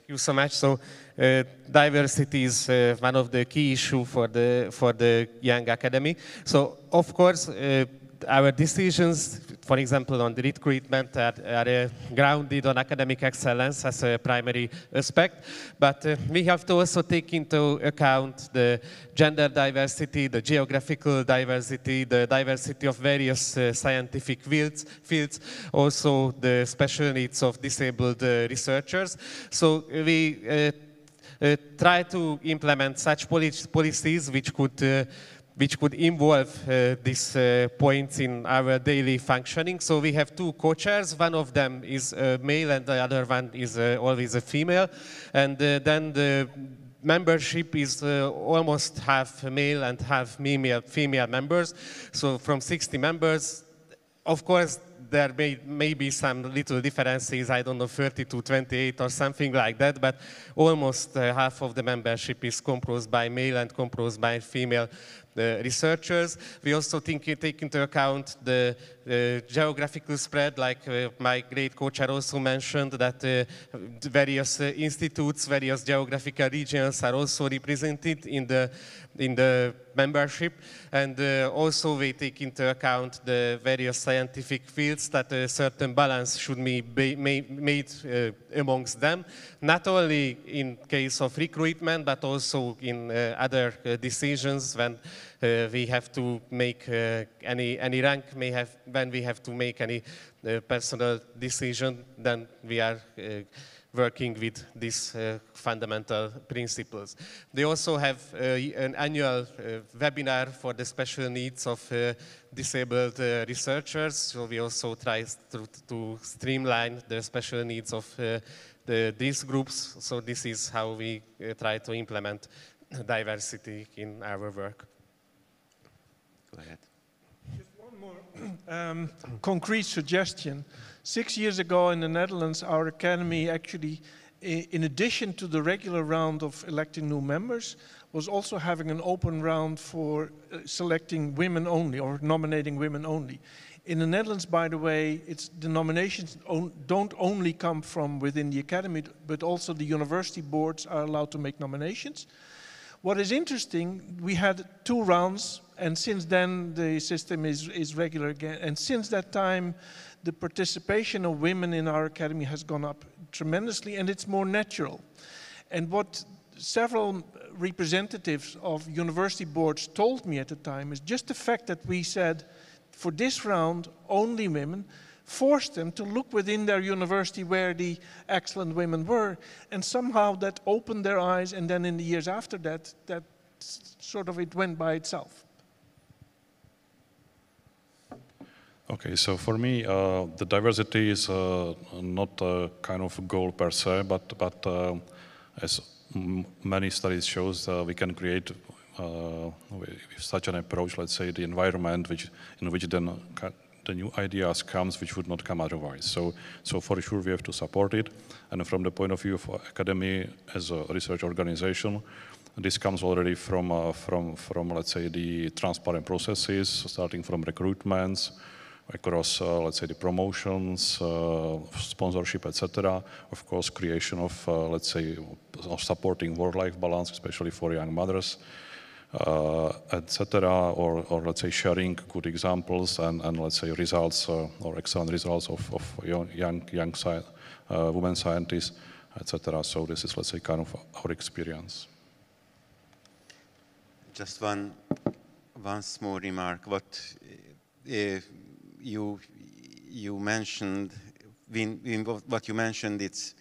N: you so much. So diversity is one of the key issues for the Young Academy. So of course, our decisions, for example, on the recruitment are grounded on academic excellence as a primary aspect, but we have to also take into account the gender diversity, the geographical diversity, the diversity of various scientific fields, also the special needs of disabled researchers. So we try to implement such policies which could involve these points in our daily functioning. So we have two co-chairs. One of them is a male and the other one is always a female. And then the membership is almost half male and half female members. So from 60 members, of course, there may be some little differences, I don't know, 30 to 28 or something like that, but almost half of the membership is composed by male and composed by female researchers. We also take into account the geographical spread, like my great co-chair also mentioned, that various institutes, various geographical regions are also represented in the membership, and also we take into account the various scientific fields, that a certain balance should be made amongst them, not only in case of recruitment, but also in other decisions when we have to make any rank, when we have to make any personal decision, then we are working with these fundamental principles. They also have an annual webinar for the special needs of disabled researchers. So we also try to streamline the special needs of these groups. So this is how we try to implement diversity in our work.
I: Go ahead.
L: Just one more concrete suggestion. 6 years ago in the Netherlands, our academy actually, in addition to the regular round of electing new members, was also having an open round for selecting women only, or nominating women only. In the Netherlands, by the way, the nominations don't only come from within the academy, but also the university boards are allowed to make nominations. What is interesting, we had 2 rounds, and since then the system is regular again. And since that time, the participation of women in our academy has gone up tremendously, and it's more natural. And what several representatives of university boards told me at the time is just the fact that we said, for this round, only women, forced them to look within their university where the excellent women were, and somehow that opened their eyes, and then in the years after that, sort of it went by itself.
J: Okay, so for me, the diversity is not a kind of goal per se, but as many studies shows, we can create with such an approach, let's say, the environment in which then the new ideas comes, which would not come otherwise. So for sure we have to support it. And from the point of view of academy as a research organization, this comes already from let's say, the transparent processes, starting from recruitments, across, let's say, the promotions, sponsorship, etc. Of course, creation of, let's say, of supporting work-life balance, especially for young mothers. etc., or let's say sharing good examples and let's say results or excellent results of young women scientists, etc. So this is, let's say, kind of our experience.
I: Just one small remark. What you mentioned, what you mentioned, it's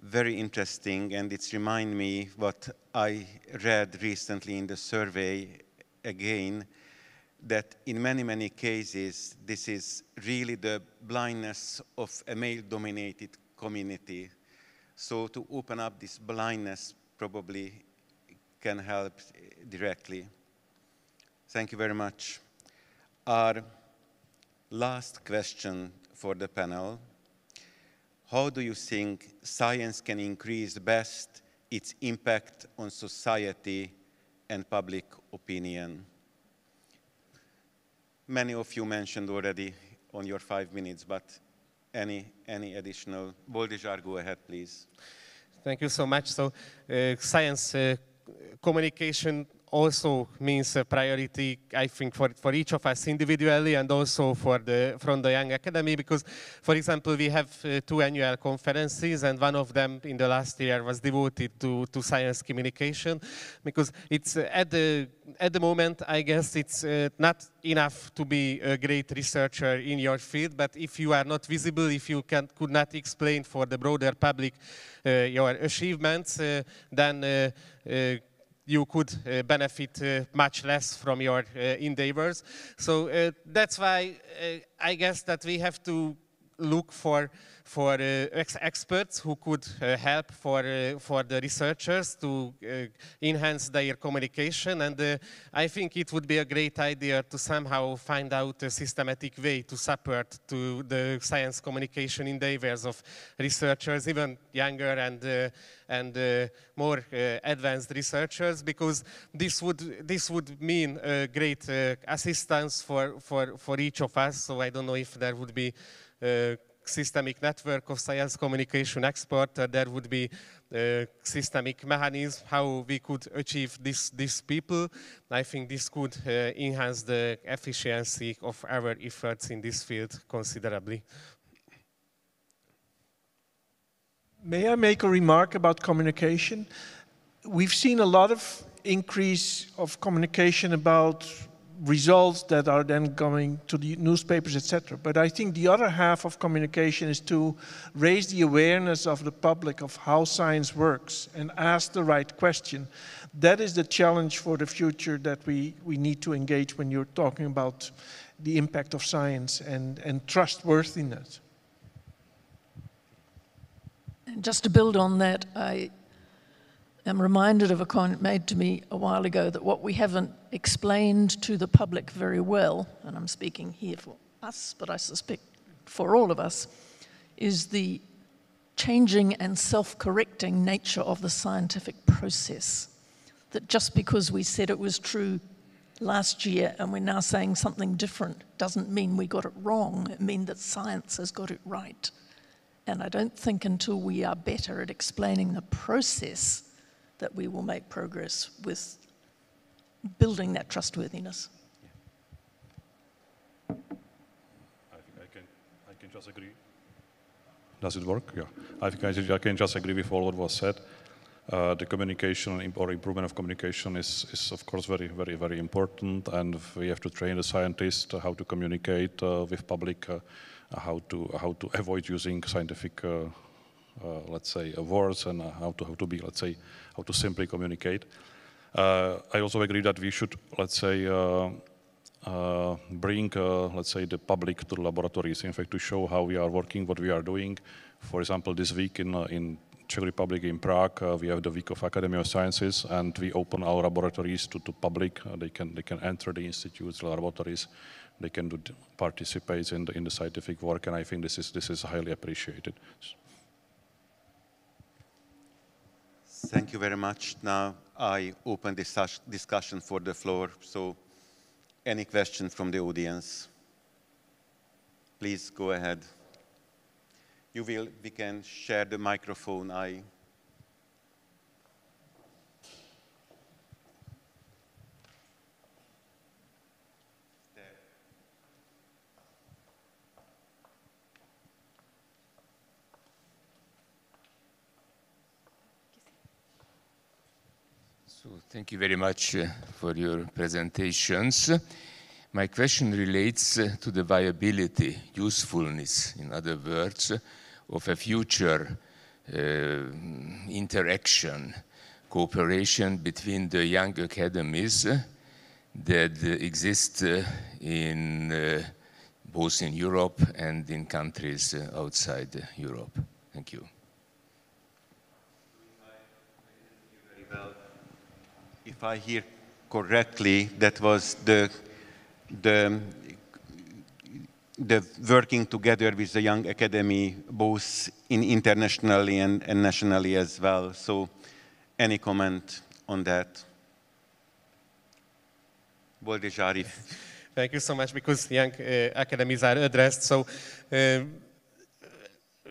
I: very interesting, and it's remind me what I read recently in the survey again, that in many cases, this is really the blindness of a male-dominated community. So to open up this blindness probably can help directly. Thank you very much. Our last question for the panel: how do you think science can increase best its impact on society and public opinion? Many of you mentioned already on your 5 minutes, but any additional? Boldizsár, go ahead, please.
N: Thank you so much. So science communication also means a priority, I think, for each of us individually and also from the Young Academy, because, for example, we have 2 annual conferences, and one of them in the last year was devoted to science communication, because it's at the moment, I guess, it's not enough to be a great researcher in your field, but if you are not visible, if you could not explain for the broader public your achievements, then you could benefit much less from your endeavors. So that's why I guess that we have to look for experts who could help for the researchers to enhance their communication, and I think it would be a great idea to somehow find out a systematic way to support to the science communication endeavors of researchers, even younger and more advanced researchers, because this would mean a great assistance for each of us. So I don't know if there would be systemic network of science communication experts, there would be systemic mechanism how we could achieve these people. I think this could enhance the efficiency of our efforts in this field considerably.
L: May I make a remark about communication? We've seen a lot of increase of communication about results that are then going to the newspapers, etc. But I think the other half of communication is to raise the awareness of the public of how science works and ask the right question. That is the challenge for the future that we need to engage when you're talking about the impact of science and trustworthiness.
K: And just to build on that, I am reminded of a comment made to me a while ago that what we haven't explained to the public very well, and I'm speaking here for us, but I suspect for all of us, is the changing and self-correcting nature of the scientific process. That just because we said it was true last year and we're now saying something different doesn't mean we got it wrong. It means that science has got it right. And I don't think until we are better at explaining the process that we will make progress with building that trustworthiness.
J: I can just agree. Does it work? Yeah. I think I can just agree with all what was said. The communication or improvement of communication is of course very important, and we have to train the scientists how to communicate with public, how to avoid using scientific let's say words, and how to be, let's say, how to simply communicate. I also agree that we should, let's say, bring, let's say, the public to the laboratories, in fact, to show how we are working, what we are doing. For example, this week in Czech Republic, in Prague, we have the Week of Academy of Sciences, and we open our laboratories to public. They can enter the institutes, the laboratories. They can participate in the scientific work, and I think this is highly appreciated.
I: Thank you very much. Now I open this discussion for the floor. So any questions from the audience? Please go ahead. We can share the microphone.
O: So thank you very much for your presentations. My question relates to the viability, usefulness, in other words, of a future interaction, cooperation between the young academies that exist both in Europe and in countries outside Europe. Thank you.
I: If I hear correctly, that was the working together with the Young Academy, both internationally and nationally as well. So any comment on that? Boldizsár.
N: Thank you so much, because young academies are addressed. So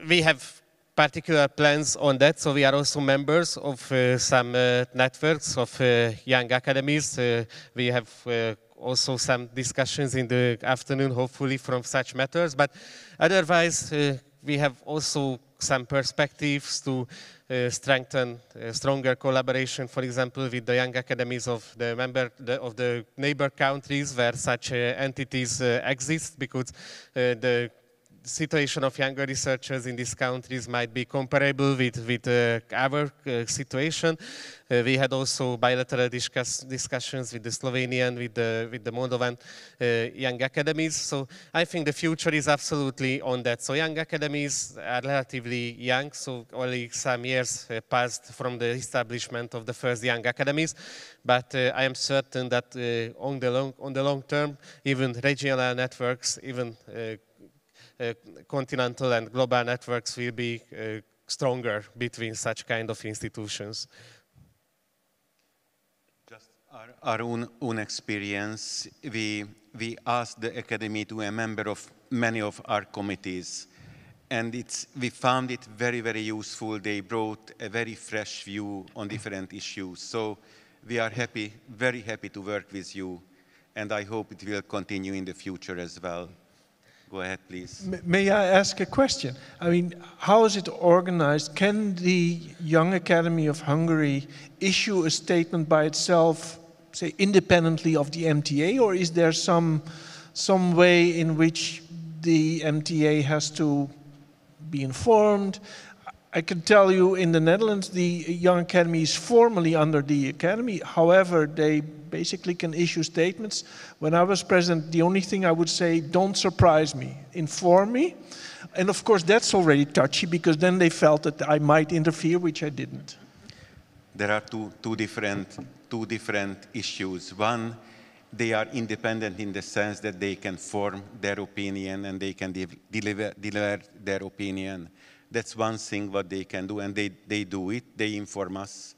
N: we have particular plans on that. So we are also members of some networks of young academies. We have also some discussions in the afternoon, hopefully, from such matters. But otherwise, we have also some perspectives to strengthen stronger collaboration, for example, with the young academies of the neighbor countries where such entities exist, because the situation of younger researchers in these countries might be comparable with our situation. We had also bilateral discussions with the Slovenian, with the Moldovan young academies. So I think the future is absolutely on that. So young academies are relatively young, so only some years passed from the establishment of the first young academies. But I am certain that on the long term, even regional networks, even continental and global networks will be stronger between such kind of institutions.
I: Just our own experience, we asked the Academy to be a member of many of our committees, and we found it very, very useful. They brought a very fresh view on different issues. So we are very happy to work with you, and I hope it will continue in the future as well. Go ahead, please.
L: May I ask a question? I mean, how is it organized? Can the Young Academy of Hungary issue a statement by itself, say, independently of the MTA, or is there some way in which the MTA has to be informed? I can tell you, in the Netherlands, the Young Academy is formally under the Academy. However, they basically can issue statements. When I was president, the only thing I would say, don't surprise me, inform me. And of course, that's already touchy, because then they felt that I might interfere, which I didn't.
I: There are two different issues. One, they are independent in the sense that they can form their opinion and they can deliver their opinion. That's one thing what they can do, and they do it. They inform us,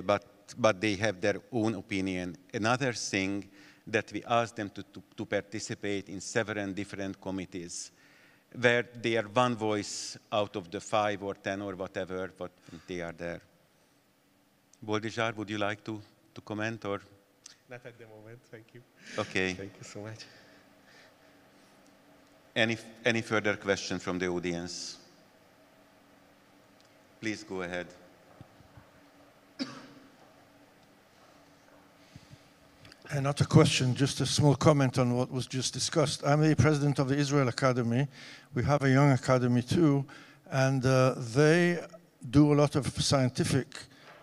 I: but they have their own opinion. Another thing, that we ask them to participate in several different committees, where they are one voice out of the 5 or 10 or whatever, but they are there. Boldizsár, would you like to comment, or?
N: Not at the moment, thank you.
I: Okay.
N: Thank you so much.
I: Any further questions from the audience? Please go ahead.
P: Not a question, just a small comment on what was just discussed. I'm the president of the Israel Academy. We have a young academy too, and they do a lot of scientific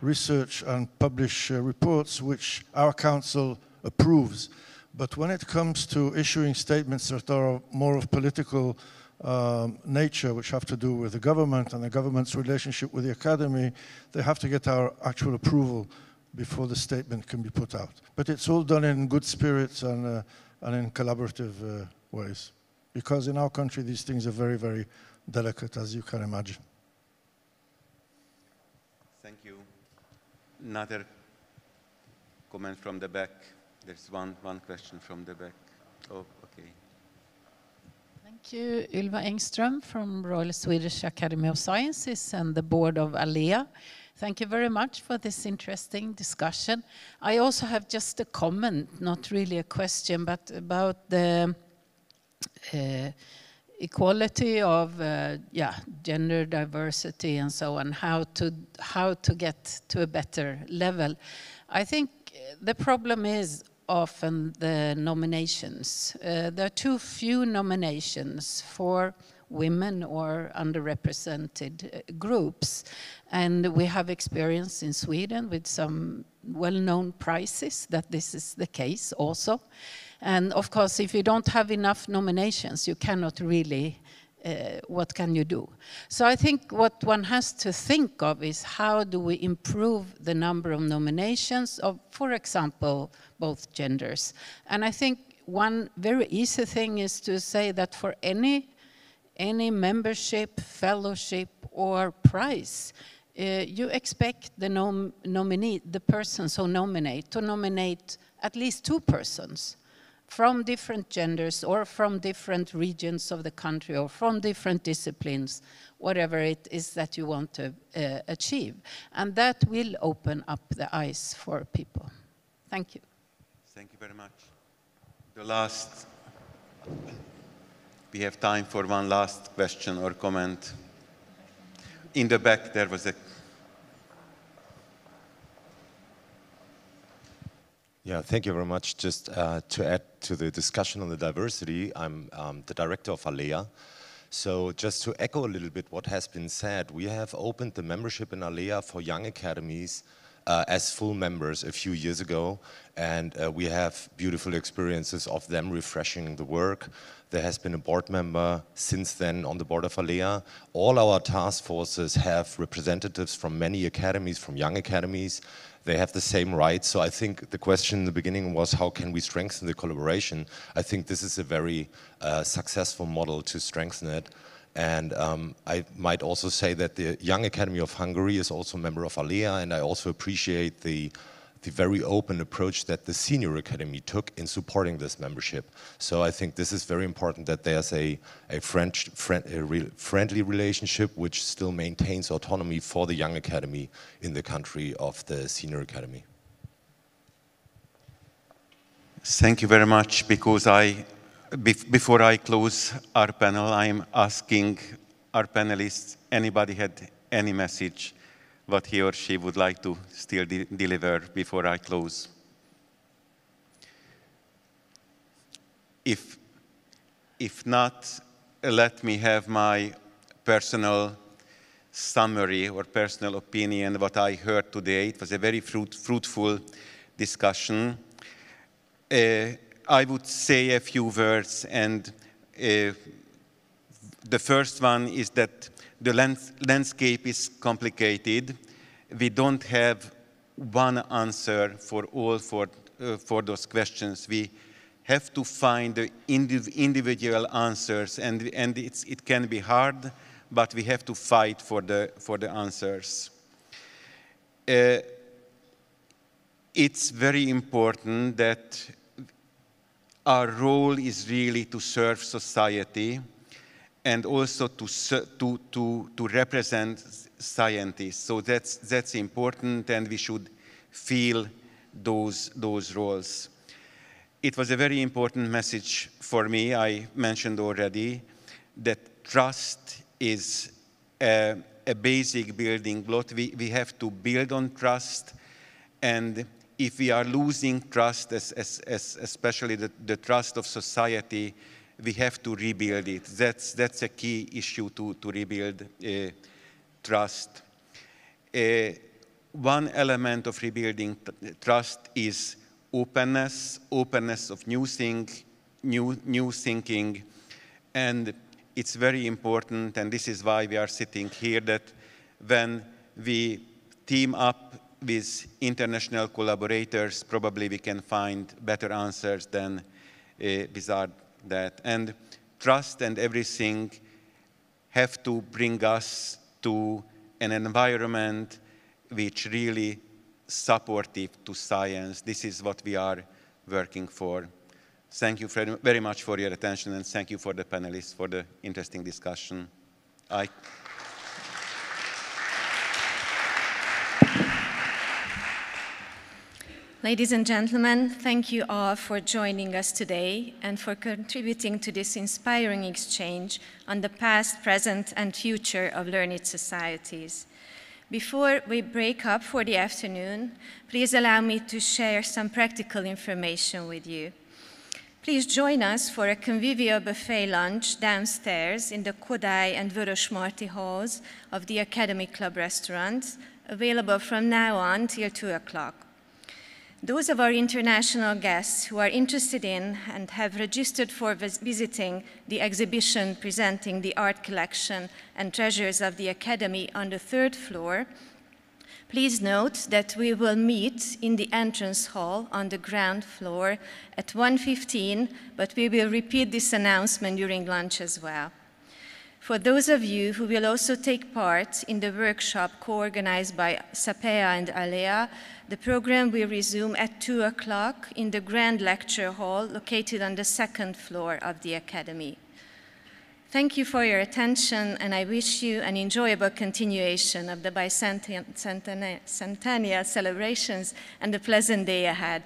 P: research and publish reports which our council approves. But when it comes to issuing statements that are more of political nature, which have to do with the government and the government's relationship with the academy, they have to get our actual approval before the statement can be put out. But it's all done in good spirits and in collaborative ways. Because in our country, these things are very, very delicate, as you can imagine.
I: Thank you. Another comment from the back. There's one question from the back. Oh, okay.
Q: Thank you, Ylva Engström from Royal Swedish Academy of Sciences and the board of ALEA. Thank you very much for this interesting discussion. I also have just a comment, not really a question, but about the equality of gender diversity and so on, how to get to a better level. I think the problem is often the nominations. There are too few nominations for women or underrepresented groups. And we have experience in Sweden with some well-known prizes that this is the case also. And of course, if you don't have enough nominations, you cannot really, what can you do? So I think what one has to think of is how do we improve the number of nominations of, for example, both genders. And I think one very easy thing is to say that for any membership, fellowship, or prize, you expect the nominee, the persons who nominate, to nominate at least 2 persons from different genders or from different regions of the country or from different disciplines, whatever it is that you want to achieve. And that will open up the eyes for people. Thank you.
I: Thank you very much. We have time for one last question or comment. In the back, there was a...
R: Yeah, thank you very much. Just to add to the discussion on the diversity, I'm the director of ALEA. So just to echo a little bit what has been said, we have opened the membership in ALEA for young academies as full members a few years ago, and we have beautiful experiences of them refreshing the work. There has been a board member since then on the board of ALEA. All our task forces have representatives from many academies, from young academies. They have the same rights. So I think the question in the beginning was, how can we strengthen the collaboration? I think this is a very successful model to strengthen it. And I might also say that the Young Academy of Hungary is also a member of ALEA, and I also appreciate the very open approach that the Senior Academy took in supporting this membership. So I think this is very important, that there's a friendly relationship which still maintains autonomy for the Young Academy in the country of the Senior Academy.
I: Thank you very much, because before I close our panel, I'm asking our panelists, anybody had any message what he or she would like to still deliver before I close? If not, let me have my personal summary or personal opinion what I heard today. It was a very fruitful discussion. I would say a few words, and the first one is that the landscape is complicated. We don't have one answer for those questions. We have to find the individual answers, and it can be hard, but we have to fight for the answers. It's very important that our role is really to serve society and also to represent scientists. So that's important, and we should feel those roles. It was a very important message for me. I mentioned already that trust is a basic building block. We have to build on trust, and if we are losing trust, especially the trust of society, we have to rebuild it. That's a key issue to rebuild trust. One element of rebuilding trust is openness of new thinking, and it's very important, and this is why we are sitting here, that when we team up with international collaborators, probably we can find better answers than without that. And trust and everything have to bring us to an environment which really supportive to science. This is what we are working for. Thank you very much for your attention, and thank you for the panelists for the interesting discussion.
A: Ladies and gentlemen, thank you all for joining us today and for contributing to this inspiring exchange on the past, present, and future of learned societies. Before we break up for the afternoon, please allow me to share some practical information with you. Please join us for a convivial buffet lunch downstairs in the Kodály and Vörösmarty halls of the Academy Club restaurant, available from now on till 2 o'clock. Those of our international guests who are interested in and have registered for visiting the exhibition presenting the art collection and treasures of the Academy on the 3rd floor, please note that we will meet in the entrance hall on the ground floor at 1:15, but we will repeat this announcement during lunch as well. For those of you who will also take part in the workshop co-organized by Sapea and Alea, the program will resume at 2 o'clock in the Grand Lecture Hall located on the 2nd floor of the Academy. Thank you for your attention, and I wish you an enjoyable continuation of the bicentennial celebrations and a pleasant day ahead.